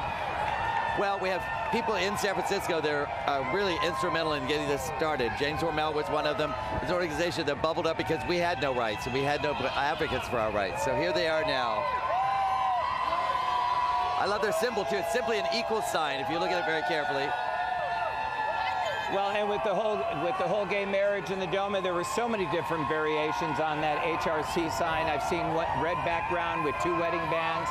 Well, we have people in San Francisco that are really instrumental in getting this started. James Hormel was one of them. It's an organization that bubbled up because we had no rights and we had no advocates for our rights. So here they are now. I love their symbol too. It's simply an equal sign if you look at it very carefully. Well, and with the whole gay marriage in the DOMA, there were so many different variations on that HRC sign. I've seen red background with 2 wedding bands.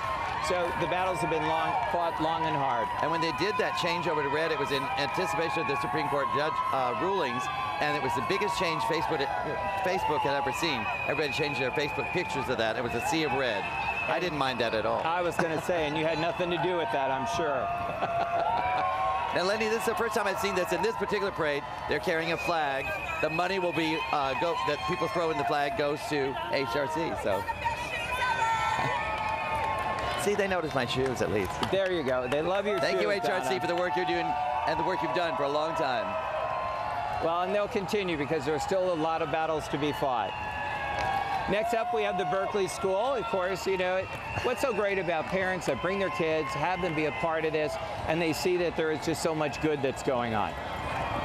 So the battles have been fought long and hard. And when they did that change over to red, it was in anticipation of the Supreme Court judge rulings, and it was the biggest change Facebook had ever seen. Everybody changed their Facebook pictures of that. It was a sea of red. I didn't mind that at all. I was going to say, and you had nothing to do with that, I'm sure. Now, Lenny, this is the first time I've seen this. In this particular parade, they're carrying a flag. The money will be, that people throw in the flag goes to HRC, so. See, they notice my shoes, at least. There you go. They love your shoes, Thank you, HRC, Donna, for the work you're doing and the work you've done for a long time. Well, and they'll continue because there's still a lot of battles to be fought. Next up, we have the Berkeley School. Of course, you know, what's so great about parents that bring their kids, have them be a part of this, and they see that there is just so much good that's going on.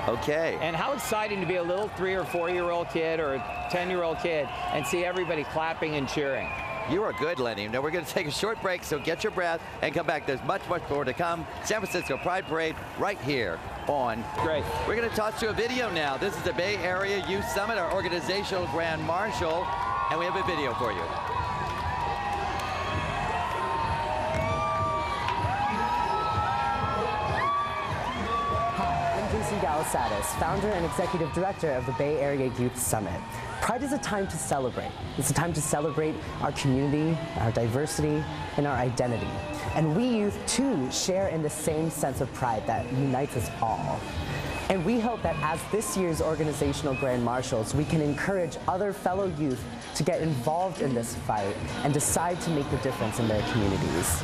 Okay. And how exciting to be a little 3 or 4-year-old kid or a 10-year-old kid and see everybody clapping and cheering. You are good, Lenny. Now we're going to take a short break, so get your breath and come back. There's much, much more to come. San Francisco Pride Parade right here on. Great. We're going to toss to a video now. This is the Bay Area Youth Summit, our organizational grand marshal, and we have a video for you. Hi, I'm Jason Galasatis, founder and executive director of the Bay Area Youth Summit. Pride is a time to celebrate. It's a time to celebrate our community, our diversity, and our identity. And we youth, too, share in the same sense of pride that unites us all. And we hope that as this year's organizational grand marshals, we can encourage other fellow youth to get involved in this fight and decide to make the difference in their communities.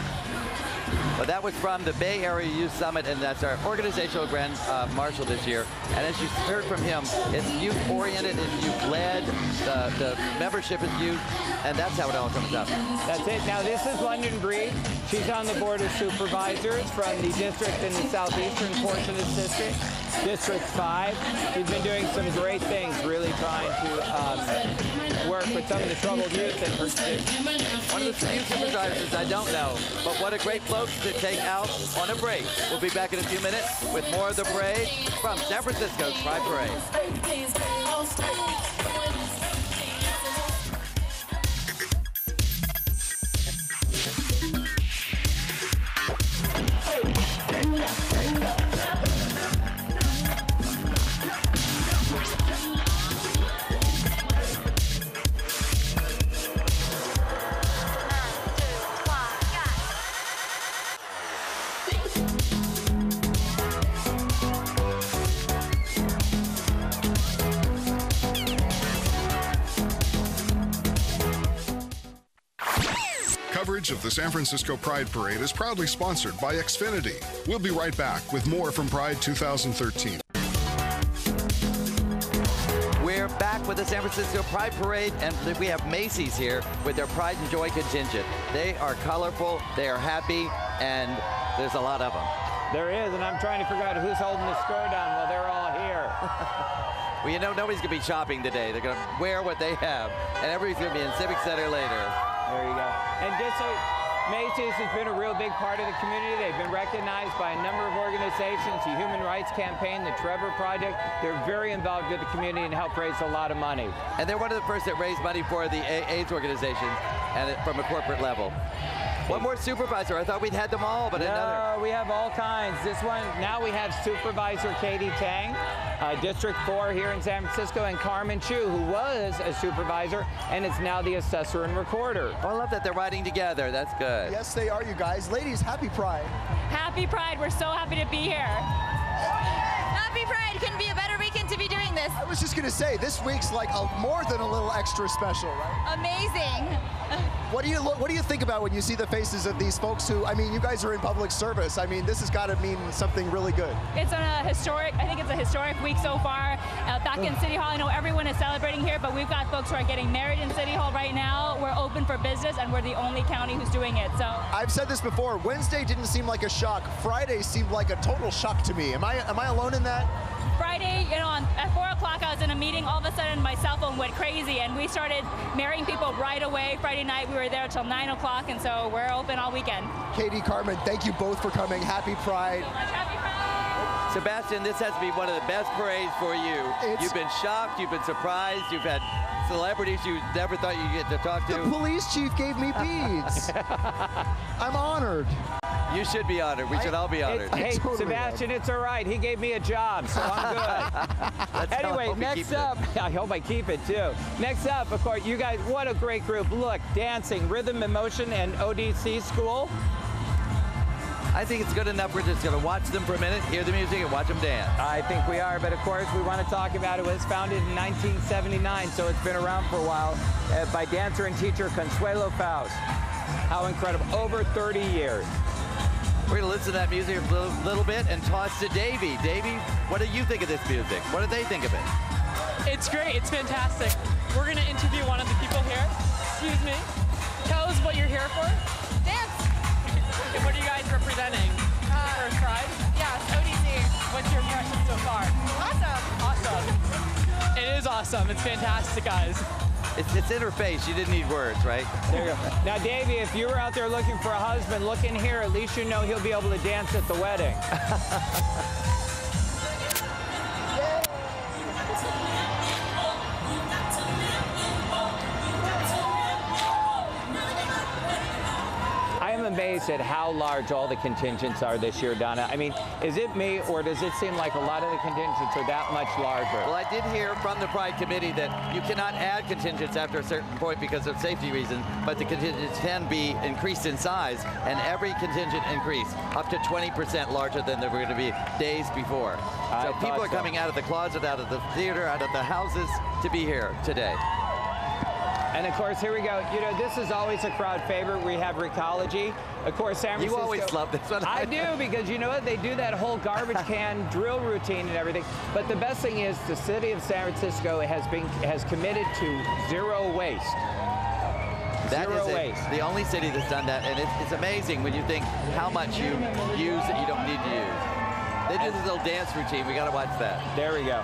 Well, that was from the Bay Area Youth Summit, and that's our organizational Grand Marshal this year. And as you heard from him, it's youth-oriented, it's youth-led, the membership is youth, and that's how it all comes up. That's it. Now, this is London Breed. She's on the Board of Supervisors from the district in the southeastern portion of the district, District 5. She's been doing some great things, really trying to work with some of the troubled youth in her district. One of the youth supervisors I don't know, but what a great float to take out on a break. We'll be back in a few minutes with more of the parade from San Francisco's Pride Parade. Coverage of the San Francisco Pride Parade is proudly sponsored by Xfinity. We'll be right back with more from Pride 2013. We're back with the San Francisco Pride Parade, and we have Macy's here with their Pride and Joy contingent. They are colorful, they are happy, and there's a lot of them. There is, and I'm trying to figure out who's holding the skirt on while they're all here. Well, you know, nobody's going to be shopping today. They're going to wear what they have, and everybody's going to be in Civic Center later. There you go. And just so Macy's has been a real big part of the community. They've been recognized by a number of organizations, the Human Rights Campaign, the Trevor Project. They're very involved with the community and help raise a lot of money. And they're one of the first that raised money for the AIDS organizations and from a corporate level. One more supervisor. I thought we'd had them all, but another. No, we have all kinds. This one, now we have Supervisor Katie Tang, District 4 here in San Francisco, and Carmen Chu, who was a supervisor and is now the assessor and recorder. Oh, I love that they're riding together. That's good. Yes, they are, you guys. Ladies, happy Pride. Happy Pride. We're so happy to be here. Happy Pride. Couldn't be a better weekend to be doing this. I was just going to say, this week's like more than a little extra special, right? Amazing. What do you think about when you see the faces of these folks who, I mean, you guys are in public service. I mean, this has got to mean something really good. It's I think it's a historic week so far. Back in City Hall, I know everyone is celebrating here, but we've got folks who are getting married in City Hall right now. We're open for business, and we're the only county who's doing it. So I've said this before. Wednesday didn't seem like a shock. Friday seemed like a total shock to me. Am I alone in that? Friday, you know, at 4 o'clock, I was in a meeting. All of a sudden, my cell phone went crazy, and we started marrying people right away. Friday night, we were there till 9 o'clock, and so we're open all weekend. Katie, Carmen, thank you both for coming. Happy Pride. Happy Pride. Sebastian, this has to be one of the best parades for you. You've been shocked, you've been surprised, you've had celebrities you never thought you'd get to talk to. The police chief gave me beads. I'm honored. You should be honored. We should all be honored. Hey, totally Sebastian, it's all right. He gave me a job, so I'm good. Anyway, next up, I hope I keep it too. Next up, of course, you guys, what a great group. Look, dancing, rhythm and motion, and ODC school. I think it's good enough. We're just going to watch them for a minute, hear the music, and watch them dance. I think we are, but of course, we want to talk about it. It was founded in 1979, so it's been around for a while, by dancer and teacher Consuelo Faust. How incredible. Over 30 years. We're going to listen to that music a little bit and toss to Davey. Davey, what do you think of this music? What do they think of it? It's great. It's fantastic. We're going to interview one of the people here. Excuse me. Tell us what you're here for. Dance. And what are you guys representing? First Pride? Yes, ODC. What's your impression so far? Awesome. Awesome. It is awesome. It's fantastic, guys. It's in her face. You didn't need words, right? There you go. Now, Davey, if you were out there looking for a husband, look in here. At least you know he'll be able to dance at the wedding. I'm amazed at how large all the contingents are this year, Donna. I mean, is it me, or does it seem like a lot of the contingents are that much larger? Well, I did hear from the Pride Committee that you cannot add contingents after a certain point because of safety reasons, but the contingents can be increased in size, and every contingent increase up to 20% larger than they were going to be days before. So people are coming out of the closet, out of the theater, out of the houses to be here today. And of course, here we go. You know, this is always a crowd favorite. We have Recology. Of course, San Francisco. You always love this one. I do, because you know what? They do that whole garbage can drill routine and everything. But the best thing is the city of San Francisco has committed to zero waste. That Zero is waste. the only city that's done that, and it's amazing when you think how much you use that you don't need to use. They do this little dance routine. We got to watch that. There we go.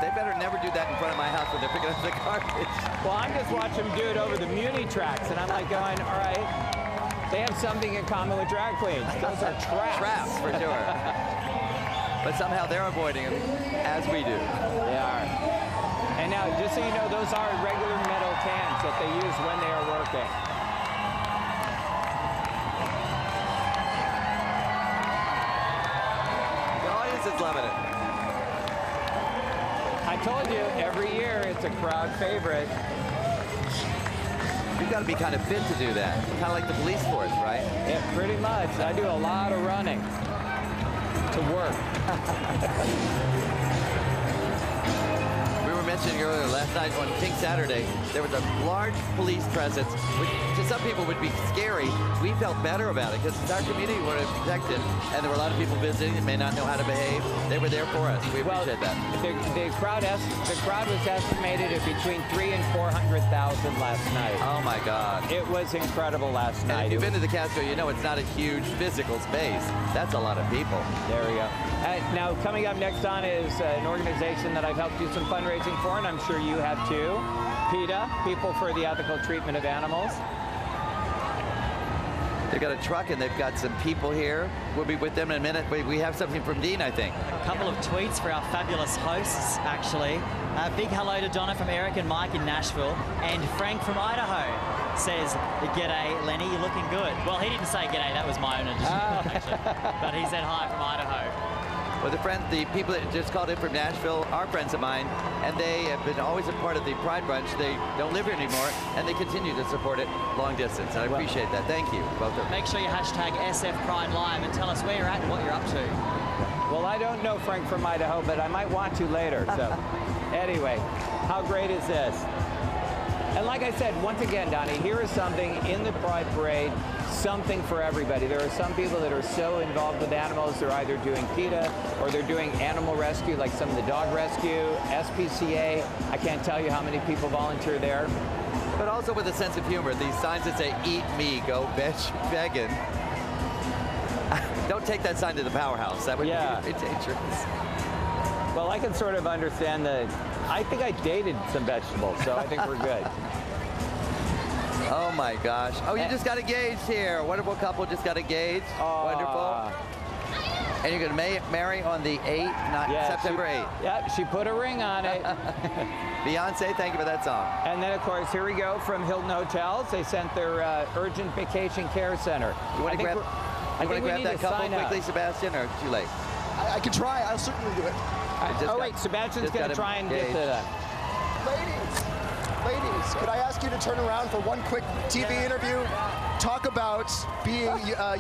They better never do that in front of my house when they're picking up the garbage. Well, I'm just watching them do it over the Muni tracks, and I'm like going, all right. They have something in common with drag queens. Those are traps. Traps, for sure. But somehow they're avoiding them, as we do. They are. And now, just so you know, those are regular metal cans that they use when they are working. The audience is loving it. I told you, every year it's a crowd favorite. You've got to be kind of fit to do that. Kind of like the police force, right? Yeah, pretty much. I do a lot of running to work. We were mentioning earlier last night on King Saturday, there was a large police presence, which to some people would be scary. We felt better about it because it's our community we wanted to protect it, and there were a lot of people visiting that may not know how to behave. They were there for us. We appreciate that. The crowd was estimated at between 300,000 and 400,000 last night. Oh my God! It was incredible last night. And if you've been to the Castro, you know it's not a huge physical space. That's a lot of people. There we go. Now, coming up next on is an organization that I've helped do some fundraising for, and I'm sure you have too. PETA, People for the Ethical Treatment of Animals. They've got a truck and they've got some people here. We'll be with them in a minute. We have something from Dean, I think. A couple of tweets for our fabulous hosts, actually. Big hello to Donna from Eric and Mike in Nashville. And Frank from Idaho says, "G'day, Lenny, you're looking good." Well, he didn't say g'day, that was my own addition. But he said hi from Idaho. Well, the people that just called in from Nashville are friends of mine, and they have been always a part of the Pride Brunch. They don't live here anymore, and they continue to support it long distance. And I appreciate that. Thank you, both of them. Make sure you hashtag SF Pride Live and tell us where you're at and what you're up to. Well, I don't know Frank from Idaho, but I might want to later. So, anyway, how great is this? And like I said, once again, Donnie, here is something in the Pride Parade, something for everybody. There are some people that are so involved with animals, they're either doing PETA or they're doing animal rescue, like some of the dog rescue, SPCA. I can't tell you how many people volunteer there. But also with a sense of humor. These signs that say, "Eat me, go vegan." Don't take that sign to the powerhouse. That would be dangerous. Well, I can sort of understand I think I dated some vegetables, so I think we're good. Oh my gosh. Oh, you just got engaged here. Wonderful couple just got engaged. Wonderful. And you're going to marry on the 8th, September 8th. Yeah, she put a ring on it. Beyonce, thank you for that song. And then, of course, here we go from Hilton Hotels. They sent their Urgent Vacation Care Center. You want to grab that couple quickly, Sebastian, or too late? I can try. I'll certainly do it. Wait, Sebastian's going to try and get to that. Ladies, could I ask you to turn around for one quick TV interview? Talk about being,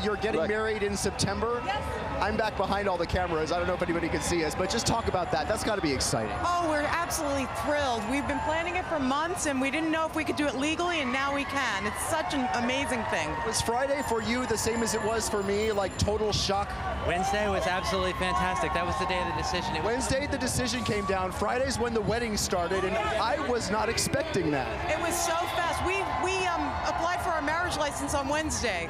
you're getting married in September. Yes. I'm back behind all the cameras. I don't know if anybody can see us, but just talk about that. That's got to be exciting. Oh, we're absolutely thrilled. We've been planning it for months, and we didn't know if we could do it legally, and now we can. It's such an amazing thing. Was Friday for you the same as it was for me, like total shock? Wednesday was absolutely fantastic. That was the day of the decision. Wednesday, the decision came down. Friday's when the wedding started, and I was not expecting that. It was so fast. We applied for our marriage license on Wednesday,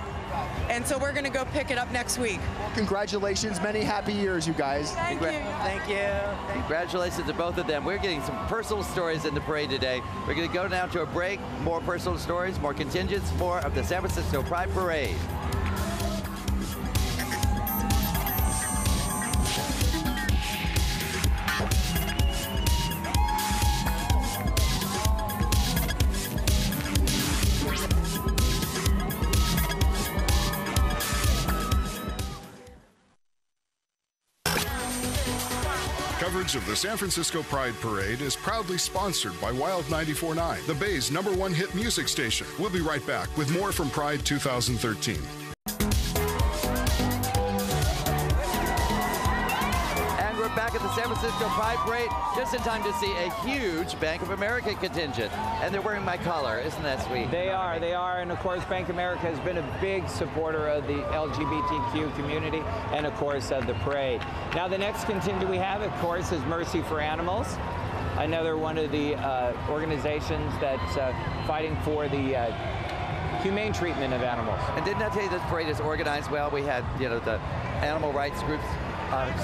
and so we're going to go pick it up next week. Well, congratulations. Many happy years, you guys. Thank you. Thank you. Congratulations to both of them. We're getting some personal stories in the parade today. We're going to go now to a break. More personal stories, more contingents, more of the San Francisco Pride Parade. Coverage of the San Francisco Pride Parade is proudly sponsored by Wild 94.9, the Bay's #1 hit music station. We'll be right back with more from Pride 2013. back at the San Francisco Pride Parade just in time to see a huge Bank of America contingent. And they're wearing my collar. Isn't that sweet? They are. And of course, Bank of America has been a big supporter of the LGBTQ community and, of course, of the parade. Now, the next contingent we have, of course, is Mercy for Animals. Another one of the organizations that's fighting for the humane treatment of animals. And didn't I tell you this parade is organized well? We had, you know, the animal rights groups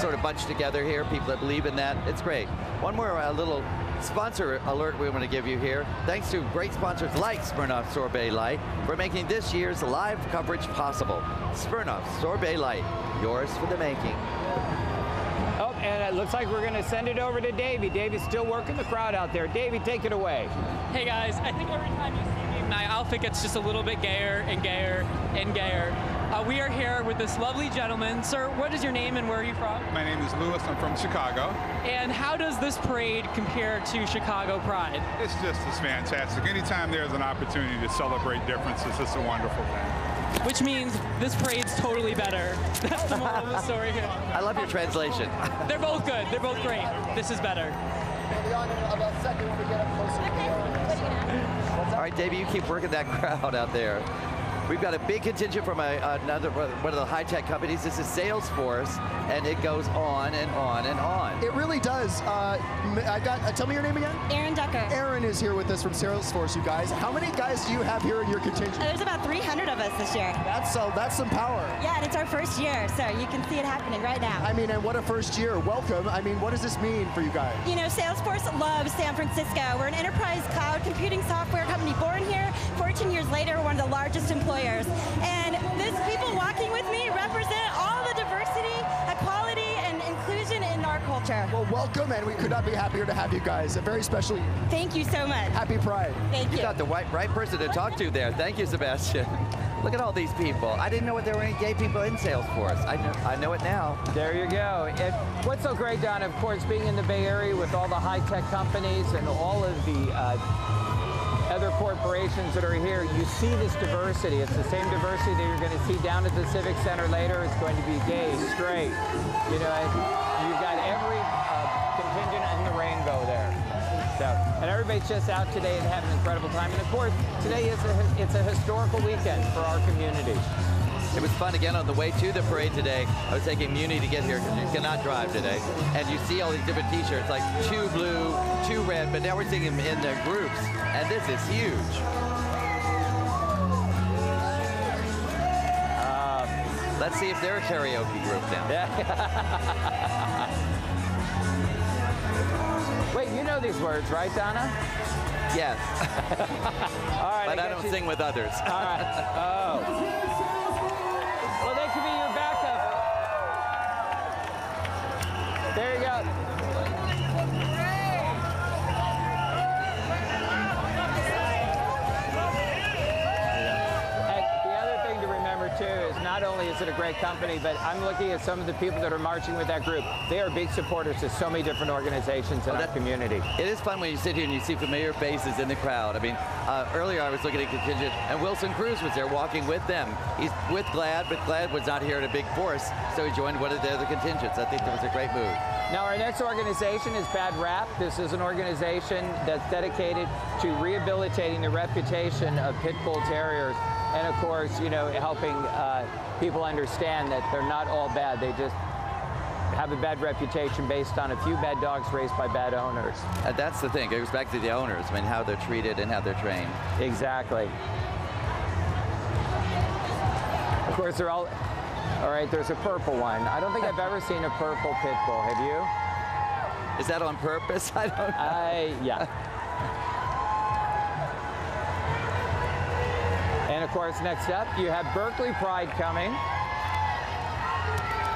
sort of bunched together here, people that believe in that. It's great. One more little sponsor alert we want to give you here. Thanks to great sponsors like Smirnoff Sorbet Light for making this year's live coverage possible. Smirnoff Sorbet Light, yours for the making. Oh, and it looks like we're going to send it over to Davey. Davey's still working the crowd out there. Davey, take it away. Hey guys, I think every time you see me, my outfit gets just a little bit gayer and gayer and gayer. We are here with this lovely gentleman. Sir, what is your name and where are you from? My name is Louis. I'm from Chicago. And how does this parade compare to Chicago Pride? It's fantastic. Anytime there's an opportunity to celebrate differences, it's a wonderful thing. Which means this parade's totally better. That's the moral of the story here. I love your translation. They're both good. They're both great. This is better. All right, Davey, you keep working that crowd out there. We've got a big contingent from another one of the high-tech companies. This is Salesforce, and it goes on and on and on. It really does. Tell me your name again? Erin Ducker. Erin is here with us from Salesforce, you guys. How many guys do you have here in your contingent? There's about 300 of us this year. That's some power. Yeah, and it's our first year, so you can see it happening right now. I mean, and what a first year. Welcome. I mean, what does this mean for you guys? You know, Salesforce loves San Francisco. We're an enterprise cloud computing software company born here. 14 years later, we're one of the largest employers. And these people walking with me represent all the diversity, equality, and inclusion in our culture. Well, welcome, and we could not be happier to have you guys. A very special year. Thank you so much. Happy Pride. Thank you. You got the right person to talk to there. Thank you, Sebastian. Look at all these people. I didn't know there were any gay people in Salesforce. I know it now. There you go. What's so great, Don, of course, being in the Bay Area with all the high-tech companies and all of the other corporations that are here, you see this diversity. It's the same diversity that you're going to see down at the Civic Center later. It's going to be gay, straight. You know, you've got every contingent in the rainbow there. So, and everybody's just out today and having an incredible time. And of course, today it's a historical weekend for our community. It was fun again on the way to the parade today. I was taking Muni to get here because you cannot drive today. And you see all these different t-shirts, like 2 blue, 2 red, but now we're seeing them in their groups. And this is huge. Let's see if they're a karaoke group now. Wait, you know these words, right, Donna? Yes. All right. But I don't sing with others. All right. Oh. Well, they could be your backup. There you go. Too, is not only is it a great company, but I'm looking at some of the people that are marching with that group. They are big supporters of so many different organizations in our community. It is fun when you sit here and you see familiar faces in the crowd. I mean, earlier I was looking at contingent, and Wilson Cruz was there walking with them. He's with GLAAD, but GLAAD was not here in a big force, so he joined one of the other contingents. I think that was a great move. Now, our next organization is Bad Rap. This is an organization that's dedicated to rehabilitating the reputation of pit bull terriers. And of course, you know, helping people understand that they're not all bad. They just have a bad reputation based on a few bad dogs raised by bad owners. That's the thing. It goes back to the owners. I mean, how they're treated and how they're trained. Exactly. Of course, they're all right, there's a purple one. I don't think I've ever seen a purple pit bull. Have you? Is that on purpose? I don't know. Yeah. And of course, next up, you have Berkeley Pride coming.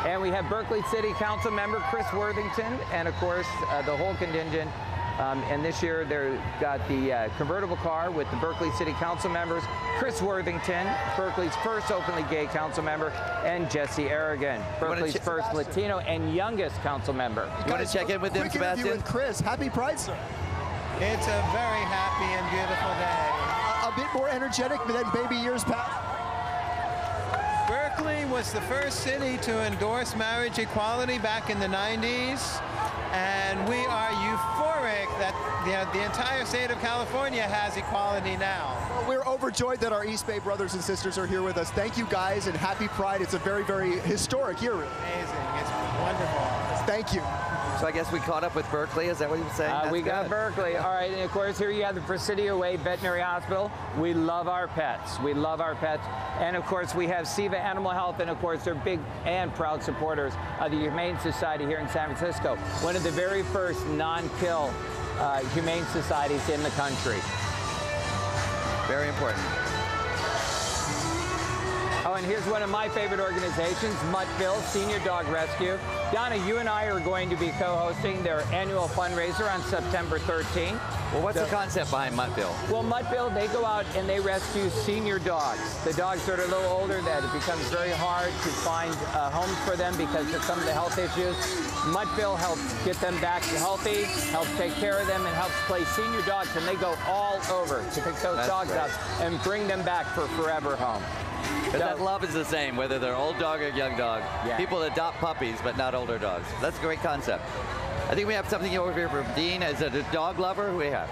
And we have Berkeley City Council member Chris Worthington, and of course, the whole contingent. And this year, they've got the convertible car with the Berkeley City Council members, Chris Worthington, Berkeley's first openly gay council member, and Jesse Aragon, Berkeley's first Latino and youngest council member. You want to check in with them, Sebastian? Quick interview with Chris. Happy Pride, sir. It's a very happy and beautiful day. A bit more energetic than maybe years past. Berkeley was the first city to endorse marriage equality back in the 90s. And we are euphoric that the entire state of California has equality now. Well, we're overjoyed that our East Bay brothers and sisters are here with us. Thank you guys, and happy Pride. It's a very, very historic year. Amazing. It's wonderful. Thank you. So I guess we caught up with Berkeley. Is that what you were saying? We got Berkeley. All right, and of course here you have the Presidio Way Veterinary Hospital. We love our pets. We love our pets. And of course we have SIVA Animal Health, and of course they're big and proud supporters of the Humane Society here in San Francisco. One of the very first non-kill humane societies in the country. Very important. Oh, and here's one of my favorite organizations, Muttville Senior Dog Rescue. Donna, you and I are going to be co-hosting their annual fundraiser on September 13th. Well, what's the concept behind Muttville? Well, Muttville, they go out and they rescue senior dogs. The dogs that are a little older, that it becomes very hard to find homes for them because of some of the health issues. Muttville helps get them back healthy, helps take care of them, and helps place senior dogs, and they go all over to pick those dogs up and bring them back for forever home. Because that love is the same, whether they're old dog or young dog. Yeah. People adopt puppies, but not older dogs. That's a great concept. I think we have something over here from Dean. Is it a dog lover? Who we have?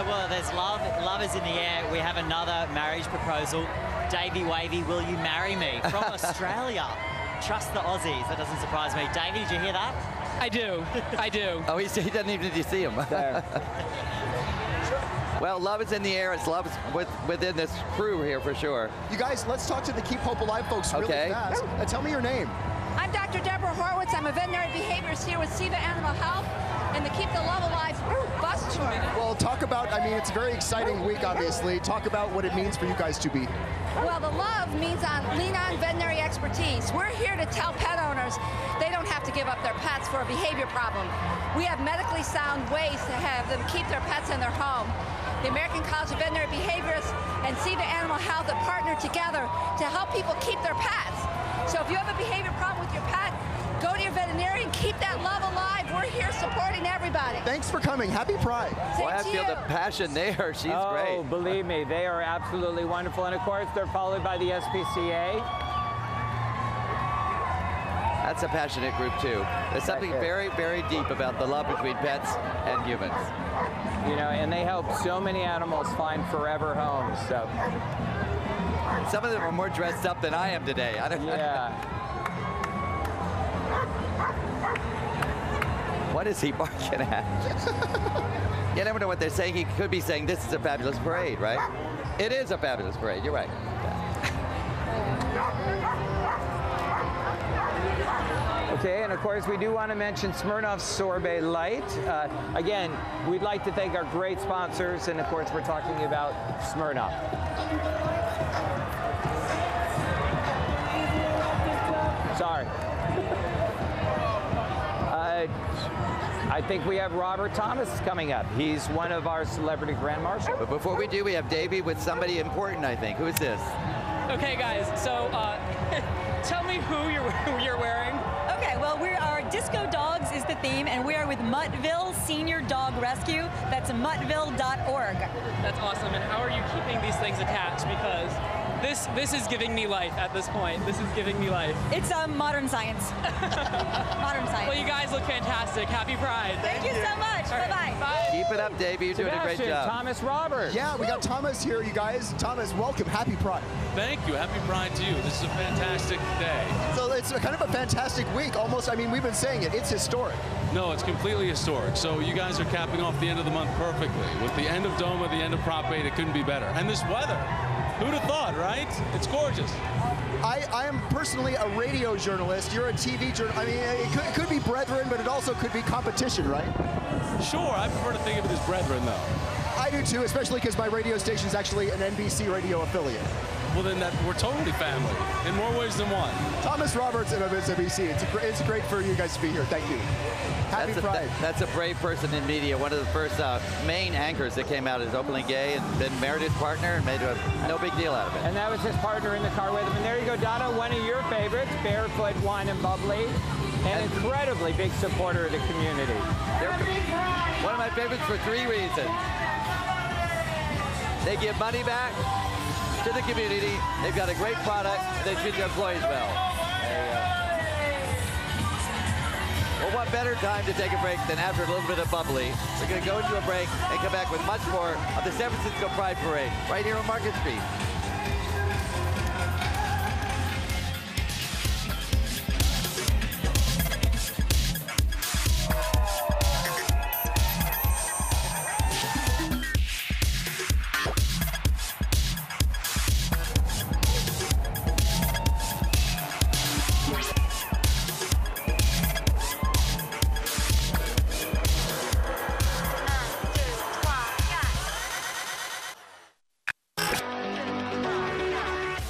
Well, there's love. Love is in the air. We have another marriage proposal. Davey Wavy, will you marry me? From Australia. Trust the Aussies. That doesn't surprise me. Davey, did you hear that? I do. I do. Oh, he doesn't even need to see him. Well, love is in the air. It's love within this crew here for sure. You guys, let's talk to the Keep Hope Alive folks really fast. Tell me your name. I'm Dr. Deborah Horowitz. I'm a veterinary behaviorist here with SIVA Animal Health and the Keep the Love Alive bus tour. Well, talk about, I mean, it's a very exciting week, obviously. Talk about what it means for you guys to be. Well, the love means lean on veterinary expertise. We're here to tell pet owners they don't have to give up their pets for a behavior problem. We have medically sound ways to have them keep their pets in their home. The American College of Veterinary Behaviorists and SIVA Animal Health have partnered together to help people keep their pets. So if you have a behavior problem with your pet, go to your veterinarian, keep that love alive. We're here supporting everybody. Thanks for coming. Happy Pride. Well, I feel the passion there. She's great. Oh, believe me, they are absolutely wonderful. And of course, they're followed by the SPCA. That's a passionate group too. There's something very, very deep about the love between pets and humans. You know, and they help so many animals find forever homes. So some of them are more dressed up than I am today. I don't know. What is he barking at? You never know what they're saying. He could be saying this is a fabulous parade, right? It is a fabulous parade. You're right. Okay, and of course we do want to mention Smirnoff Sorbet Light. Again, we'd like to thank our great sponsors, and of course we're talking about Smirnoff. Sorry. I think we have Robert Thomas coming up. He's one of our celebrity grand marshals. But before we do, we have Davey with somebody important, I think. Who is this? Okay, guys, so tell me who you're wearing. Okay, well, our Disco Dogs is the theme, and we are with Muttville Senior Dog Rescue. That's muttville.org. That's awesome. And how are you keeping these things attached? Because this is giving me life at this point. This is giving me life. It's modern science. Modern science. Well, you guys look fantastic. Happy Pride. Thank you so much. Right. Bye-bye. Bye. Keep it up, Davey. You're doing a great job. Thomas Roberts. Yeah, we got Thomas here, you guys. Thomas, welcome. Happy Pride. Thank you. Happy Pride to you. This is a fantastic day. So it's kind of a fantastic week. Almost, I mean, we've been saying it. It's historic. No, it's completely historic. So you guys are capping off the end of the month perfectly. With the end of DOMA, the end of Prop 8, it couldn't be better. And this weather. Who'd have thought, right? It's gorgeous. I am personally a radio journalist. You're a TV journalist. I mean, it could be brethren, but it also could be competition, right? Sure, I prefer to think of it as brethren, though. I do too, especially because my radio station is actually an NBC radio affiliate. Well, then we're totally family in more ways than one. Thomas Roberts of NBC. It's great for you guys to be here. Thank you. Happy Pride. That's a brave person in media. One of the first main anchors that came out is openly gay and been married his partner and made no big deal out of it. And that was his partner in the car with him. And there you go, Donna, one of your favorites, Barefoot Wine and Bubbly. An incredibly big supporter of the community. One of my favorites for 3 reasons. They give money back to the community. They've got a great product. They treat their employees well. There you go. Well, what better time to take a break than after a little bit of bubbly? We're going to go into a break and come back with much more of the San Francisco Pride Parade right here on Market Street.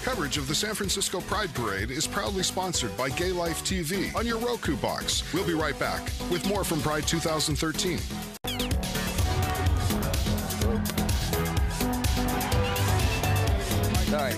Coverage of the San Francisco Pride Parade is proudly sponsored by Gay Life TV on your Roku box. We'll be right back with more from Pride 2013. Sorry.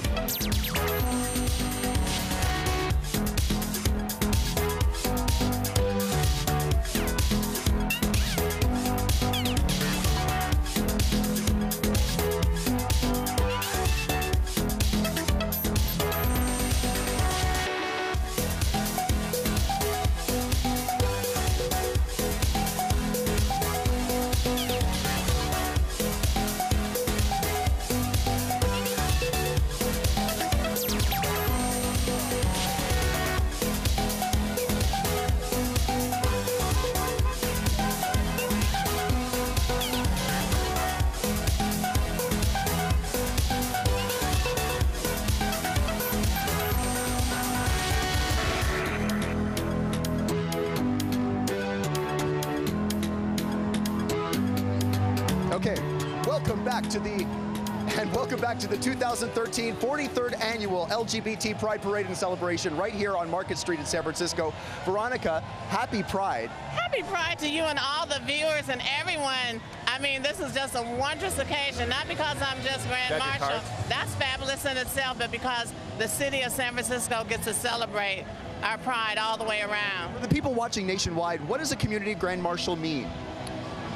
Welcome back to the 2013 43rd Annual LGBT Pride Parade and Celebration right here on Market Street in San Francisco. Veronica, happy Pride. Happy Pride to you and all the viewers and everyone. I mean, this is just a wondrous occasion, not because I'm just Grand Marshal. That's fabulous in itself, but because the city of San Francisco gets to celebrate our Pride all the way around. For the people watching nationwide, what does a community Grand Marshal mean?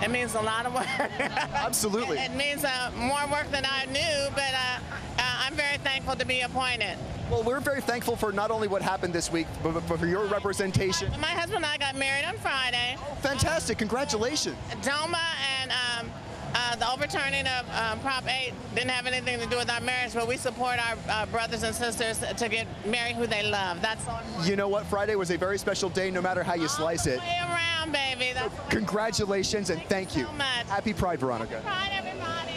It means a lot of work. Absolutely. It means more work than I knew, but I'm very thankful to be appointed. Well, we're very thankful for not only what happened this week, but for your representation. My husband and I got married on Friday. Oh, fantastic. Congratulations. DOMA and the overturning of Prop 8 didn't have anything to do with our marriage, but we support our brothers and sisters to get married who they love. That's all. You know what? Friday was a very special day, no matter how you slice it. All the way around, baby. That's Congratulations and thank you. So much. Happy Pride, Veronica. Pride, everybody.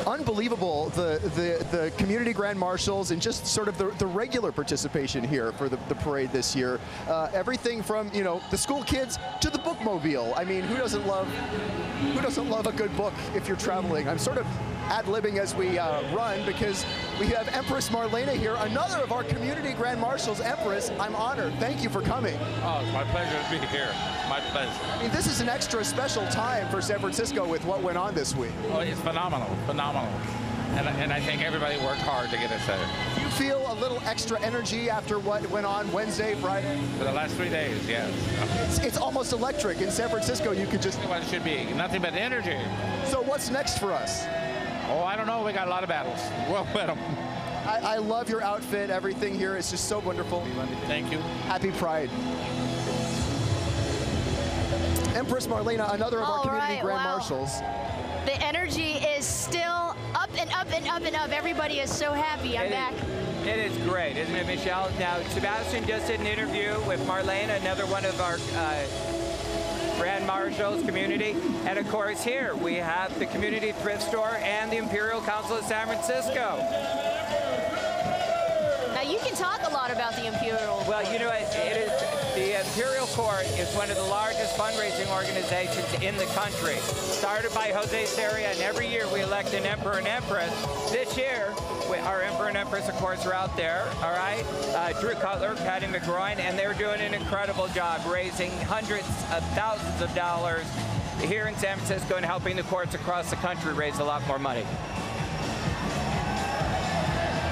Unbelievable, the community Grand Marshals and just sort of the regular participation here for the parade this year. Everything from, you know, the school kids to the bookmobile. I mean, who doesn't love a good book if you're traveling? I'm sort of ad-libbing as we run because we have Empress Marlena here, another of our community Grand Marshals. Empress, I'm honored. Thank you for coming. Oh, it's my pleasure to be here. My pleasure. I mean, this is an extra special time for San Francisco with what went on this week. Oh, it's phenomenal, phenomenal. And I think everybody worked hard to get us there. Do you feel a little extra energy after what went on Wednesday, Friday? For the last 3 days, yes. It's almost electric. In San Francisco, you could just... What it should be, nothing but energy. So what's next for us? Oh, I don't know. We got a lot of battles. We'll win them. I love your outfit. Everything here is just so wonderful. Thank you. Happy Pride. Empress Marlena, another of our community Grand Marshals. The energy is still up and up and up and up. Everybody is so happy. I'm back. It is great, isn't it, Michelle? Now, Sebastian just did an interview with Marlena, another one of our Grand Marshals community. And of course, here we have the Community Thrift Store and the Imperial Council of San Francisco. Now, you can talk a lot about the Imperial. Well, you know, the Imperial Court is one of the largest fundraising organizations in the country. Started by Jose Sarria, and every year we elect an emperor and empress. This year, our emperor and empress, of course, are out there, all right? Drew Cutler, Patty McGroin, and they're doing an incredible job raising hundreds of thousands of dollars here in San Francisco and helping the courts across the country raise a lot more money.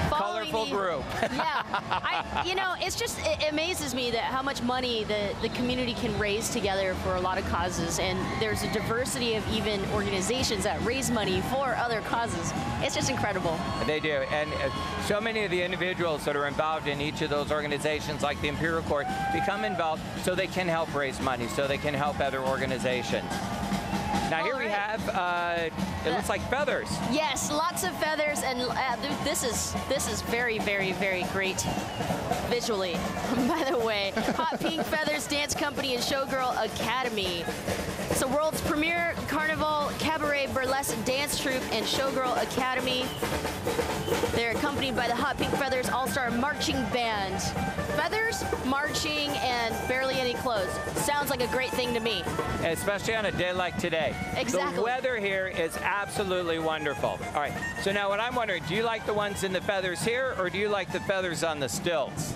Following wonderful group. Yeah, you know, it's just, it amazes me that how much money the community can raise together for a lot of causes, and there's a diversity of even organizations that raise money for other causes. It's just incredible. They do, and so many of the individuals that are involved in each of those organizations, like the Imperial Court, become involved so they can help raise money, so they can help other organizations. Now here we have, it looks like feathers. Yes, lots of feathers, and this is very, very, very great visually, by the way. Hot Pink Feathers Dance Company and Showgirl Academy. It's the world's premier carnival, cabaret, burlesque dance troupe and Showgirl Academy. They're accompanied by the Hot Pink Feathers All-Star Marching Band. Feathers, marching, and barely any clothes. Sounds like a great thing to me. Especially on a day like today. Exactly. The weather here is absolutely wonderful. All right, so now what I'm wondering, do you like the ones in the feathers here, or do you like the feathers on the stilts?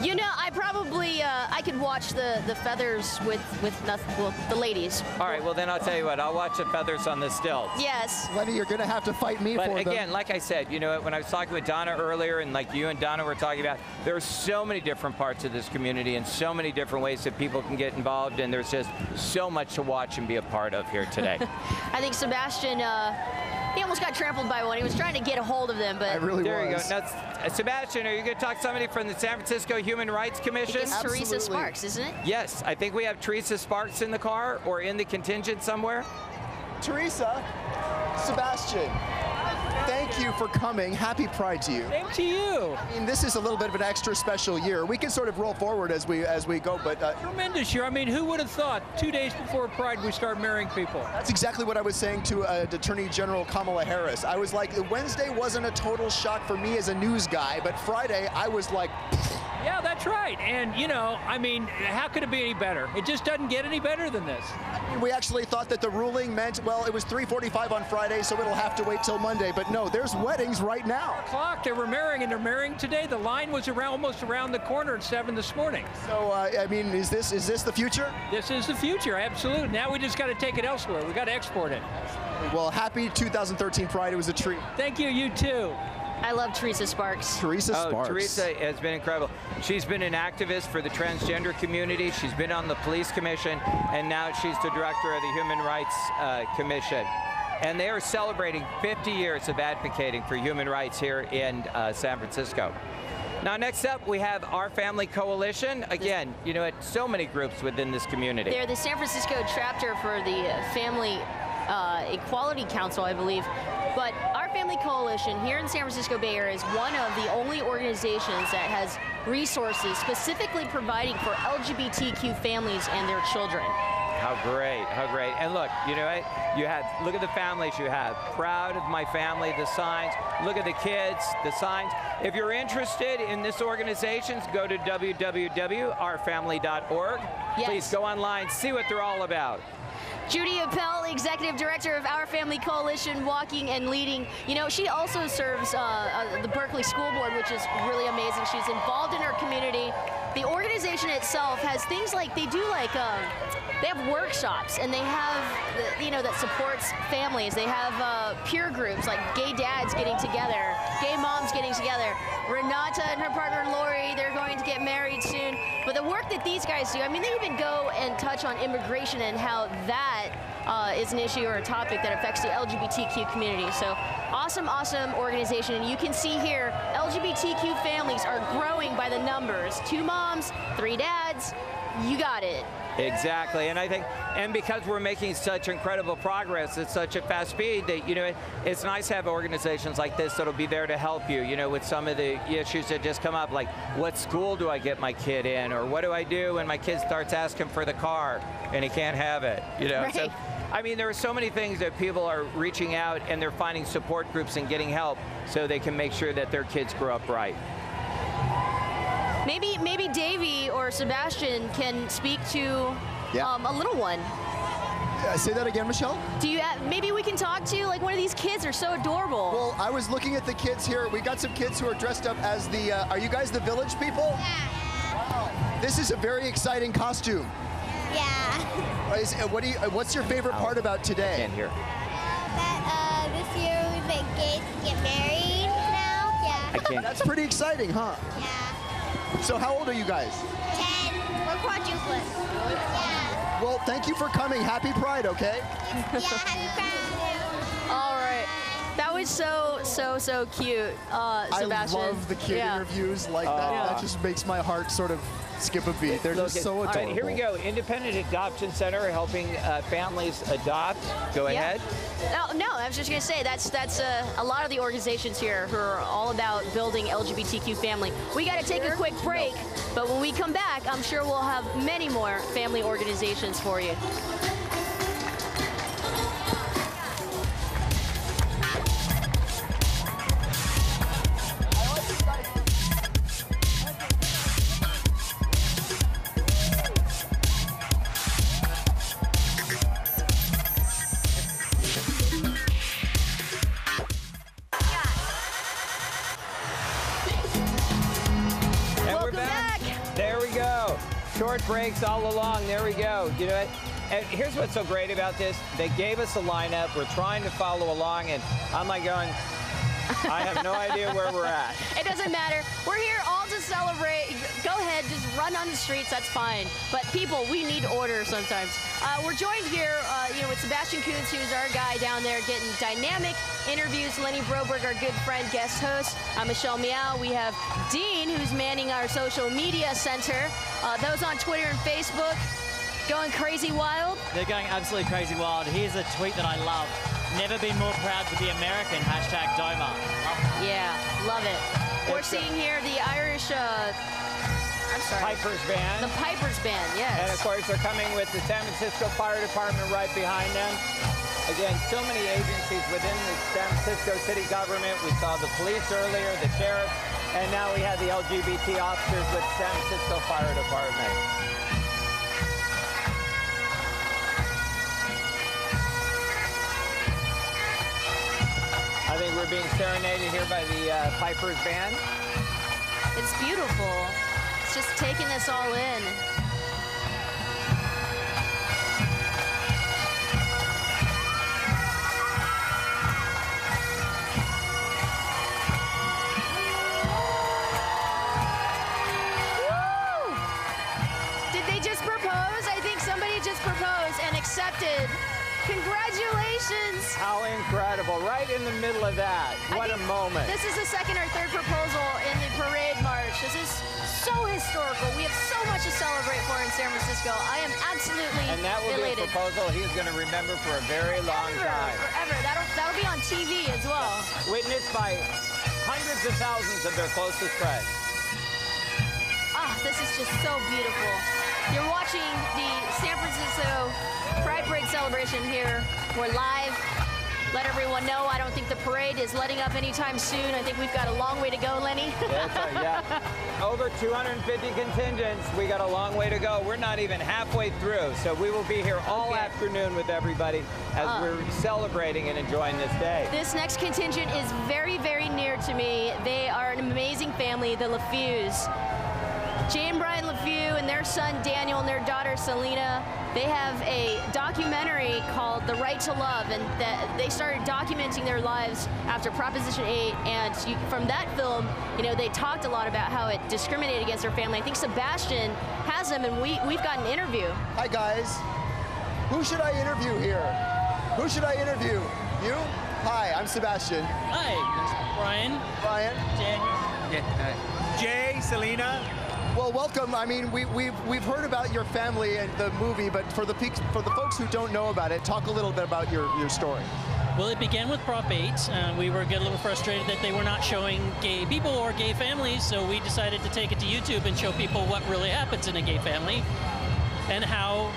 You know, I probably, I could watch the feathers with nothing, well, the ladies. All right, well then I'll tell you what, I'll watch the feathers on the stilts. Yes. Lenny, you're gonna have to fight me for them. But again, like I said, you know, when I was talking with Donna earlier, and like you and Donna were talking about, there are so many different parts of this community and so many different ways that people can get involved, and there's just so much to watch and be a part of here today. I think Sebastian, he almost got trampled by one. He was trying to get a hold of them, but there you go. Now, Sebastian, are you going to talk to somebody from the San Francisco Human Rights Commission? It's Teresa Sparks, isn't it? Yes, I think we have Teresa Sparks in the car or in the contingent somewhere. Teresa, Sebastian, thank you for coming. Happy Pride to you. Same to you. I mean, this is a little bit of an extra special year. We can sort of roll forward as we go, but Tremendous year. I mean, who would have thought 2 days before Pride we start marrying people? That's exactly what I was saying to Attorney General Kamala Harris. I was like, Wednesday wasn't a total shock for me as a news guy, but Friday I was like, yeah, that's right. And, you know, I mean, how could it be any better? It just doesn't get any better than this. We actually thought that the ruling meant, well, it was 3:45 on Friday, so it'll have to wait till Monday. But no, there's weddings right now. 4 o'clock, they were marrying, and they're marrying today. The line was almost around the corner at 7 this morning. So, I mean, is this the future? This is the future, absolutely. Now we just got to take it elsewhere. We got to export it. Well, happy 2013 Pride. It was a treat. Thank you, you too. I love Teresa Sparks. Teresa Sparks. Teresa has been incredible. She's been an activist for the transgender community. She's been on the police commission, and now she's the director of the Human Rights Commission. And they are celebrating 50 years of advocating for human rights here in San Francisco. Now, next up, we have Our Family Coalition. Again, you know, so many groups within this community. They're the San Francisco chapter for the Family Equality Council, I believe. But Our Family Coalition here in San Francisco Bay Area is one of the only organizations that has resources specifically providing for LGBTQ families and their children. How great, how great. And look, you know, look at the families you have. Proud of my family, the signs. Look at the kids, the signs. If you're interested in this organization, go to www.ourfamily.org. Yes. Please go online, see what they're all about. Judy Appel, Executive Director of Our Family Coalition, walking and leading. You know, she also serves the Berkeley School Board, which is really amazing. She's involved in her community. The organization itself has things like, they have workshops, and they have, you know, that supports families. They have peer groups, like gay dads getting together, gay moms getting together. Renata and her partner Lori, they're going to get married soon. But the work that these guys do, I mean, they even go and touch on immigration and how that is an issue or a topic that affects the LGBTQ community. So awesome, awesome organization. And you can see here, LGBTQ families are growing by the numbers. 2 moms, 3 dads, you got it. Exactly, and I think, and because we're making such incredible progress at such a fast speed, that, you know, it's nice to have organizations like this that'll be there to help you, you know, with some of the issues that just come up, like what school do I get my kid in, or what do I do when my kid starts asking for the car and he can't have it, you know. Right. So, I mean, there are so many things that people are reaching out and they're finding support groups and getting help so they can make sure that their kids grow up right. Maybe Davey or Sebastian can speak to a little one. Say that again, Michelle? Do you? Maybe we can talk to like one of these kids. They're so adorable. Well, I was looking at the kids here. We got some kids who are dressed up as the. Are you guys the Village people? Yeah. Wow. This is a very exciting costume. Yeah. What's your favorite part about today? I can't hear. That this year the gays get married now. Yeah. I can't. That's pretty exciting, huh? Yeah. So how old are you guys? 10. We're quadruplets. Yeah. Well, thank you for coming. Happy Pride, okay? Yeah, happy Pride. All right. That was so cute, Sebastian. I love the kid interviews like that. That just makes my heart sort of skip a beat. They're just so adorable. All right, here we go. Independent Adoption Center helping families adopt. Go ahead. No, I was just going to say that's a lot of the organizations here who are all about building LGBTQ family. We got to take a quick break, but when we come back, I'm sure we'll have many more family organizations for you. Short breaks all along. There we go. You know what? And here's what's so great about this. They gave us a lineup. We're trying to follow along, and I'm like going, I have no idea where we're at. It doesn't matter. We're here all to celebrate. Go ahead, just run on the streets. That's fine. But people, we need order sometimes. We're joined here, with Sebastian Kuntz, who's our guy down there getting dynamic interviews. Lenny Broberg, our good friend, guest host. I'm Michelle Meow. We have Dean, who's manning our social media center. Those on Twitter and Facebook going crazy wild. They're going absolutely crazy wild. Here's a tweet that I love. Never been more proud to be American, #Doma. Yeah, love it. We're seeing here the Irish, I'm sorry. Pipers Band. The Pipers Band, yes. And of course, they're coming with the San Francisco Fire Department right behind them. Again, so many agencies within the San Francisco city government. We saw the police earlier, the sheriff, and now we have the LGBT officers with San Francisco Fire Department. I think we're being serenaded here by the Pipers Band. It's beautiful. It's just taking us all in. Woo! Did they just propose? I think somebody just proposed and accepted. Congratulations! How incredible. Right in the middle of that. What a moment. This is the second or third proposal in the parade march. This is so historical. We have so much to celebrate for in San Francisco. I am absolutely And that will elated. be a proposal he's going to remember for a very long time. Forever. That'll be on TV as well. Witnessed by hundreds of thousands of their closest friends. Ah, this is just so beautiful. You're watching the San Francisco Pride Parade celebration here. We're live. Let everyone know, I don't think the parade is letting up anytime soon. I think we've got a long way to go, Lenny. Yeah. Over 250 contingents. We got a long way to go. We're not even halfway through, so we will be here all afternoon with everybody as we're celebrating and enjoying this day. This next contingent is very, very near to me. They are an amazing family, the LeFeus. Jay and Brian LeFeus and their son Daniel and their daughter Selena, they have a documentary called The Right to Love, and they started documenting their lives after Proposition 8, and from that film, they talked a lot about how it discriminated against their family. I think Sebastian has them, and we've got an interview. Hi guys, who should I interview here? Who should I interview? You? Hi, I'm Sebastian. Hi, Brian. Brian. Jay. Jay, Selena. Well, welcome. I mean, we've heard about your family and the movie, but for the folks who don't know about it, talk a little bit about your story. Well, it began with Prop 8. We were getting a little frustrated that they were not showing gay people or gay families, so we decided to take it to YouTube and show people what really happens in a gay family and how,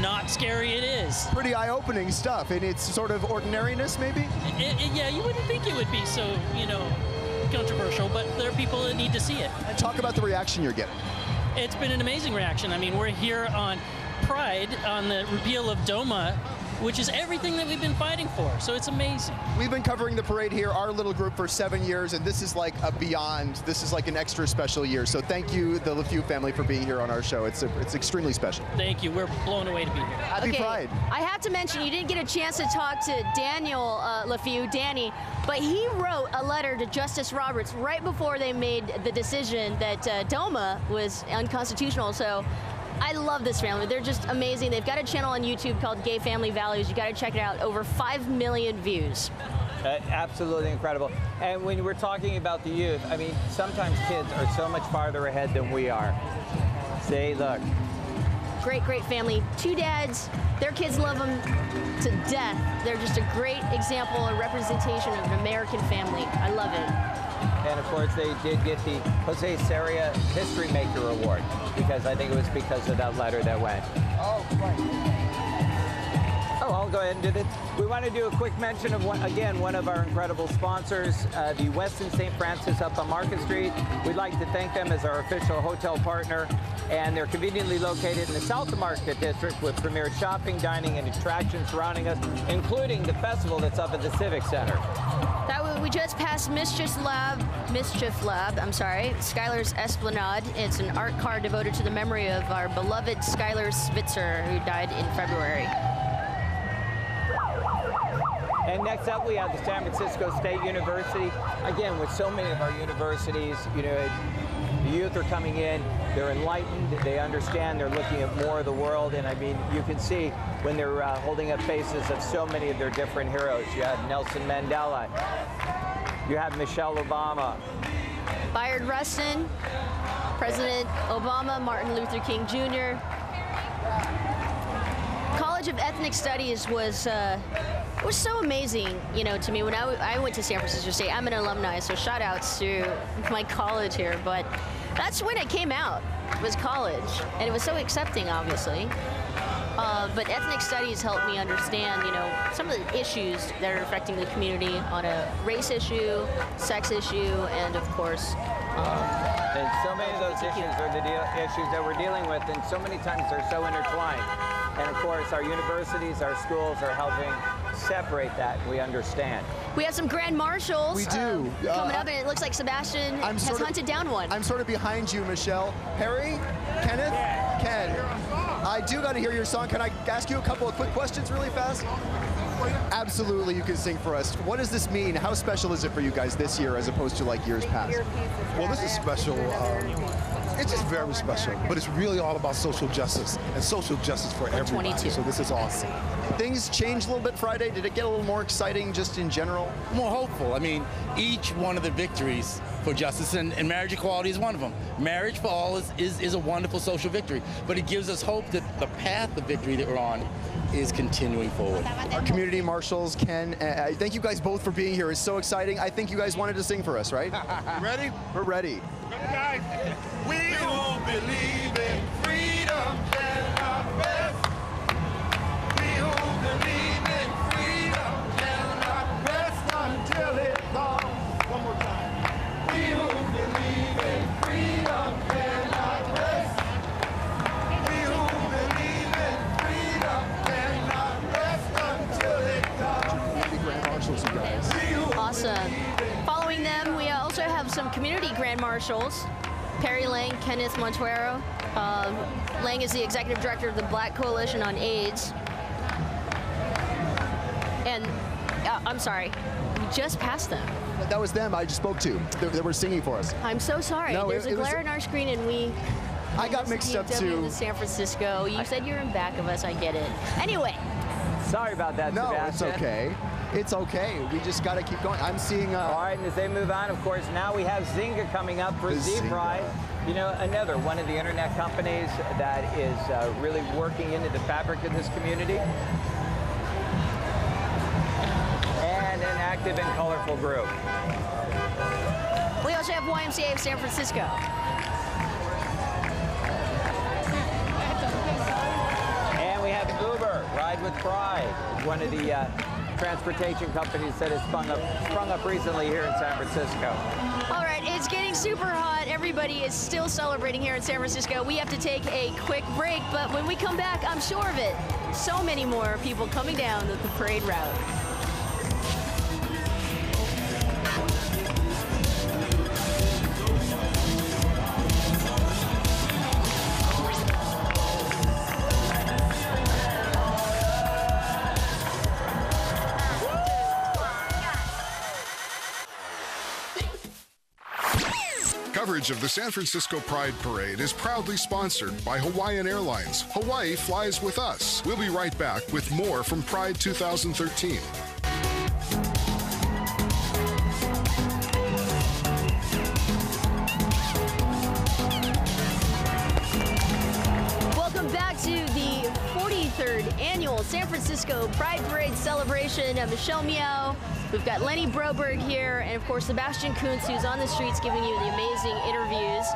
not scary it is. Pretty eye-opening stuff, and it's sort of ordinariness, maybe? Yeah, you wouldn't think it would be so, controversial, but there are people that need to see it. And talk about the reaction you're getting. It's been an amazing reaction. I mean, we're here on Pride, on the repeal of DOMA, which is everything that we've been fighting for. So it's amazing. We've been covering the parade here, our little group, for 7 years, and this is like a beyond. This is like an extra special year. So thank you, the LeFew family, for being here on our show. It's extremely special. Thank you. We're blown away to be here. Happy Pride. I have to mention, you didn't get a chance to talk to Daniel LeFew, Danny, but he wrote a letter to Justice Roberts right before they made the decision that DOMA was unconstitutional. So I love this family. They're just amazing. They've got a channel on YouTube called Gay Family Values. You got to check it out. Over 5 million views. Absolutely incredible. And when we're talking about the youth, I mean, sometimes kids are so much farther ahead than we are. See, look. Great, great family. 2 dads. Their kids love them to death. They're just a great example, a representation of an American family. I love it. And of course, they did get the Jose Sarria History Maker Award, because I think it was because of that letter that went. Oh, right. Oh, I'll go ahead and do this. We want to do a quick mention of, one of our incredible sponsors, the Westin St. Francis up on Market Street. We'd like to thank them as our official hotel partner, and they're conveniently located in the South of Market District with premier shopping, dining, and attractions surrounding us, including the festival that's up at the Civic Center. We just passed Mischief Lab, Skylar's Esplanade. It's an art car devoted to the memory of our beloved Skylar Spitzer, who died in February. And next up, we have the San Francisco State University. Again, with so many of our universities, you know, the youth are coming in, they're enlightened, they understand, they're looking at more of the world, and I mean, you can see when they're holding up faces of so many of their different heroes. You have Nelson Mandela, you have Michelle Obama, Bayard Rustin, President Obama, Martin Luther King Jr. College of Ethnic Studies was so amazing, you know, to me. When I went to San Francisco State, I'm an alumni, so shout outs to my college here, but that's when it came out, was college, and it was so accepting, obviously. But ethnic studies helped me understand, you know, some of the issues that are affecting the community on a race issue, sex issue, and of course, and so many of those issues are the issues that we're dealing with, and so many times they're so intertwined. And of course, our universities, our schools are helping separate that. We understand. We have some grand marshals. We do. Coming up, and it looks like Sebastian has hunted down one. I'm sort of behind you, Michelle. Harry? Kenneth? Ken. I do got to hear your song. Can I ask you a couple of quick questions really fast? Absolutely, you can sing for us. What does this mean? How special is it for you guys this year as opposed to like years past? Well, this is special. It's just very special, but it's really all about social justice and social justice for everybody. 22. So this is awesome. Things changed a little bit Friday. Did it get a little more exciting just in general? More hopeful. I mean, each one of the victories for justice, and marriage equality is one of them. Marriage for all is a wonderful social victory, but it gives us hope that the path of victory that we're on is continuing forward. Our community marshals, Ken, thank you guys both for being here. It's so exciting. I think you guys wanted to sing for us, right? You ready? We're ready. Guys, we won't believe in freedom cannot rest. We won't believe in freedom cannot rest until it's gone. One more time. We won't believe in freedom cannot rest. We won't believe in freedom cannot rest until it's gone. Happy Grand Marshals, you guys. Awesome. Following them, we also have some community grand marshals. Perry Lang, Kenneth Montuero. Lang is the executive director of the Black Coalition on AIDS. And I'm sorry, we just passed them. That was them I just spoke to. They were singing for us. I'm so sorry. No, There's a glare on our screen, and I got mixed up too. In San Francisco. You said you're in back of us. I get it. Anyway. Sorry about that, No, Sebastian. it's okay. It's okay. We just got to keep going. I'm seeing. All right, and as they move on, of course, now we have Zynga coming up for Z Pride. You know, another one of the internet companies that is really working into the fabric of this community. And an active and colorful group. We also have YMCA of San Francisco. And we have Uber, Ride with Pride, one of the transportation companies that has sprung up recently here in San Francisco. All right, it's getting super hot. Everybody is still celebrating here in San Francisco. We have to take a quick break, but when we come back, I'm sure of it, so many more people coming down the parade route. Coverage of the San Francisco Pride Parade is proudly sponsored by Hawaiian Airlines. Hawaii flies with us. We'll be right back with more from Pride 2013. Welcome back to the 43rd annual San Francisco Pride Parade celebration. Michelle Meow. We've got Lenny Broberg here, and of course Sebastian Kuntz, who's on the streets giving you the amazing interviews.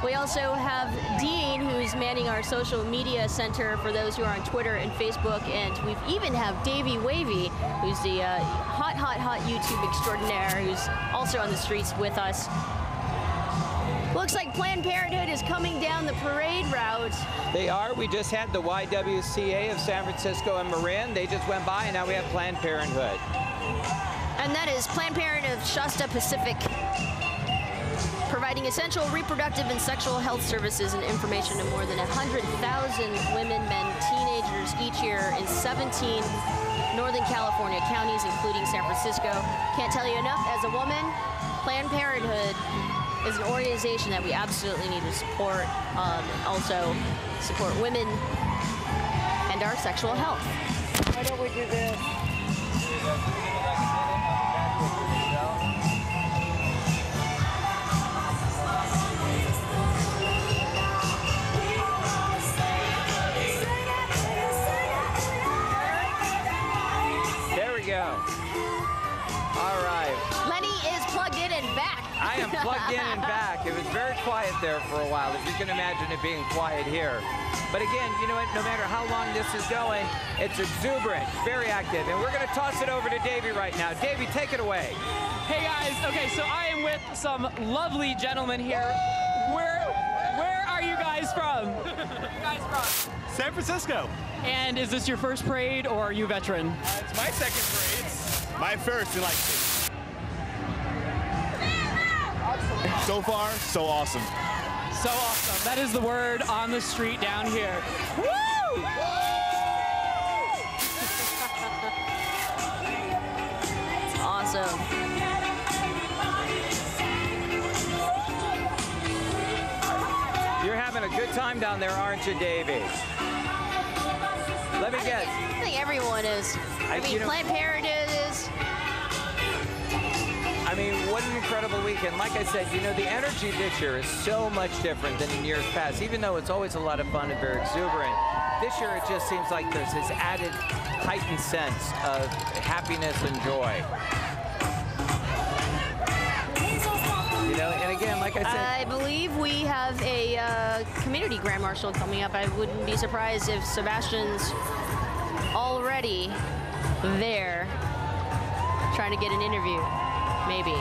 We also have Dean, who's manning our social media center for those who are on Twitter and Facebook, and we even have Davey Wavy, who's the hot YouTube extraordinaire, who's also on the streets with us. Looks like Planned Parenthood is coming down the parade route. They are. We just had the YWCA of San Francisco and Marin. They just went by, and now we have Planned Parenthood. And that is Planned Parenthood of Shasta Pacific, providing essential reproductive and sexual health services and information to more than 100,000 women, men, teenagers each year in 17 Northern California counties, including San Francisco. Can't tell you enough, as a woman, Planned Parenthood is an organization that we absolutely need to support, also support women and our sexual health. Why don't we do this? There we go. All right. Lenny is plugged in and back. I am plugged in and back. It was very quiet there for a while, if you can imagine it being quiet here. But again, you know what, no matter how long this is going, it's exuberant, very active. And we're going to toss it over to Davey right now. Davey, take it away. Hey guys, okay, so I am with some lovely gentlemen here. Where are you guys from? Where are you guys from? San Francisco. And is this your first parade, or are you a veteran? It's my second parade. It's my first in like 6. So far, so awesome. So awesome. That is the word on the street down here. Woo! Awesome. You're having a good time down there, aren't you, Davey? Let me guess. I think everyone is. I mean, Planned Parenthood is. I mean, what an incredible weekend. Like I said, you know, the energy this year is so much different than in years past. Even though it's always a lot of fun and very exuberant, this year it just seems like there's this added heightened sense of happiness and joy. You know, and again, like I said, I believe we have a community grand marshal coming up. I wouldn't be surprised if Sebastian's already there trying to get an interview. Maybe.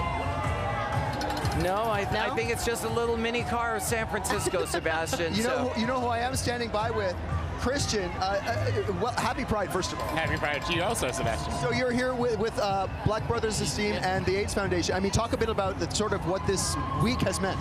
No, I think it's just a little mini car of San Francisco, Sebastian. You know who I am standing by with? Christian. Well, happy Pride, first of all. Happy Pride to you also, Sebastian. So you're here with Black Brothers Esteem and the AIDS Foundation. I mean, talk a bit about sort of what this week has meant.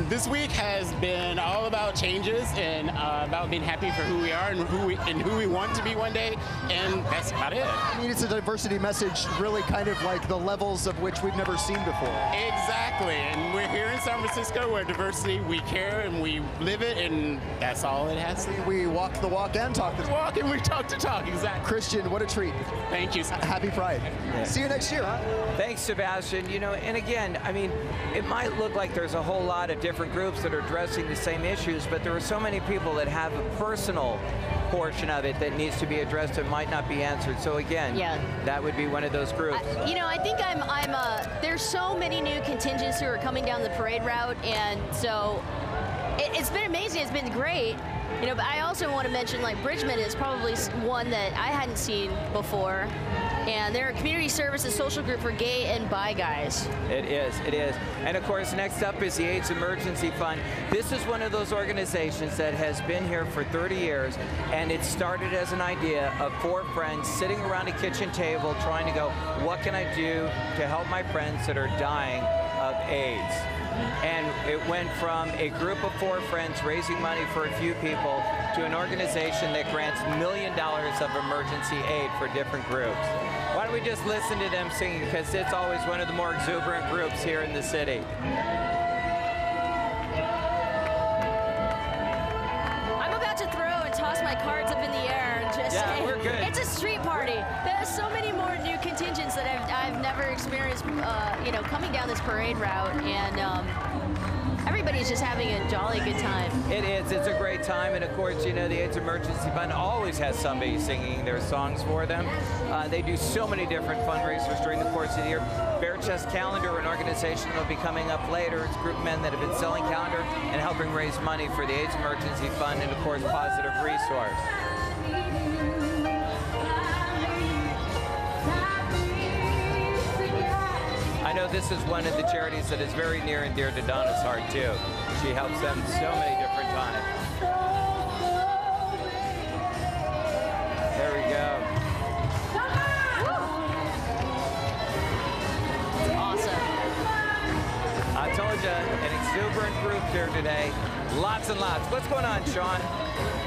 This week has been all about changes and about being happy for who we are and who we want to be one day, and that's about it. I mean, it's a diversity message, really kind of like the levels of which we've never seen before. Exactly, and we're here in San Francisco where diversity, we care and we live it, and that's all it has to be. We walk the walk and talk the walk, and we talk the talk, exactly. Christian, what a treat. Thank you. Happy Pride. Yeah. See you next year, huh? Thanks, Sebastian. You know, and again, I mean, it might look like there's a whole lot of different groups that are addressing the same issues, but there are so many people that have a personal portion of it that needs to be addressed and might not be answered. So again, that would be one of those groups. You know, I think there's so many new contingents who are coming down the parade route, and so it's been amazing. It's been great. You know, but I also want to mention, like, Bridgman is probably one that I hadn't seen before. and they're a community service and social group for gay and bi guys. It is, it is. And of course, next up is the AIDS Emergency Fund. This is one of those organizations that has been here for 30 years, and it started as an idea of 4 friends sitting around a kitchen table trying to go, what can I do to help my friends that are dying of AIDS? And it went from a group of 4 friends raising money for a few people to an organization that grants $1 million of emergency aid for different groups. Why don't we just listen to them singing, because it's always one of the more exuberant groups here in the city. I'm about to throw and toss my cards up in the air and just say, we're good. It's a street party. There's so many more new contingents that I've never experienced, you know, coming down this parade route, and everybody's just having a jolly good time. It is. It's a great time. And of course, you know, the AIDS Emergency Fund always has somebody singing their songs for them. They do so many different fundraisers during the course of the year. Bare Chest Calendar, an organization that will be coming up later. It's a group of men that have been selling calendar and helping raise money for the AIDS Emergency Fund, and of course, Positive Resource. I know this is one of the charities that is very near and dear to Donna's heart, too. She helps them so many different times. There we go. Awesome. I told you, an exuberant group here today. Lots and lots. What's going on, Sean?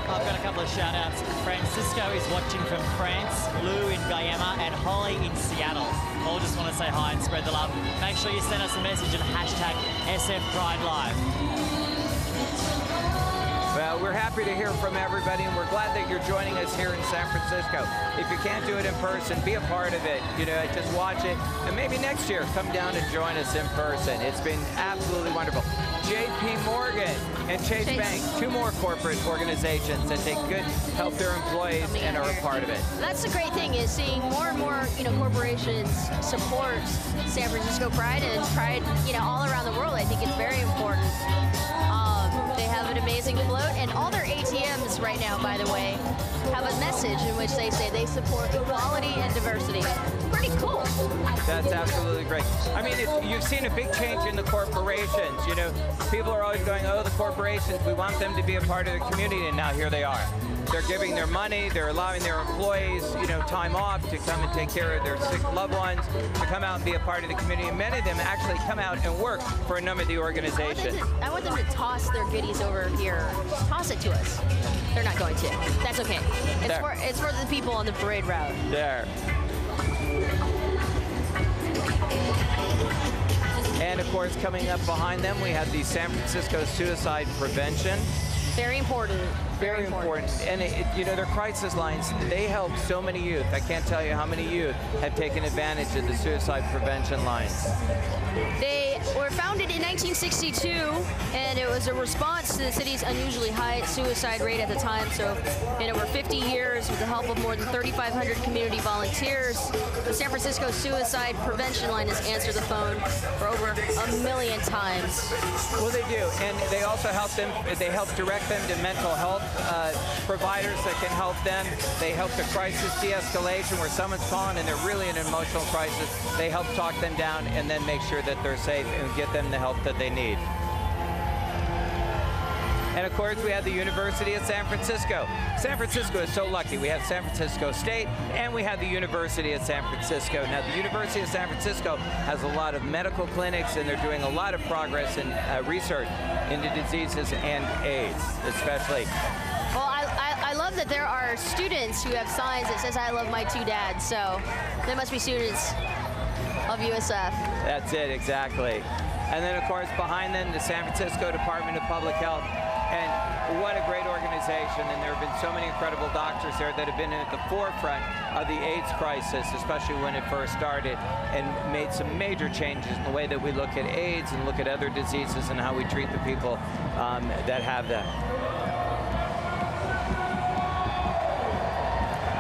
I've got a couple of shout-outs. Francisco is watching from France, Lou in Guyana, and Holly in Seattle. All just want to say hi and spread the love. Make sure you send us a message and hashtag #SFPrideLive. Well, we're happy to hear from everybody, and we're glad that you're joining us here in San Francisco. If you can't do it in person, be a part of it. You know, just watch it, and maybe next year, come down and join us in person. It's been absolutely wonderful. JP Morgan and Chase Bank, 2 more corporate organizations that take good, help their employees and are a part of it. That's the great thing, is seeing more and more, you know, corporations support San Francisco Pride and Pride, you know, all around the world. I think it's very important. They have an amazing float, and all their ATMs right now, by the way, have a message in which they say they support equality and diversity. Pretty cool. That's absolutely great. I mean, you've seen a big change in the corporations. You know, people are always going, oh, the corporations, we want them to be a part of the community, and now here they are. They're giving their money, they're allowing their employees, you know, time off to come and take care of their sick loved ones, to come out and be a part of the community. And many of them actually come out and work for a number of the organizations. I want them to toss their goodies over here. Toss it to us. They're not going to. That's okay. It's for the people on the parade route. There. And of course, coming up behind them, we have the San Francisco Suicide Prevention. Very important. Very important. And, you know, their crisis lines, they help so many youth. I can't tell you how many youth have taken advantage of the suicide prevention lines. They were founded in 1962, and it was a response to the city's unusually high suicide rate at the time. So in over 50 years, with the help of more than 3,500 community volunteers, the San Francisco Suicide Prevention Line has answered the phone for over 1 million times. Well, they do. And they also help them, they help direct them to mental health providers that can help them. They help the crisis de-escalation where someone's calling and they're really in an emotional crisis. They help talk them down and then make sure that they're safe and get them the help that they need. And of course, we have the University of San Francisco. San Francisco is so lucky. We have San Francisco State and we have the University of San Francisco. Now, the University of San Francisco has a lot of medical clinics, and they're doing a lot of progress in research into diseases and AIDS, especially. Well, I love that there are students who have signs that says, I love my 2 dads. So they must be students of USF. That's it, exactly. And then, of course, behind them, the San Francisco Department of Public Health. And what a great organization. And there have been so many incredible doctors there that have been at the forefront of the AIDS crisis, especially when it first started, and made some major changes in the way that we look at AIDS and look at other diseases and how we treat the people that have them.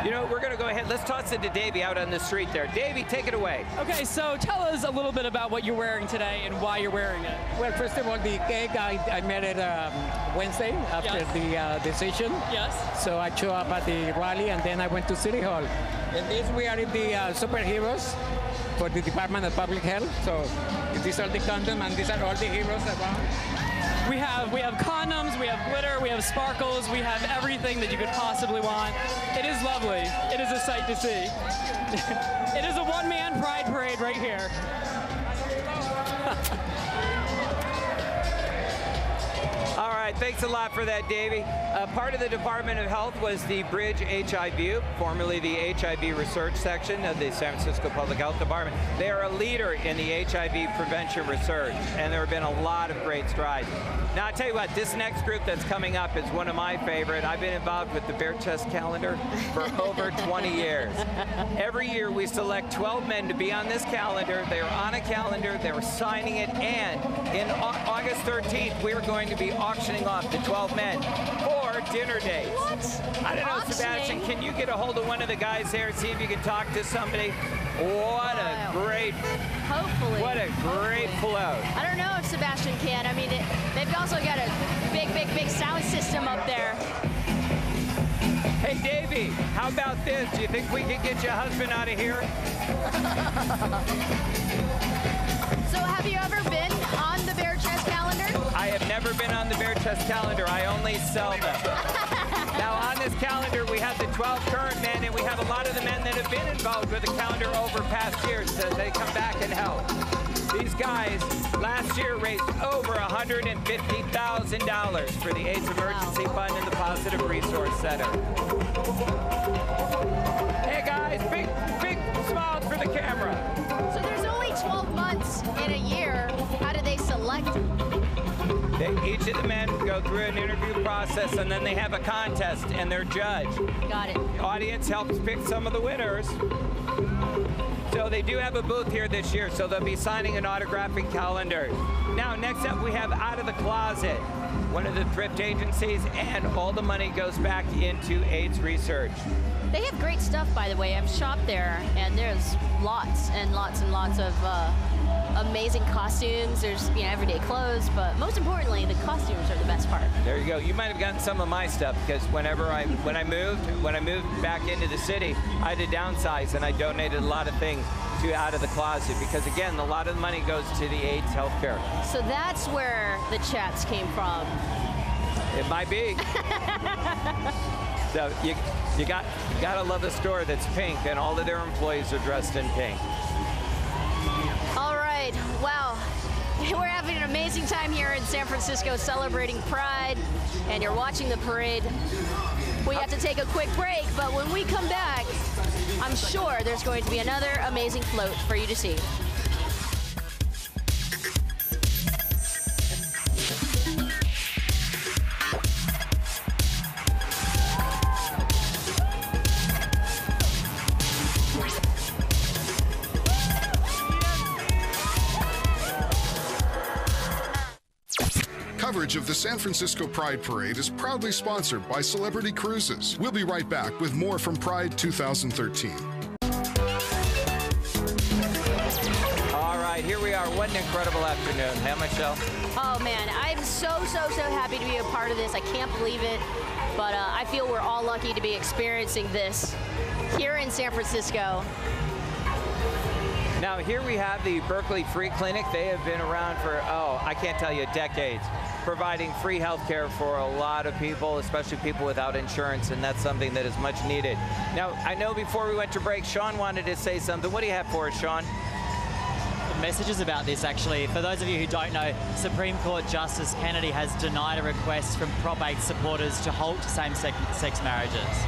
You know, we're going to go ahead. Let's toss it to Davey out on the street there. Davey, take it away. Okay, so tell us a little bit about what you're wearing today and why you're wearing it. Well, first of all, the cake, I made it Wednesday after the decision. Yes. So I showed up at the rally, and then I went to City Hall. In this, we are the superheroes for the Department of Public Health. So these are the condoms, and these are all the heroes around. We have condoms, we have glitter, we have sparkles, we have everything that you could possibly want. It is lovely. It is a sight to see. It is a one-man pride parade right here. All right, thanks a lot for that, Davey. Part of the Department of Health was the Bridge HIV, formerly the HIV Research Section of the San Francisco Public Health Department. They are a leader in the HIV prevention research, and there have been a lot of great strides. Now, I'll tell you what, this next group that's coming up is one of my favorite. I've been involved with the Bare Chest Calendar for over 20 years. Every year, we select 12 men to be on this calendar. They are on a calendar, they're signing it, and in August 13th, we are going to be auctioning off the 12 men for dinner dates. What? I don't know, Sebastian, can you get a hold of one of the guys there and see if you can talk to somebody? What a great, hopefully. What a great float. I don't know if Sebastian can. I mean, they've also got a big sound system up there. Hey, Davey, how about this? Do you think we could get your husband out of here? So have you ever been on the Bare Chest Calendar? I have never been on the Bare Chest Calendar. I only sell them. Now, on this calendar, we have the 12 current men, and we have a lot of the men that have been involved with the calendar over past years, so they come back and help. These guys last year raised over $150,000 for the AIDS Emergency Fund and the Positive Resource Center. Hey guys, big smiles for the camera. So there's only 12 months in a year. How do they select them? Each of the men go through an interview process, and then they have a contest, and they're judged. Got it. The audience helps pick some of the winners. So they do have a booth here this year, so they'll be signing and autographing calendars. Now, next up, we have Out of the Closet, one of the thrift agencies, and all the money goes back into AIDS research. They have great stuff, by the way. I've shopped there, and there's lots and lots and lots of amazing costumes. There's everyday clothes, but most importantly, the costumes are the best part. There you go. You might have gotten some of my stuff because when I moved back into the city, I had to downsize, and I donated a lot of things to Out of the Closet because again, a lot of the money goes to the AIDS healthcare. So that's where the chats came from. It might be. So you gotta love a store that's pink, and all of their employees are dressed in pink. All right, wow. We're having an amazing time here in San Francisco celebrating Pride, and you're watching the parade. We have to take a quick break, but when we come back, I'm sure there's going to be another amazing float for you to see. Coverage of the San Francisco Pride Parade is proudly sponsored by Celebrity Cruises. We'll be right back with more from Pride 2013. All right, here we are. What an incredible afternoon. Huh, Michelle? Oh, man, I'm so happy to be a part of this. I can't believe it, but I feel we're all lucky to be experiencing this here in San Francisco. Now, here we have the Berkeley Free Clinic. They have been around for, I can't tell you, decades, providing free health care for a lot of people, especially people without insurance, and that's something that is much needed. Now, I know before we went to break, Sean wanted to say something. What do you have for us, Sean? The messages about this, actually. For those of you who don't know, Supreme Court Justice Kennedy has denied a request from Prop 8 supporters to halt same-sex marriages.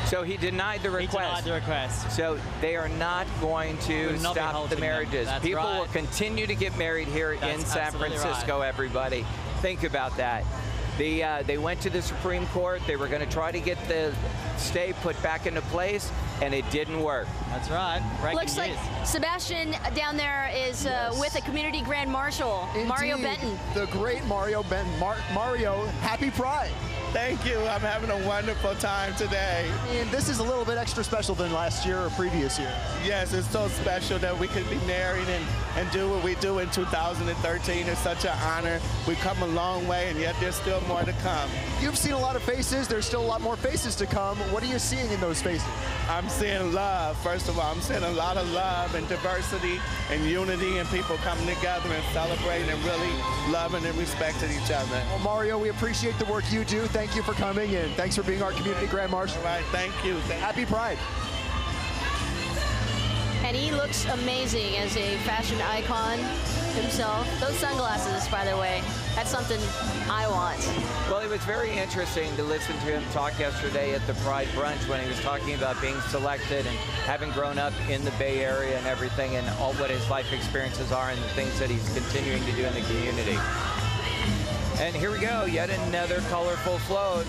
So he denied the request. He denied the request. So they are not going to stop the marriages. People will continue to get married here in San Francisco, everybody. Think about that. They went to the Supreme Court. They were going to try to get the stay put back into place, and it didn't work. That's right. Looks like Sebastian down there is with a community grand marshal, Indeed. Mario Benton. The great Mario Benton. Mario, happy Pride. Thank you. I'm having a wonderful time today. And this is a little bit extra special than last year or previous year. Yes, it's so special that we could be married and and do what we do in 2013. It's such an honor. We've come a long way, and yet there's still more to come. You've seen a lot of faces. There's still a lot more faces to come. What are you seeing in those faces? I'm seeing love. First of all, I'm seeing a lot of love and diversity and unity and people coming together and celebrating and really loving and respecting each other. Well, Mario, we appreciate the work you do. Thank you for coming, and thanks for being our community Grand Marshal. All right, thank you. Happy Pride. And he looks amazing as a fashion icon himself. Those sunglasses, by the way, that's something I want. Well, it was very interesting to listen to him talk yesterday at the Pride Brunch when he was talking about being selected and having grown up in the Bay Area and everything, and all what his life experiences are and the things that he's continuing to do in the community. And here we go, yet another colorful float.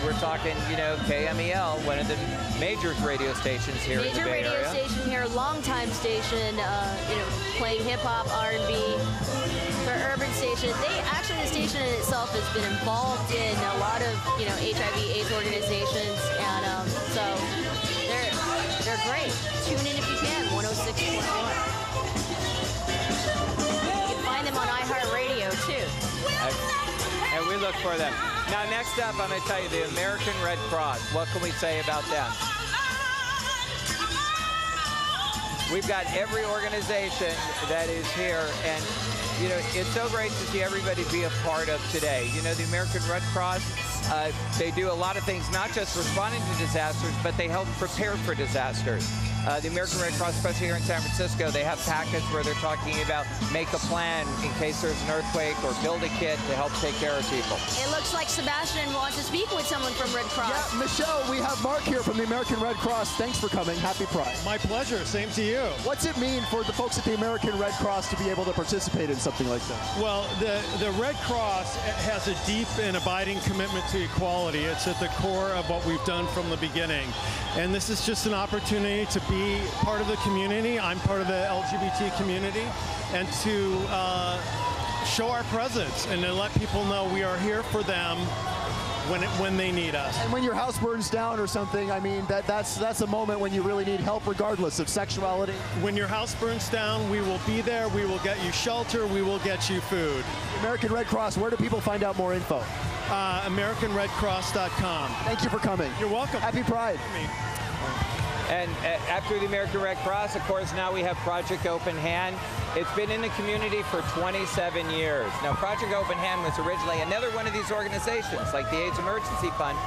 We're talking, you know, KMEL, one of the major radio stations here in the Bay Area. Major radio station here, long-time station, you know, playing hip-hop, R&B. For urban station, the station in itself has been involved in a lot of, you know, HIV/AIDS organizations, and so they're great. Tune in if you can, 106.1. You can find them on iHeartRadio too. And we look for them. Now, next up, I'm going to tell you the American Red Cross. What can we say about them? We've got every organization that is here, and you know, it's so great to see everybody be a part of today. You know, the American Red Cross, they do a lot of things, not just responding to disasters, but they help prepare for disasters. The American Red Cross, especially here in San Francisco, they have packets where they're talking about make a plan in case there's an earthquake or build a kit to help take care of people. It looks like Sebastian wants to speak with someone from Red Cross. Yeah, Michelle, we have Mark here from the American Red Cross. Thanks for coming. Happy Pride. My pleasure. Same to you. What's it mean for the folks at the American Red Cross to be able to participate in something like that? Well, the Red Cross has a deep and abiding commitment to equality. It's at the core of what we've done from the beginning. And this is just an opportunity to be part of the community. I'm part of the LGBT community, and to show our presence and to let people know we are here for them when they need us. And when your house burns down or something, I mean, that's a moment when you really need help regardless of sexuality. When your house burns down, we will be there. We will get you shelter. We will get you food. American Red Cross, where do people find out more info? AmericanRedCross.com. Thank you for coming. You're welcome. Happy Pride. And after the American Red Cross, of course, now we have Project Open Hand. It's been in the community for 27 years. Now, Project Open Hand was originally another one of these organizations, like the AIDS Emergency Fund.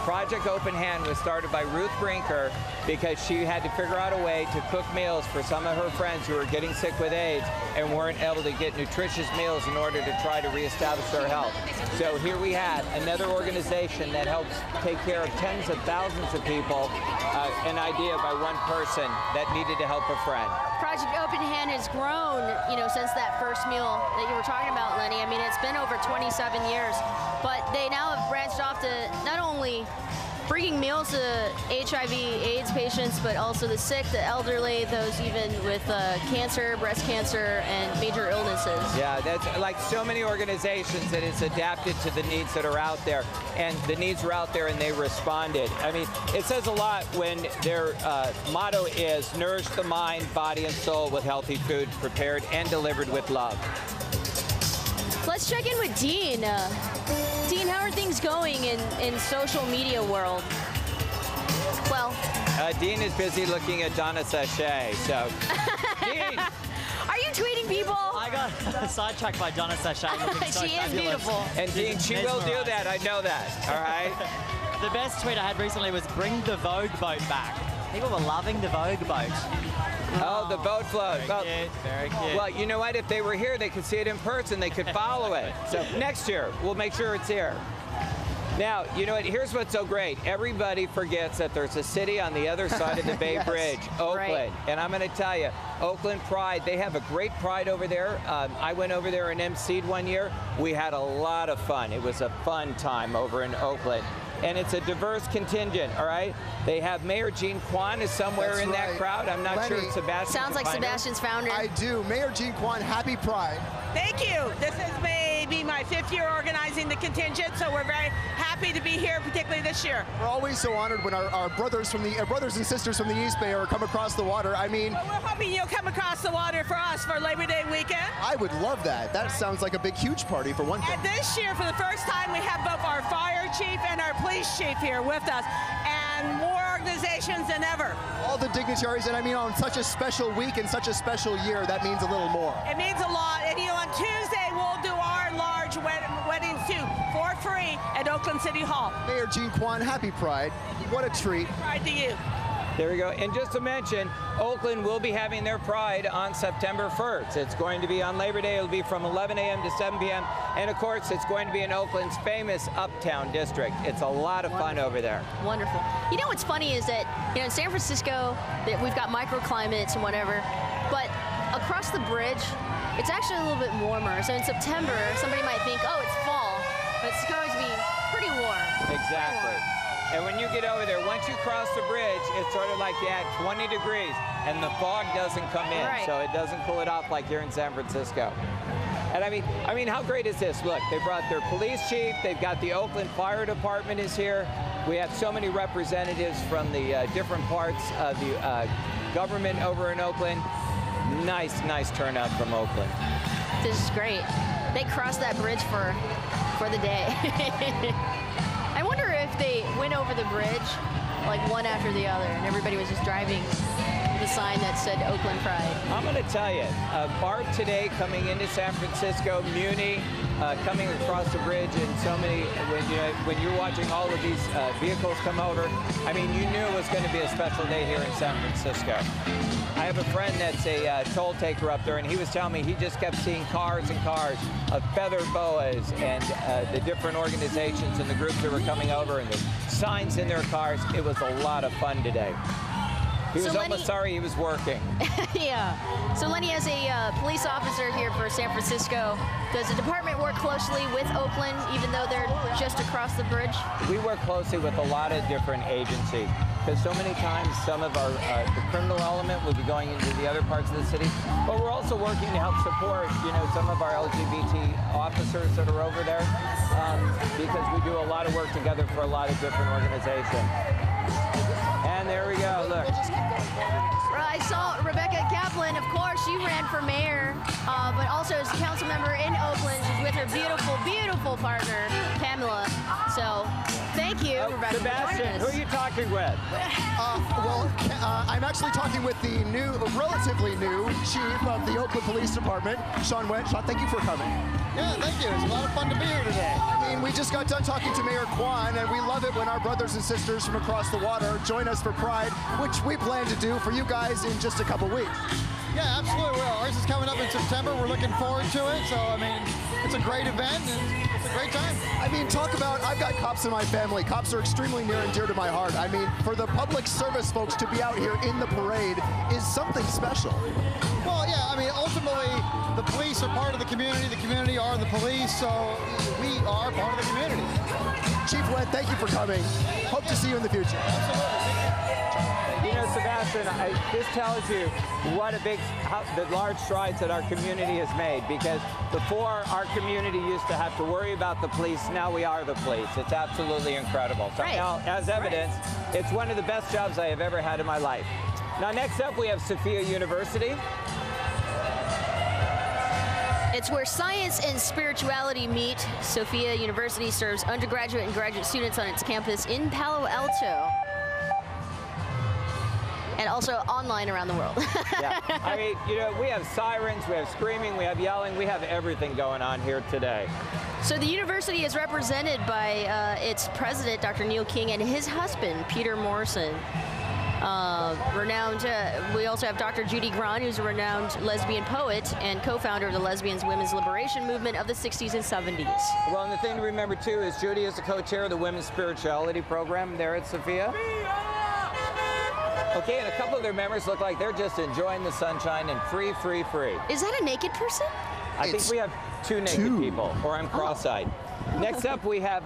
Project Open Hand was started by Ruth Brinker because she had to figure out a way to cook meals for some of her friends who were getting sick with AIDS and weren't able to get nutritious meals in order to try to reestablish their health. So here we have another organization that helps take care of tens of thousands of people, an idea by one person that needed to help a friend. Project Open Hand has grown, you know, since that first meal that you were talking about, Lenny. I mean, it's been over 27 years, but they now have branched off to not only bringing meals to HIV/AIDS patients, but also the sick, the elderly, those even with cancer, breast cancer, and major illnesses. Yeah, that's like so many organizations that it's adapted to the needs that are out there, and the needs are out there and they responded. I mean, it says a lot when their motto is nourish the mind, body, and soul with healthy food prepared and delivered with love. Let's check in with Dean. Dean, how are things going in social media world? Well, Dean is busy looking at Donna Sachet, so. Dean! Are you tweeting people? I got sidetracked by Donna Sachet looking so She is fabulous. beautiful. And Dean, she will do that, I know that, all right? The best tweet I had recently was bring the Vogue boat back. People were loving the Vogue boat. Oh, the boat float. Very cute, very cute. Well, you know what? If they were here, they could see it in person. They could follow it. So next year, we'll make sure it's here. Now, you know what? Here's what's so great. Everybody forgets that there's a city on the other side of the Bay Bridge, Oakland. Right. And I'm going to tell you, Oakland Pride, they have a great pride over there. I went over there and emceed one year. We had a lot of fun. It was a fun time over in Oakland. And it's a diverse contingent, all right? They have Mayor Jean Quan is somewhere That's in that right. crowd. I'm not sure it's Sebastian. Sounds like Finder. Sebastian's founder. I do. Mayor Jean Quan, happy Pride. Thank you. This has made be my 5th year organizing the contingent, so we're very happy to be here, particularly this year. We're always so honored when our brothers from the brothers and sisters from the East Bay are come across the water. I mean, well, we're hoping you'll come across the water for us for Labor Day weekend. I would love that. That sounds like a big, huge party for one thing. And this year, for the first time, we have both our fire chief and our police chief here with us, and more organizations than ever. All the dignitaries, and I mean, on such a special week and such a special year, that means a little more. It means a lot. And on Tuesday, we'll do our large weddings too, for free at Oakland City Hall. Mayor Jean Quan, happy Pride. What a treat. Pride to you. There we go. And just to mention, Oakland will be having their Pride on September 1st. It's going to be on Labor Day. It'll be from 11 a.m. to 7 p.m. And of course, it's going to be in Oakland's famous Uptown District. It's a lot of fun over there. Wonderful. You know what's funny is that, you know, in San Francisco, that we've got microclimates and whatever, but across the bridge, it's actually a little bit warmer. So in September, somebody might think, oh, it's fall, but it's going to be pretty warm. Exactly. And when you get over there, once you cross the bridge, it's sort of like you add 20 degrees and the fog doesn't come in. Right. So it doesn't cool it off like here in San Francisco. And I mean, how great is this? Look, they brought their police chief. They've got the Oakland Fire Department is here. We have so many representatives from the different parts of the government over in Oakland. Nice turnout from Oakland. This is great. They crossed that bridge for the day. I wonder if they went over the bridge like one after the other and everybody was just driving with a sign that said Oakland Pride. I'm going to tell you, BART today coming into San Francisco, Muni coming across the bridge, and so many, when you're watching all of these vehicles come over, I mean, you knew it was going to be a special day here in San Francisco. I have a friend that's a toll taker up there, and he was telling me he just kept seeing cars and cars of feather boas and the different organizations and the groups that were coming over and the signs in their cars. It was a lot of fun today. He was almost sorry he was working. Yeah. So Lenny, as a police officer here for San Francisco, does the department work closely with Oakland, even though they're just across the bridge? We work closely with a lot of different agencies, because so many times some of our the criminal element will be going into the other parts of the city, but we're also working to help support, you know, some of our LGBT officers that are over there, because we do a lot of work together for a lot of different organizations. And there we go, look. I saw Rebecca Kaplan, of course, she ran for mayor, but also as a council member in Oakland. She's with her beautiful partner, Pamela. So, thank you, Rebecca. Sebastian, who are you talking with? I'm actually talking with the relatively new chief of the Oakland Police Department, Shawn Wendt. Shawn, thank you for coming. Yeah, thank you. It's a lot of fun to be here today. I mean, we just got done talking to Mayor Quan, and we love it when our brothers and sisters from across the water join us for Pride, which we plan to do for you guys in just a couple weeks. Yeah, absolutely. Well, ours is coming up in September. We're looking forward to it. So, I mean, it's a great event, and it's a great time. I mean, talk about, I've got cops in my family. Cops are extremely near and dear to my heart. I mean, for the public service folks to be out here in the parade is something special. Well, yeah, I mean, ultimately, the police are part of the community are the police, so we are part of the community. Chief Wendt, thank you for coming. Hope to see you in the future. You know, Sebastian, this tells you what the large strides that our community has made, because before our community used to have to worry about the police, now we are the police. It's absolutely incredible. So now, as evidence, it's one of the best jobs I have ever had in my life. Now, next up, we have Sophia University. It's where science and spirituality meet. Sophia University serves undergraduate and graduate students on its campus in Palo Alto. And also online around the world. Yeah, I mean, you know, we have sirens, we have screaming, we have yelling, we have everything going on here today. So the university is represented by its president, Dr. Neil King, and his husband, Peter Morrison. Renowned, we also have Dr. Judy Grahn, who's a renowned lesbian poet and co-founder of the Lesbians Women's Liberation Movement of the 60s and 70s. Well, and the thing to remember, too, is Judy is the co-chair of the Women's Spirituality Program there at Sophia. Okay, and a couple of their members look like they're just enjoying the sunshine and free. Is that a naked person? I think we have two naked people, or I'm cross-eyed. Next up, we have,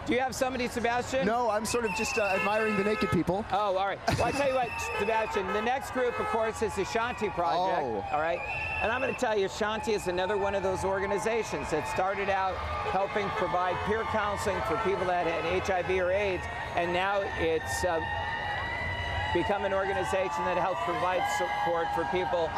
do you have somebody, Sebastian? No, I'm sort of just admiring the naked people. Oh, all right. Well, I tell you what, Sebastian, the next group, of course, is the Shanti Project, all right? And I'm going to tell you, Shanti is another one of those organizations that started out helping provide peer counseling for people that had HIV or AIDS, and now it's become an organization that helps provide support for people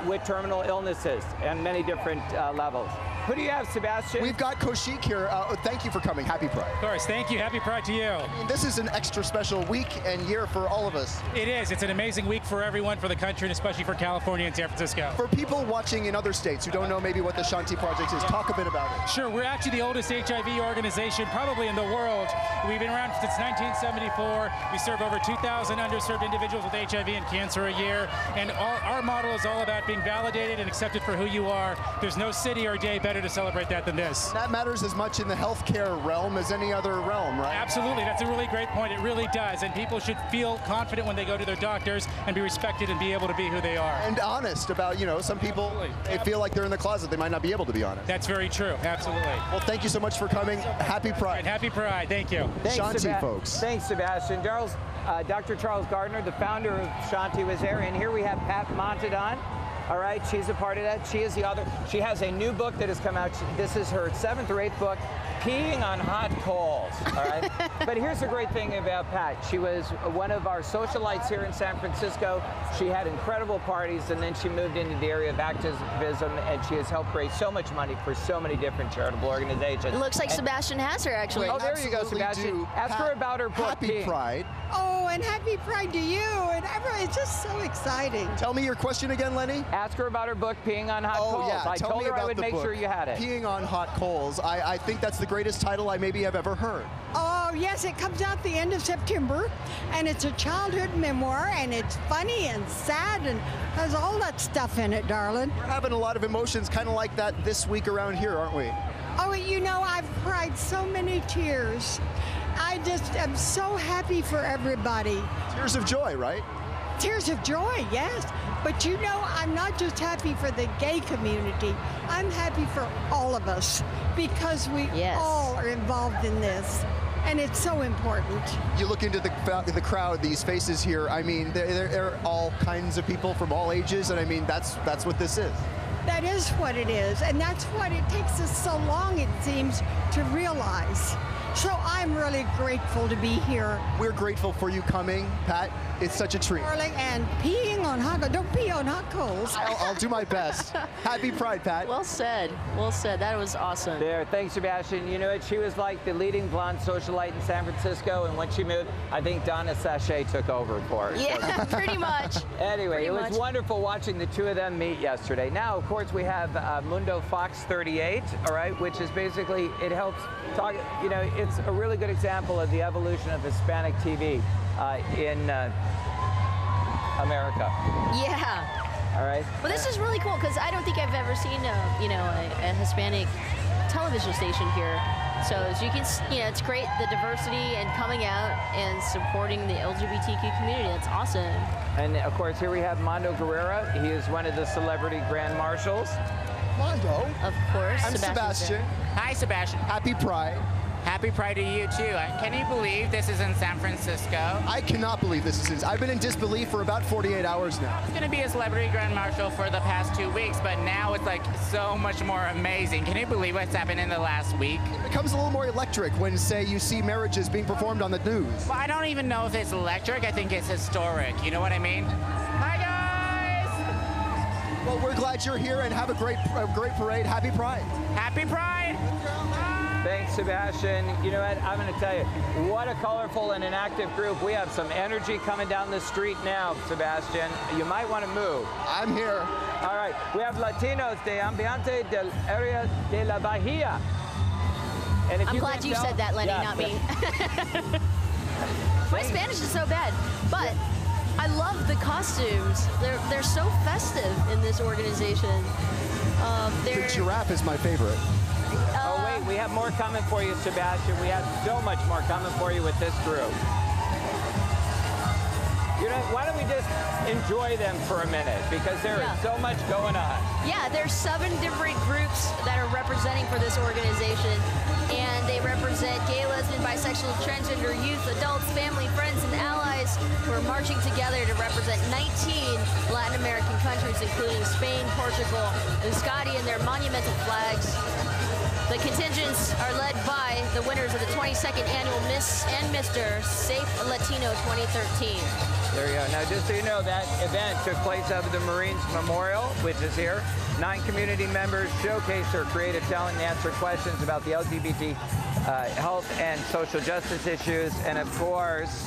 with terminal illnesses and many different levels. Who do you have, Sebastian? We've got Kaushik here. Thank you for coming. Happy Pride. Of course. Thank you. Happy Pride to you. I mean, this is an extra special week and year for all of us. It is. It's an amazing week for everyone, for the country, and especially for California and San Francisco. For people watching in other states who don't know maybe what the Shanti Project is, talk a bit about it. Sure. We're actually the oldest HIV organization probably in the world. We've been around since 1974. We serve over 2,000 underserved individuals with HIV and cancer a year. And our model is all about being validated and accepted for who you are. There's no city or day better to celebrate that than this. That matters as much in the healthcare realm as any other realm, right? Absolutely. That's a really great point. It really does. And people should feel confident when they go to their doctors and be respected and be able to be who they are. And honest about, you know, some people, they feel like they're in the closet. They might not be able to be honest. That's very true. Absolutely. Well, thank you so much for coming. Happy Pride. And happy Pride. Thank you. Thanks, Shanti, folks. Thanks, Sebastian. Dr. Charles Gardner, the founder of Shanti, was there. And here we have Pat Montadon. All right, she's a part of that. She is the author. She has a new book that has come out. This is her 7th or 8th book, Peeing on Hot Coals. All right. But here's the great thing about Pat. She was one of our socialites here in San Francisco. She had incredible parties, and then she moved into the area of activism, and she has helped raise so much money for so many different charitable organizations. It looks like Sebastian has her, actually. Oh, there you go, Sebastian. Ask her about her book, Happy Peeing. Pride. Oh, and happy Pride to you. And it's just so exciting. Tell me your question again, Lenny. Ask her about her book, Peeing on Hot Coals. Yeah. I told her I would make sure you had it. Peeing on Hot Coals. I think that's the greatest title I maybe have ever heard. Oh, yes, it comes out the end of September, and it's a childhood memoir, and it's funny and sad and has all that stuff in it, darling. We're having a lot of emotions kind of like that this week around here, aren't we? Oh, you know, I've cried so many tears. I just am so happy for everybody. Tears of joy, right? Tears of joy, yes. But you know, I'm not just happy for the gay community. I'm happy for all of us because we all are involved in this. And it's so important. You look into the crowd, these faces here. I mean, they're all kinds of people from all ages, and I mean, that's what this is. That is what it is, and that's what it takes us so long, it seems, to realize. So I'm really grateful to be here. We're grateful for you coming, Pat. It's such a treat. Darling, and peeing on hot coals. Don't pee on hot coals. I'll do my best. Happy Pride, Pat. Well said. Well said. That was awesome. There. Thanks, Sebastian. You know what? She was like the leading blonde socialite in San Francisco, and when she moved, I think Donna Sachet took over for her. Yeah, pretty much. Anyway, it was wonderful watching the two of them meet yesterday. Now, of course, we have Mundo Fox 38, all right, which is basically, it helps talk, you know, it's a really good example of the evolution of Hispanic TV in America. Yeah. All right. Well, this is really cool because I don't think I've ever seen a Hispanic television station here. So as you can, it's great, the diversity and coming out and supporting the LGBTQ community. That's awesome. And of course, here we have Mondo Guerrera. He is one of the celebrity grand marshals. Mondo. Of course. I'm Sebastian. Hi, Sebastian. Happy Pride. Happy Pride to you, too. Can you believe this is in San Francisco? I cannot believe this is. I've been in disbelief for about 48 hours now. It's going to be a celebrity grand marshal for the past 2 weeks, but now it's like so much more amazing. Can you believe what's happened in the last week? It becomes a little more electric when, say, you see marriages being performed on the news. Well, I don't even know if it's electric. I think it's historic. You know what I mean? Hi, guys! Well, we're glad you're here and have a great parade. Happy Pride. Happy Pride! Thanks, Sebastian. You know what? I'm going to tell you, what a colorful and an active group. We have some energy coming down the street now, Sebastian. You might want to move. I'm here. All right. We have Latinos de Ambiente del Área de la Bahía. And if I'm glad you said that, Lenny, not me. My Spanish is so bad, but I love the costumes. They're so festive in this organization. The giraffe is my favorite. Oh, wait, we have more coming for you, Sebastian. We have so much more coming for you with this group. Why don't we just enjoy them for a minute, because there is so much going on. Yeah, there's 7 different groups that are representing for this organization, and they represent gay, lesbian, bisexual, transgender youth, adults, family, friends, and allies who are marching together to represent 19 Latin American countries, including Spain, Portugal, and Scotty, and their monumental flags. The contingents are led by the winners of the 22nd annual Miss and Mr. Safe Latino 2013. There you go. Now, just so you know, that event took place over the Marines Memorial, which is here. 9 community members showcase their creative talent and answer questions about the LGBT health and social justice issues. And of course,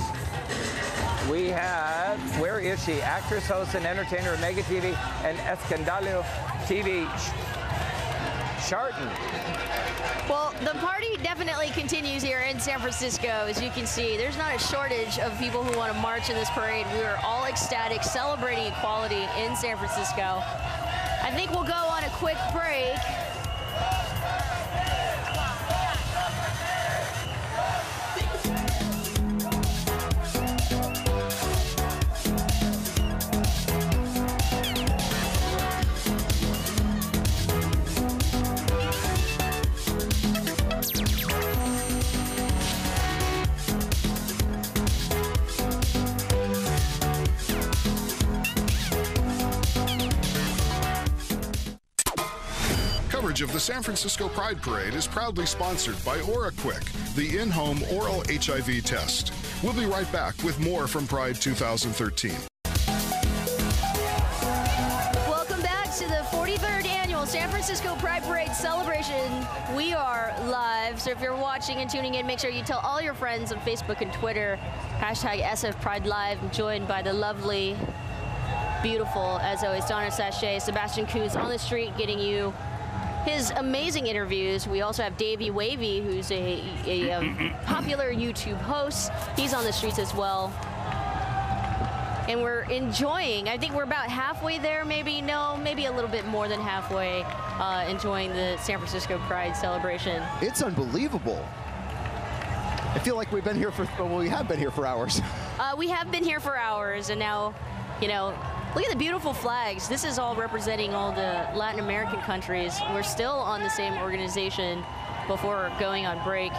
we have, where is she? Actress, host, and entertainer of Mega TV and Escandalo TV, Sharton. Well, the party definitely continues here in San Francisco. As you can see, there's not a shortage of people who want to march in this parade. We are all ecstatic, celebrating equality in San Francisco. I think we'll go on a quick break. Coverage of the San Francisco Pride Parade is proudly sponsored by OraQuick, the in-home oral HIV test. We'll be right back with more from Pride 2013. Welcome back to the 43rd annual San Francisco Pride Parade celebration. We are live, so if you're watching and tuning in, make sure you tell all your friends on Facebook and Twitter, hashtag SF Pride Live. I'm joined by the lovely, beautiful, as always, Donna Sachet, Sebastian Coos on the street getting you his amazing interviews. We also have Davey Wavy, who's a popular YouTube host. He's on the streets as well. And we're enjoying, I think we're about halfway there, maybe a little bit more than halfway, enjoying the San Francisco Pride celebration. It's unbelievable. I feel like we've been here for, well, we have been here for hours. We have been here for hours, and now, you know, look at the beautiful flags. This is all representing all the Latin American countries. We're still on the same organization before going on break.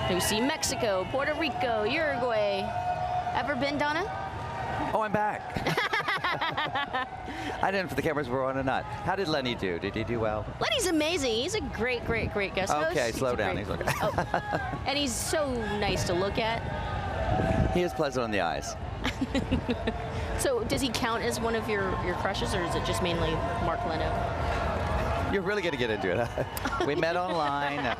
We see Mexico, Puerto Rico, Uruguay. Ever been, Donna? Oh, I'm back. I didn't know if the cameras were on or not. How did Lenny do? Did he do well? Lenny's amazing. He's a great, great, great guest host. Okay, slow down. He's okay. And he's so nice to look at. He is pleasant on the eyes. So does he count as one of your crushes, or is it just mainly Mark Leno? You're really going to get into it, huh? We met online.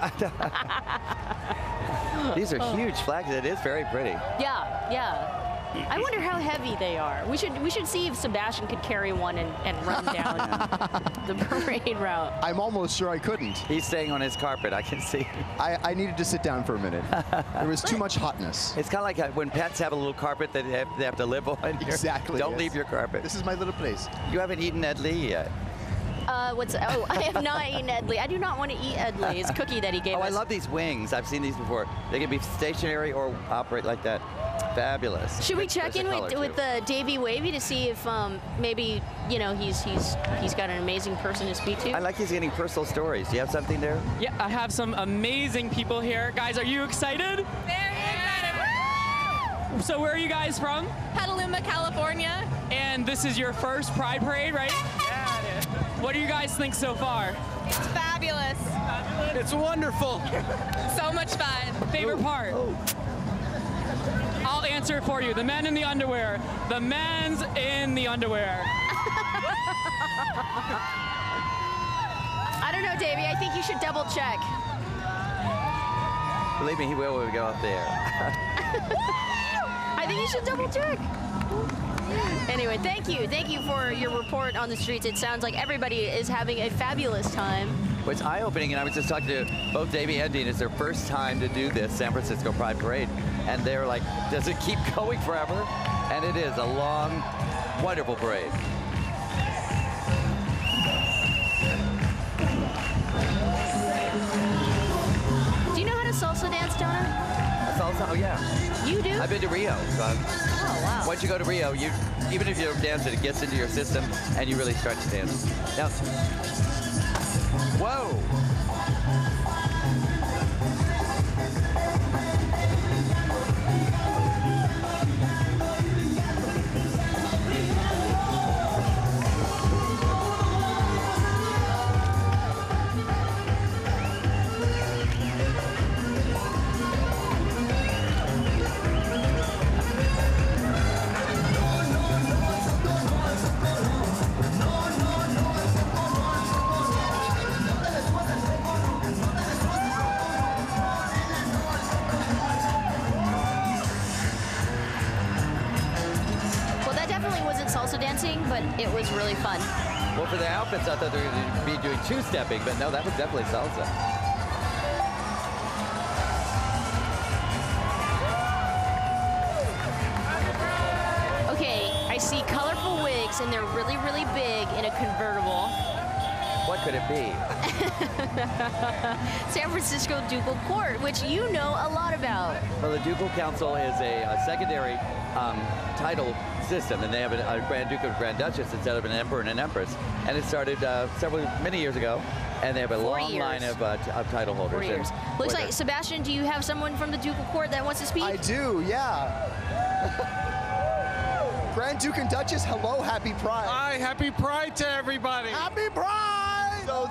These are huge flags. It is very pretty. Yeah, yeah. I wonder how heavy they are. We should see if Sebastian could carry one and run down the parade route. I'm almost sure I couldn't. He's staying on his carpet, I can see. I needed to sit down for a minute. There was too much hotness. It's kind of like when pets have a little carpet that they have to live on. Exactly. Don't leave your carpet. This is my little place. You haven't eaten Ed Lee yet. I have not eaten Ed Lee. I do not want to eat Ed Lee. It's a cookie that he gave us. I love these wings. I've seen these before. They can be stationary or operate like that. Fabulous. Should we check in with Davey Wavy to see if maybe, you know, he's got an amazing person to speak to? I like he's getting personal stories. Do you have something there? Yeah, I have some amazing people here. Guys, are you excited? Very excited. Woo! So where are you guys from? Petaluma, California. And this is your first Pride Parade, right? Yeah, it is. What do you guys think so far? It's fabulous. It's wonderful. So much fun. Favorite part? I'll answer it for you. The men in the underwear. The men's in the underwear. I don't know, Davey. I think you should double check. Believe me, he will when we go up there. I think you should double check. Anyway, thank you. Thank you for your report on the streets. It sounds like everybody is having a fabulous time. Well, it's eye-opening, and I was just talking to both Davey and Dean. It's their first time to do this San Francisco Pride Parade, and they're like, does it keep going forever? And it is a long, wonderful parade. Do you know how to salsa dance, Donna? Salsa? Oh, yeah. You do? I've been to Rio. So oh, wow. once you go to Rio, even if you don't dance it gets into your system and you really start to dance. Now, whoa. But it was really fun. Well, for the outfits, I thought they were going to be doing two-stepping, but no, that was definitely salsa. Okay, I see colorful wigs, and they're really, really big in a convertible. What could it be? San Francisco Ducal Court, which you know a lot about. Well, the Ducal Council is a secondary title system, and they have a Grand Duke of Grand Duchess instead of an Emperor and an Empress. And it started many years ago, and they have a long line of title holders. 4 years. Looks like, Sebastian, do you have someone from the Ducal Court that wants to speak? I do, yeah. Grand Duke and Duchess, hello, happy Pride. Hi, happy Pride to everybody. Happy Pride! So,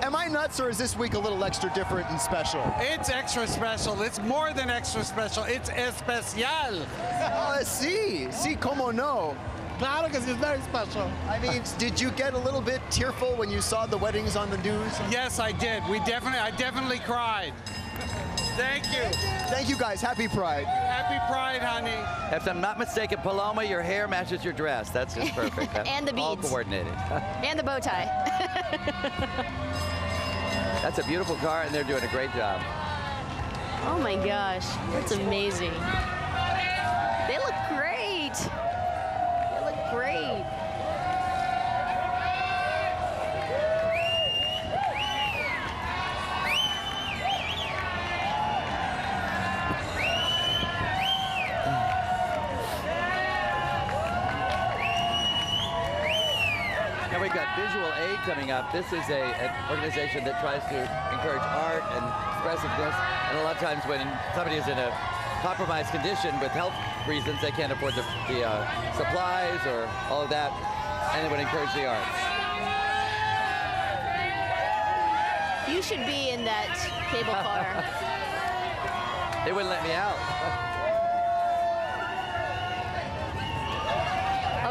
am I nuts, or is this week a little extra different and special? It's extra special. It's more than extra special. It's especial. Oh, sí, como no. Claro que sí, it's very special. I mean, did you get a little bit tearful when you saw the weddings on the news? Yes, I did. I definitely cried. Thank you. Thank you, guys. Happy Pride. Happy Pride, honey. If I'm not mistaken, Paloma, your hair matches your dress. That's just perfect. And the beads. All coordinated. And the bow tie. That's a beautiful car, and they're doing a great job. Oh my gosh, that's amazing. They look great. They look great. Now we've got Visual Aid coming up. This is an organization that tries to encourage art and expressiveness. And a lot of times when somebody is in a compromised condition with health reasons, they can't afford the supplies or all of that, and they would encourage the arts. You should be in that cable car. They wouldn't let me out.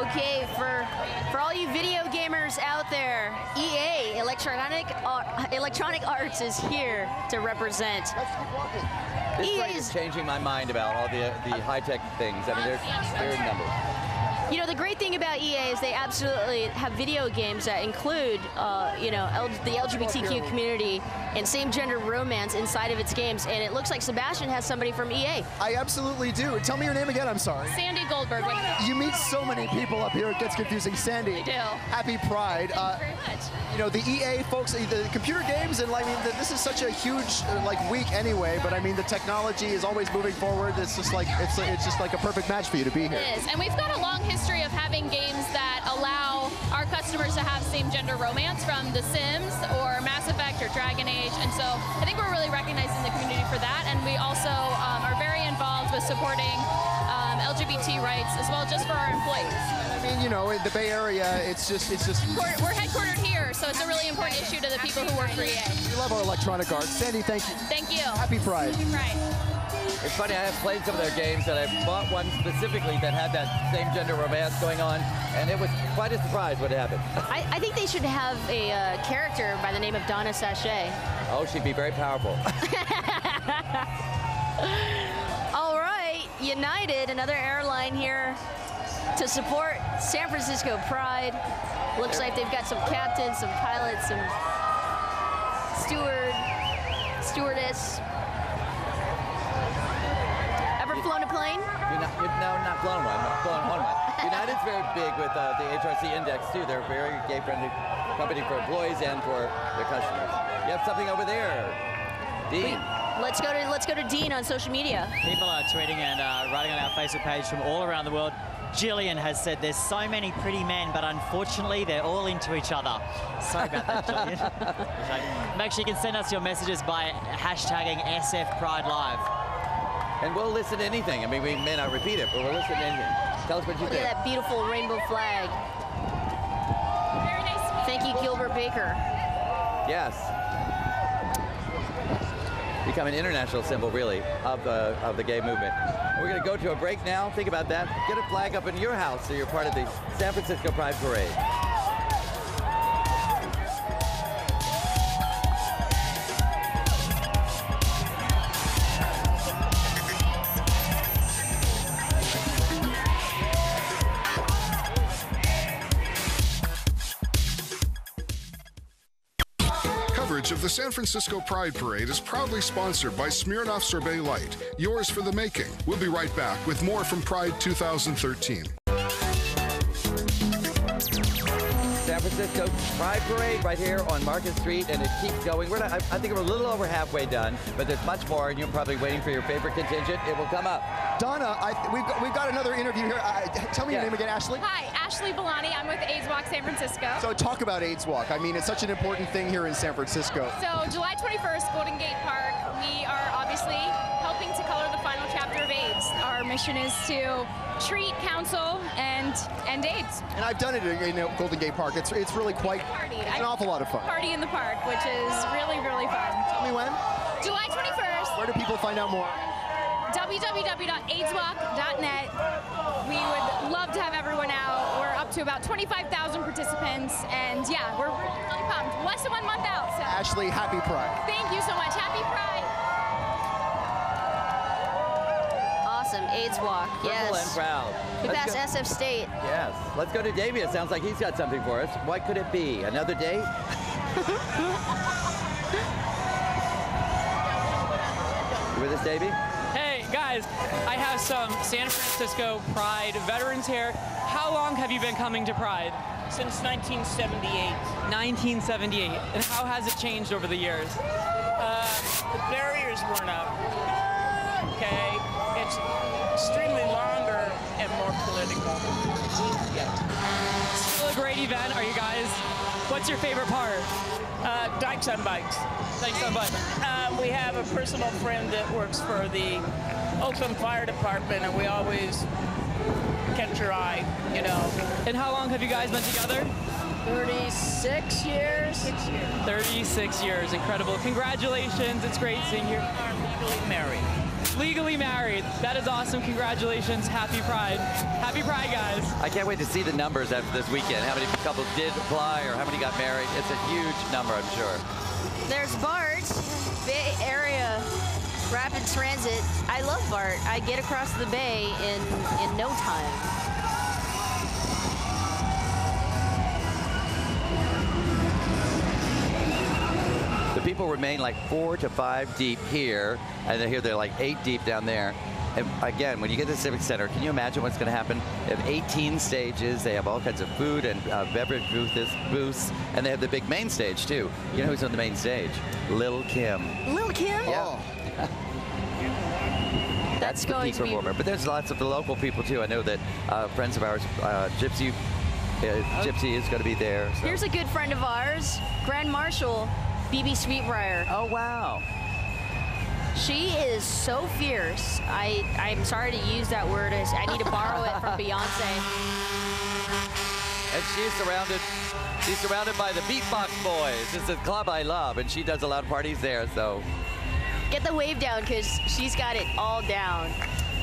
Okay, for all you video gamers out there, EA, Electronic Arts, is here to represent. This fight is changing my mind about all the high-tech things. I mean, they're in numbers. You know, the great thing about EA is they absolutely have video games that include, you know, the LGBTQ community and same-gender romance inside of its games. And it looks like Sebastian has somebody from EA. I absolutely do. Tell me your name again, I'm sorry. Sandy Goldberg. You meet so many people up here, it gets confusing. Sandy. I do. Happy Pride. Thank you very much. You know, the EA folks, the computer games, and I mean, this is such a huge week anyway. But I mean, the technology is always moving forward. It's just like it's just like a perfect match for you to be here. It is, and we've got a long history of having games that allow our customers to have same-gender romance, from The Sims or Mass Effect or Dragon Age, and so I think we're really recognizing the community for that, and we also are very involved with supporting LGBT rights as well, just for our employees. I mean, you know, in the Bay Area, it's just. We're headquartered here, so it's a really important issue to the people who work for EA. We love our Electronic Arts. Sandy, thank you. Thank you. Happy Pride. Happy Pride. It's funny, I have played some of their games, and I bought one specifically that had that same-gender romance going on, and it was quite a surprise what happened. I think they should have a character by the name of Donna Sachet. Oh, she'd be very powerful. All right, United, another airline here to support San Francisco Pride. Looks like they've got some captains, some pilots, some stewardess. Ever flown a plane? No, not flown one, but flown on one. United's very big with the HRC Index, too. They're a very gay-friendly company for employees and for their customers. You have something over there. Dean. Let's go to Dean on social media. People are tweeting and writing on our Facebook page from all around the world. Jillian has said there's so many pretty men, but unfortunately they're all into each other. Sorry about that, Jillian. Make sure you can send us your messages by hashtagging SF Pride Live. And we'll listen to anything. I mean, we may not repeat it, but we'll listen to anything. Tell us what you Look think. at that beautiful rainbow flag. Very nice. Thank you, Gilbert Baker. Yes. Become an international symbol, really, of the gay movement. We're going to go to a break now. Think about that. Get a flag up in your house so you're part of the San Francisco Pride Parade. Coverage of the San Francisco Pride Parade is proudly sponsored by Smirnoff Sorbet Light, yours for the making. We'll be right back with more from Pride 2013. San Francisco Pride Parade right here on Market Street, and it keeps going. I think we're a little over halfway done, but there's much more, and you're probably waiting for your favorite contingent. It will come up. Donna, we've got another interview here. Tell me your name again, Ashley. Hi, Ashley Bellani. I'm with AIDS Walk San Francisco. So talk about AIDS Walk. I mean, it's such an important thing here in San Francisco. So July 21st, Golden Gate Park, we are obviously helping to color the final chapter of AIDS. Our mission is to treat, counsel, and end AIDS. And I've done it in Golden Gate Park. It's really quite, it's an awful lot of fun. Party in the park, which is really, really fun. Tell me when? July 21st. Where do people find out more? www.aidswalk.net. We would love to have everyone out. We're up to about 25,000 participants, and yeah, we're really pumped. Less than 1 month out. So. Ashley, happy Pride. Thank you so much. Happy Pride. Awesome, AIDS Walk. Yes. Purple and proud. We Let's passed go. SF State. Yes. Let's go to Davey. It sounds like he's got something for us. What could it be? Another date? You with us, Davey? Hey, guys, I have some San Francisco Pride veterans here. How long have you been coming to Pride? Since 1978. 1978. And how has it changed over the years? The barriers weren't up. Okay? It's extremely longer and more political. Yeah. Still a great event. Are you guys? What's your favorite part? Dykes on Bikes. Dykes on Bikes. We have a personal friend that works for the Oakland Fire Department, and we always catch your eye, you know. And how long have you guys been together? 36 years. 36 years. Incredible. Congratulations. It's great seeing you. Legally married. Legally married. That is awesome. Congratulations. Happy Pride. Happy Pride, guys. I can't wait to see the numbers after this weekend. How many couples did apply or how many got married? It's a huge number, I'm sure. There's BART, Bay Area Rapid Transit. I love BART. I get across the bay in no time. The people remain like 4 to 5 deep here, and then here they're like 8 deep down there. And again, when you get to the Civic Center, can you imagine what's going to happen? They have 18 stages. They have all kinds of food and beverage booths, and they have the big main stage too. You know who's on the main stage? Lil' Kim. Lil' Kim? Yeah. That's the going peak to be- performer. But there's lots of the local people too. I know that friends of ours, Gypsy is going to be there. So. Here's a good friend of ours, Grand Marshal BB Sweetbriar. Oh, wow. She is so fierce. I'm sorry to use that word. I need to borrow it from Beyonce. And she's surrounded by the Beatbox Boys. It's a club I love, and she does a lot of parties there, so. Get the wave down, because she's got it all down.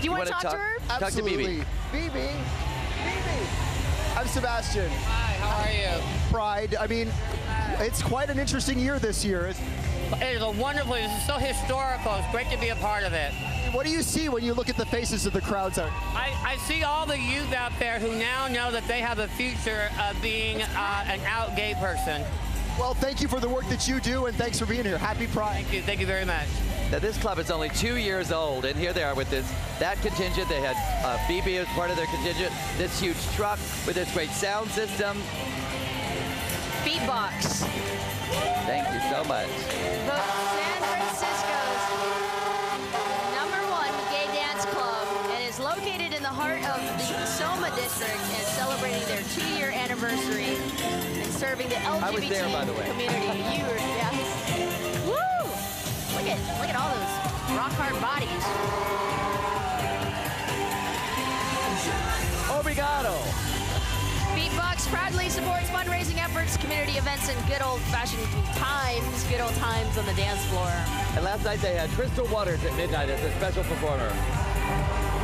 Do you want to talk to her? Talk to Absolutely. BB. I'm Sebastian. Hi, how are you? Pride. I mean, it's quite an interesting year this year. It is a wonderful, it's so historical. It's great to be a part of it. What do you see when you look at the faces of the crowds out? I see all the youth out there who now know that they have a future of being an out gay person. Well, thank you for the work that you do, and thanks for being here. Happy Pride. Thank you very much. Now, this club is only 2 years old, and here they are with that contingent. They had BB as part of their contingent, this huge truck with this great sound system. Beatbox. Thank you so much. Vote San Francisco's 15-year anniversary and serving the LGBT I was there, by the way. community. You were, yes. Woo! Look at all those rock hard bodies. Obrigado. Beatbox proudly supports fundraising efforts, community events, and good old-fashioned times, good old times on the dance floor. And last night they had Crystal Waters at midnight as a special performer.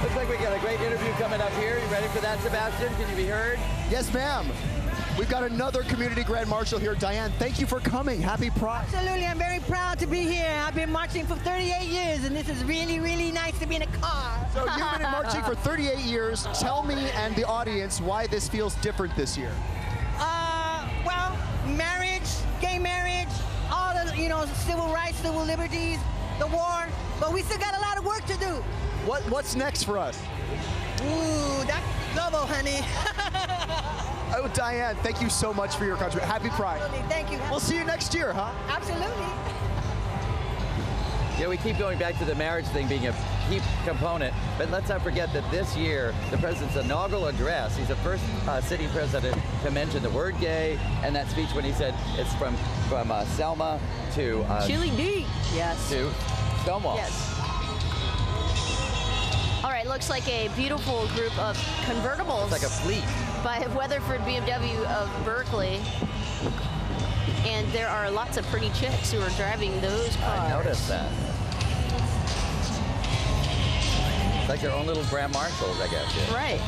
Looks like we got a great interview coming up here. You ready for that, Sebastian? Can you be heard? Yes, ma'am. We've got another community grand marshal here. Diane, thank you for coming. Happy Pride. Absolutely. I'm very proud to be here. I've been marching for 38 years, and this is really, really nice to be in a car. So you've been marching for 38 years. Tell me and the audience why this feels different this year. Well, marriage, gay marriage, all the, civil rights, civil liberties, the war, but we still got a lot of work to do. What's next for us? Ooh, that's global, honey. Oh, Diane, thank you so much for your contribution. Happy Pride. Absolutely. Thank you. We'll see you next year, huh? Absolutely. Yeah, we keep going back to the marriage thing being a key component, but let's not forget that this year, the president's inaugural address, he's the first sitting president to mention the word gay, and that speech when he said it's from Selma to Chili Beach. Yes. To Stonewall. Yes. All right, looks like a beautiful group of convertibles. It's like a fleet. By Weatherford BMW of Berkeley. And there are lots of pretty chicks who are driving those cars. I noticed that. It's like their own little grand marshals, I guess. Yeah. Right.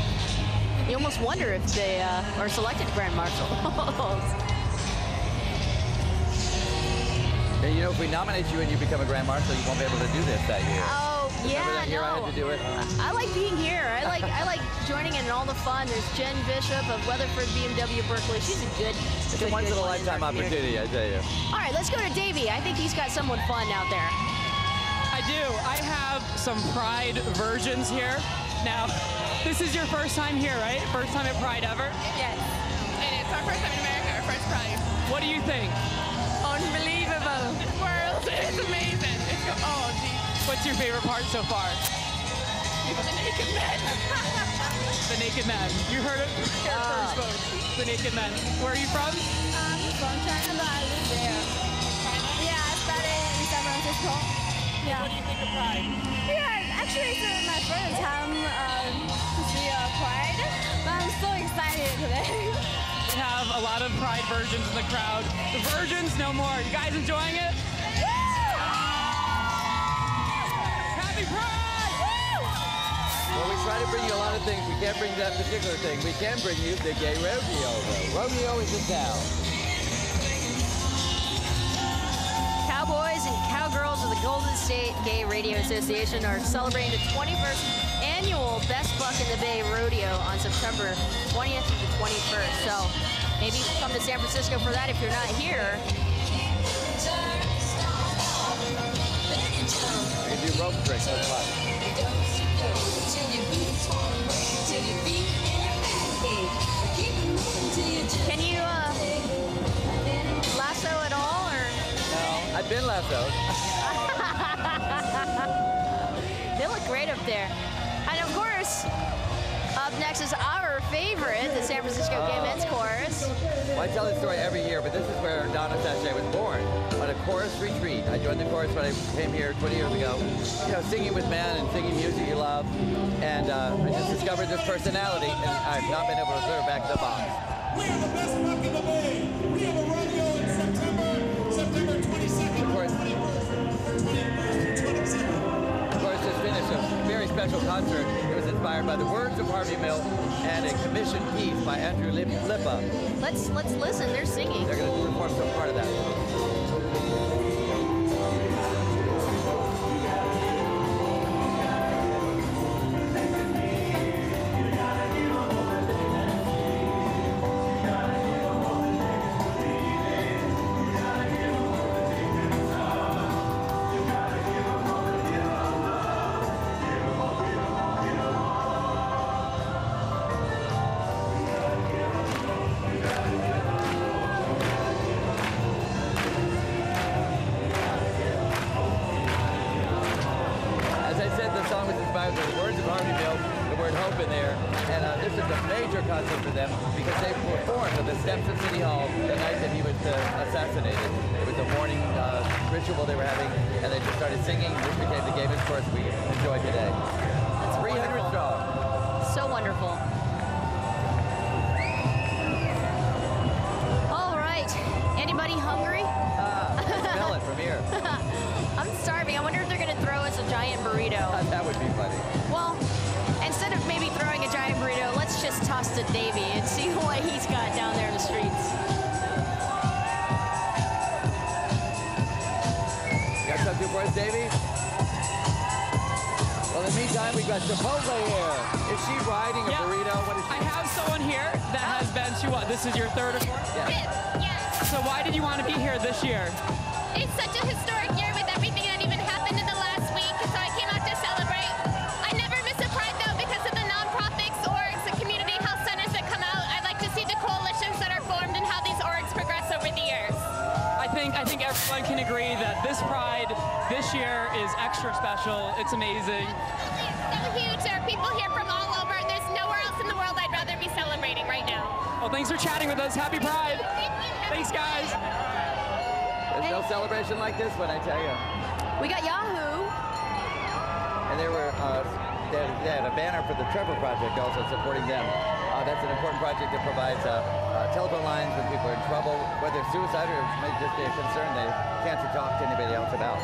You almost wonder if they are selected grand marshals. And you know, if we nominate you and you become a grand marshal, you won't be able to do this that year. Oh, yeah, Remember that year I had to do it? I like being here. I like joining in all the fun. There's Jen Bishop of Weatherford BMW Berkeley. She's a good. It's a once-in-a-lifetime opportunity, I tell you. All right, let's go to Davey. I think he's got someone fun out there. I do. I have some Pride versions here. Now, this is your first time here, right? First time at Pride ever? Yes. And it's our first time in America, our first Pride. What do you think? Unbelievable. This world is amazing. Oh, geez. What's your favorite part so far? The naked men. The naked men. You heard it here first, folks. The naked men. Where are you from? From China, but I live there. Yeah, I started in San Francisco. Yeah. What do you think of Pride? Yeah, actually it's my first time to see Pride, but I'm so excited today. We have a lot of Pride virgins in the crowd. The virgins, no more. You guys enjoying it? Happy Pride! Well, we try to bring you a lot of things. We can't bring that particular thing. We can bring you the gay rodeo, though. Rodeo is in town. Cowboys and cowgirls of the Golden State Gay Radio Association are celebrating the 21st annual Best Buck in the Bay Rodeo on September 20th through the 21st. So maybe come to San Francisco for that if you're not here. We do rope tricks. That's fun. Can you lasso at all, or? No, I've been lassoed. They look great up there. And of course, up next is our favorite, the San Francisco Gay Men's Chorus. Well, I tell this story every year, but this is where Donna Sachet was born, on a chorus retreat. I joined the chorus when I came here 20 years ago, you know, singing with men and singing music you love. And I just discovered this personality, and I've not been able to throw her back to the box. We are the Best Buck in the Bay. We have a rodeo in September 22nd. Of course, just finished a very special concert. It was inspired by the words of Harvey Milk and a commissioned piece by Andrew Lippa. Let's listen. They're singing. They're going to perform some part of that. The words of Harvey Milk, the word hope in there, and this is is a major concert for them because they performed at the steps of City Hall the night that he was assassinated. It was a morning ritual they were having, and they just started singing, which became the Game Chorus we enjoy today. It's 300 strong. So wonderful. All right. Anybody hungry? Smell it from here. I'm starving. I wonder if they're going to throw us a giant burrito. That would be funny. Well, instead of maybe throwing a giant burrito, let's just toss to Davey and see what he's got down there in the streets. Got something for us, Davey? Well, in the meantime, we've got Chipotle here. Is she riding a burrito? What is she? I have someone here that has been to what? This is your third or fourth? Yes. So why did you want to be here this year? It's such a historic year with everything that even happened in the last week, so I came out to celebrate. I never miss a Pride, though, because of the nonprofits, orgs, and community health centers that come out. I like to see the coalitions that are formed and how these orgs progress over the years. I think everyone can agree that this Pride this year is extra special. It's amazing. So huge. There are people here from all over. There's nowhere else in the world I'd rather be celebrating right now. Well, thanks for chatting with us. Happy Pride. Thanks, guys. There's no celebration like this one, I tell you. We got Yahoo. And they had a banner for the Trevor Project also supporting them. That's an important project that provides telephone lines when people are in trouble, whether it's suicide or it may just be a concern they can't talk to anybody else about.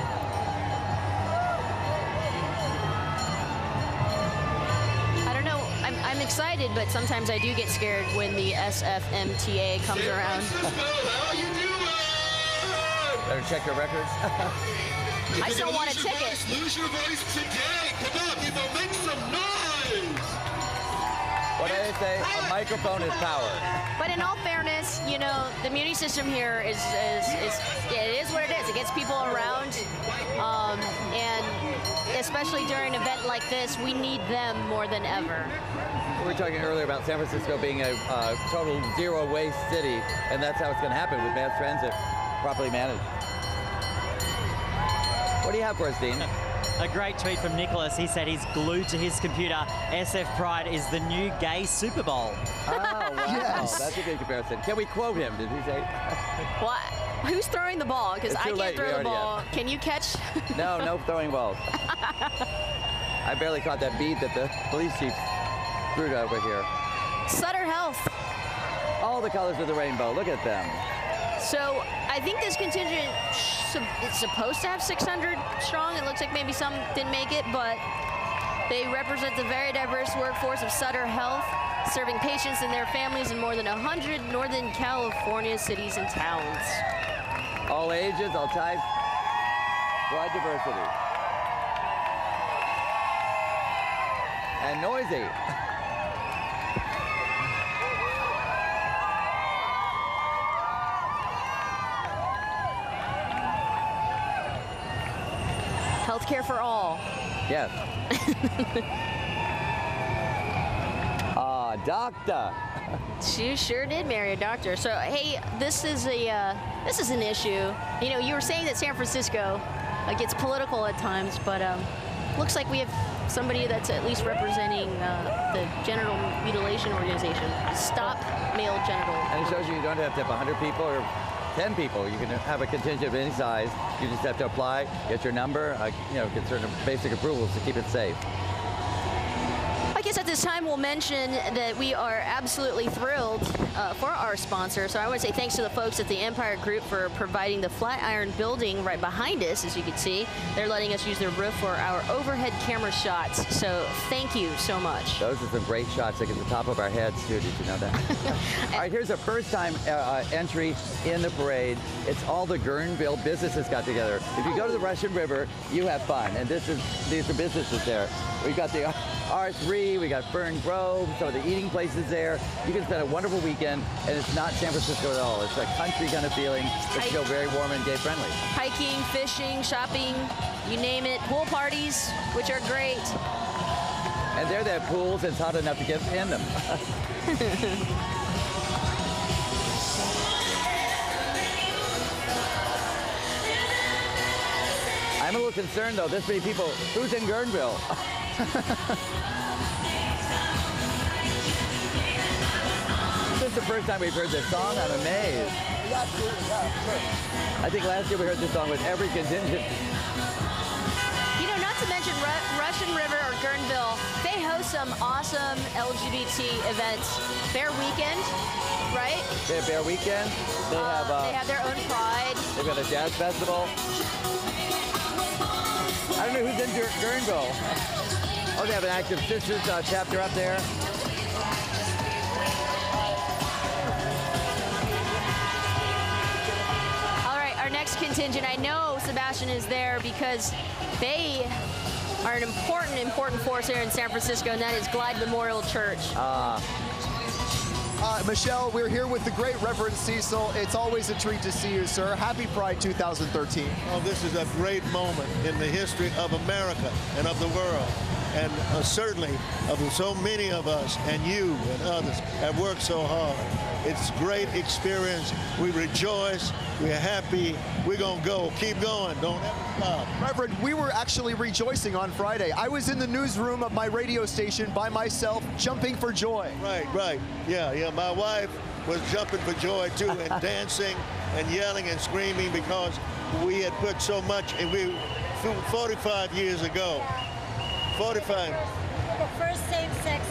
I don't know. I'm excited, but sometimes I do get scared when the SFMTA comes around. Better check your records. I still want a ticket. Lose your voice today. Come on, people, make some noise. What do they say? A microphone is power. But in all fairness, you know, the Muni system here it is what it is. It gets people around, and especially during an event like this, we need them more than ever. We were talking earlier about San Francisco being a total zero waste city, and that's how it's going to happen with mass transit properly managed. What do you have for us, Dean? A great tweet from Nicholas. He said he's glued to his computer. SF Pride is the new gay Super Bowl. Oh, wow. Yes. That's a good comparison. Can we quote him? Did he say? What? Who's throwing the ball? Because It's I too can't late. We throw the already ball. have. Can you catch? No throwing balls. I barely caught that bead that the police chief threw over here. Sutter Health. All the colors of the rainbow. Look at them. So I think this contingent it's supposed to have 600 strong. It looks like maybe some didn't make it, but they represent the very diverse workforce of Sutter Health, serving patients and their families in more than 100 Northern California cities and towns. All ages, all types, broad diversity. And noisy. Healthcare for all. Yes. Doctor. She sure did marry a doctor. So hey, this is an issue. You know, you were saying that San Francisco gets political at times, but looks like we have somebody that's at least representing the genital mutilation organization. Stop male genital. And it shows you don't have to have 100 people or 10 people. You can have a contingent of any size. You just have to apply, get your number, get certain basic approvals to keep it safe. I guess at this time we'll mention that we are absolutely thrilled for our sponsor. So I want to say thanks to the folks at the Empire Group for providing the Flatiron building right behind us, as you can see. They're letting us use their roof for our overhead camera shots. So thank you so much. Those are some great shots, like at the top of our heads, too. Did you know that? All right, here's a first-time entry in the parade. It's all the Guerneville businesses got together. If you go to the Russian River, you have fun. And these are businesses there. We've got the R3, we got Fern Grove, some of the eating places there. You can spend a wonderful weekend, and it's not San Francisco at all. It's a country kind of feeling. It's still very warm and gay friendly. Hiking, fishing, shopping, you name it. Pool parties, which are great. And there they have pools. It's hot enough to get in them. I'm a little concerned, though. This many people. Who's in Guerneville? the first time we've heard this song? I'm amazed. Yeah, absolutely. Yeah, sure. I think last year we heard this song with every contingent. You know, not to mention Russian River or Guerneville, they host some awesome LGBT events. Bear Weekend, right? They have Bear Weekend. They have their own pride. They've got a jazz festival. I don't know who's in Guerneville. Oh, they have an Active Sisters chapter up there. All right, our next contingent. I know Sebastian is there because they are an important force here in San Francisco, and that is Glide Memorial Church. Michelle, we're here with the great Reverend Cecil. It's always a treat to see you, sir. Happy Pride 2013. Oh, this is a great moment in the history of America and of the world. And certainly of so many of us, and you and others have worked so hard. It's a great experience. We rejoice. We're happy. We're going to go. Keep going. Don't ever stop. Reverend, we were actually rejoicing on Friday. I was in the newsroom of my radio station by myself, jumping for joy. Right. Yeah. My wife was jumping for joy, too, and dancing and yelling and screaming because we had put so much, and 45 years ago, 45. The first same-sex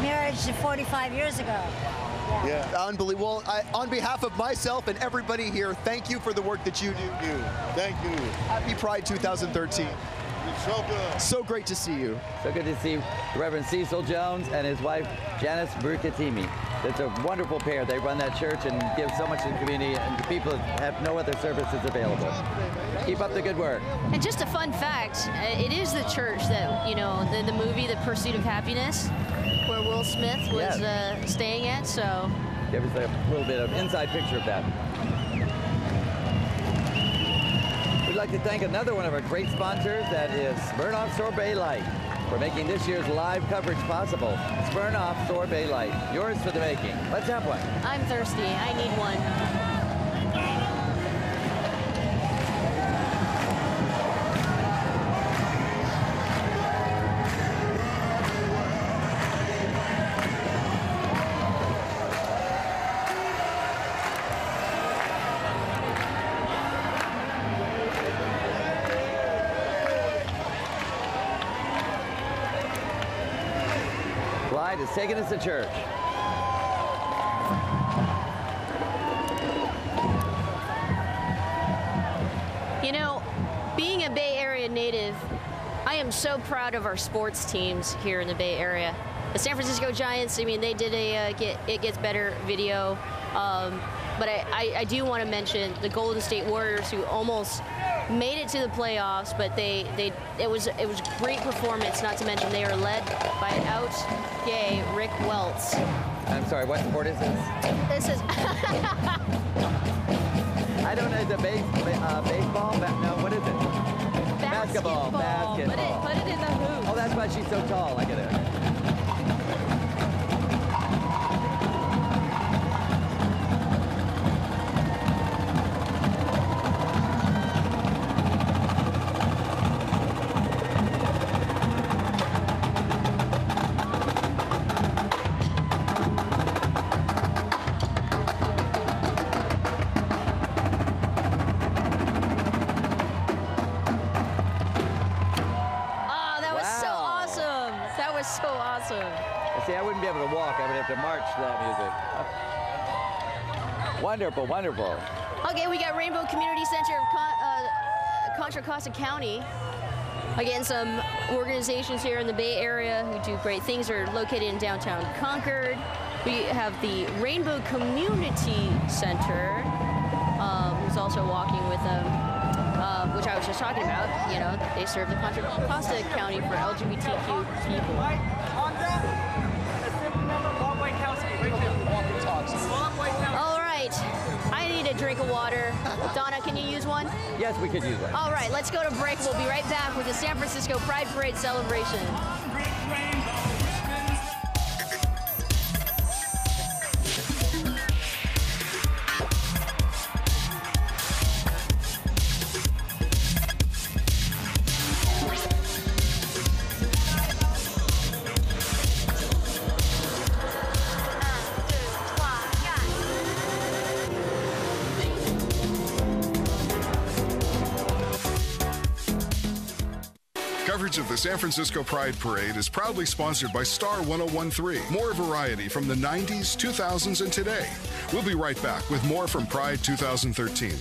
marriage 45 years ago. Yeah. Unbelievable. On behalf of myself and everybody here, thank you for the work that you do. Thank you. Happy Pride 2013. It's so good. So great to see you. So good to see Reverend Cecil Jones and his wife, Janice Brucatimi. It's a wonderful pair. They run that church and give so much to the community, and the people have no other services available. Keep up the good work. And just a fun fact, it is the church that, you know, the movie The Pursuit of Happiness, where Will Smith was staying at, so. Give us a little bit of inside picture of that. We'd like to thank another one of our great sponsors, that is Smirnoff Sorbet Light, for making this year's live coverage possible. Smirnoff Sorbet Light, yours for the making. Let's have one. I'm thirsty. I need one. Glide is taking us to church. You know, being a Bay Area native, I am so proud of our sports teams here in the Bay Area. The San Francisco Giants, I mean, they did a It Gets Better video, but I do want to mention the Golden State Warriors, who almost made it to the playoffs, but it was a great performance. Not to mention they are led by an out-gay Rick Welts. I'm sorry, what sport is this? This is. I don't know. Is it baseball? No, what is it? Basketball. Put it in the hoop. Oh, that's why she's so tall. I get it. So awesome. See, I wouldn't be able to walk. I would have to march to that music. Wonderful, wonderful. Okay, we got Rainbow Community Center of Contra Costa County. Again, some organizations here in the Bay Area who do great things are located in downtown Concord. We have the Rainbow Community Center, who's also walking with them. Which I was just talking about. You know, they serve the Contra Costa County for LGBTQ people. All right, I need a drink of water. Donna, can you use one? Yes, we could use one. All right, let's go to break. We'll be right back with the San Francisco Pride Parade celebration. Coverage of the San Francisco Pride Parade is proudly sponsored by Star 1013. More variety from the 90s, 2000s, and today. We'll be right back with more from Pride 2013.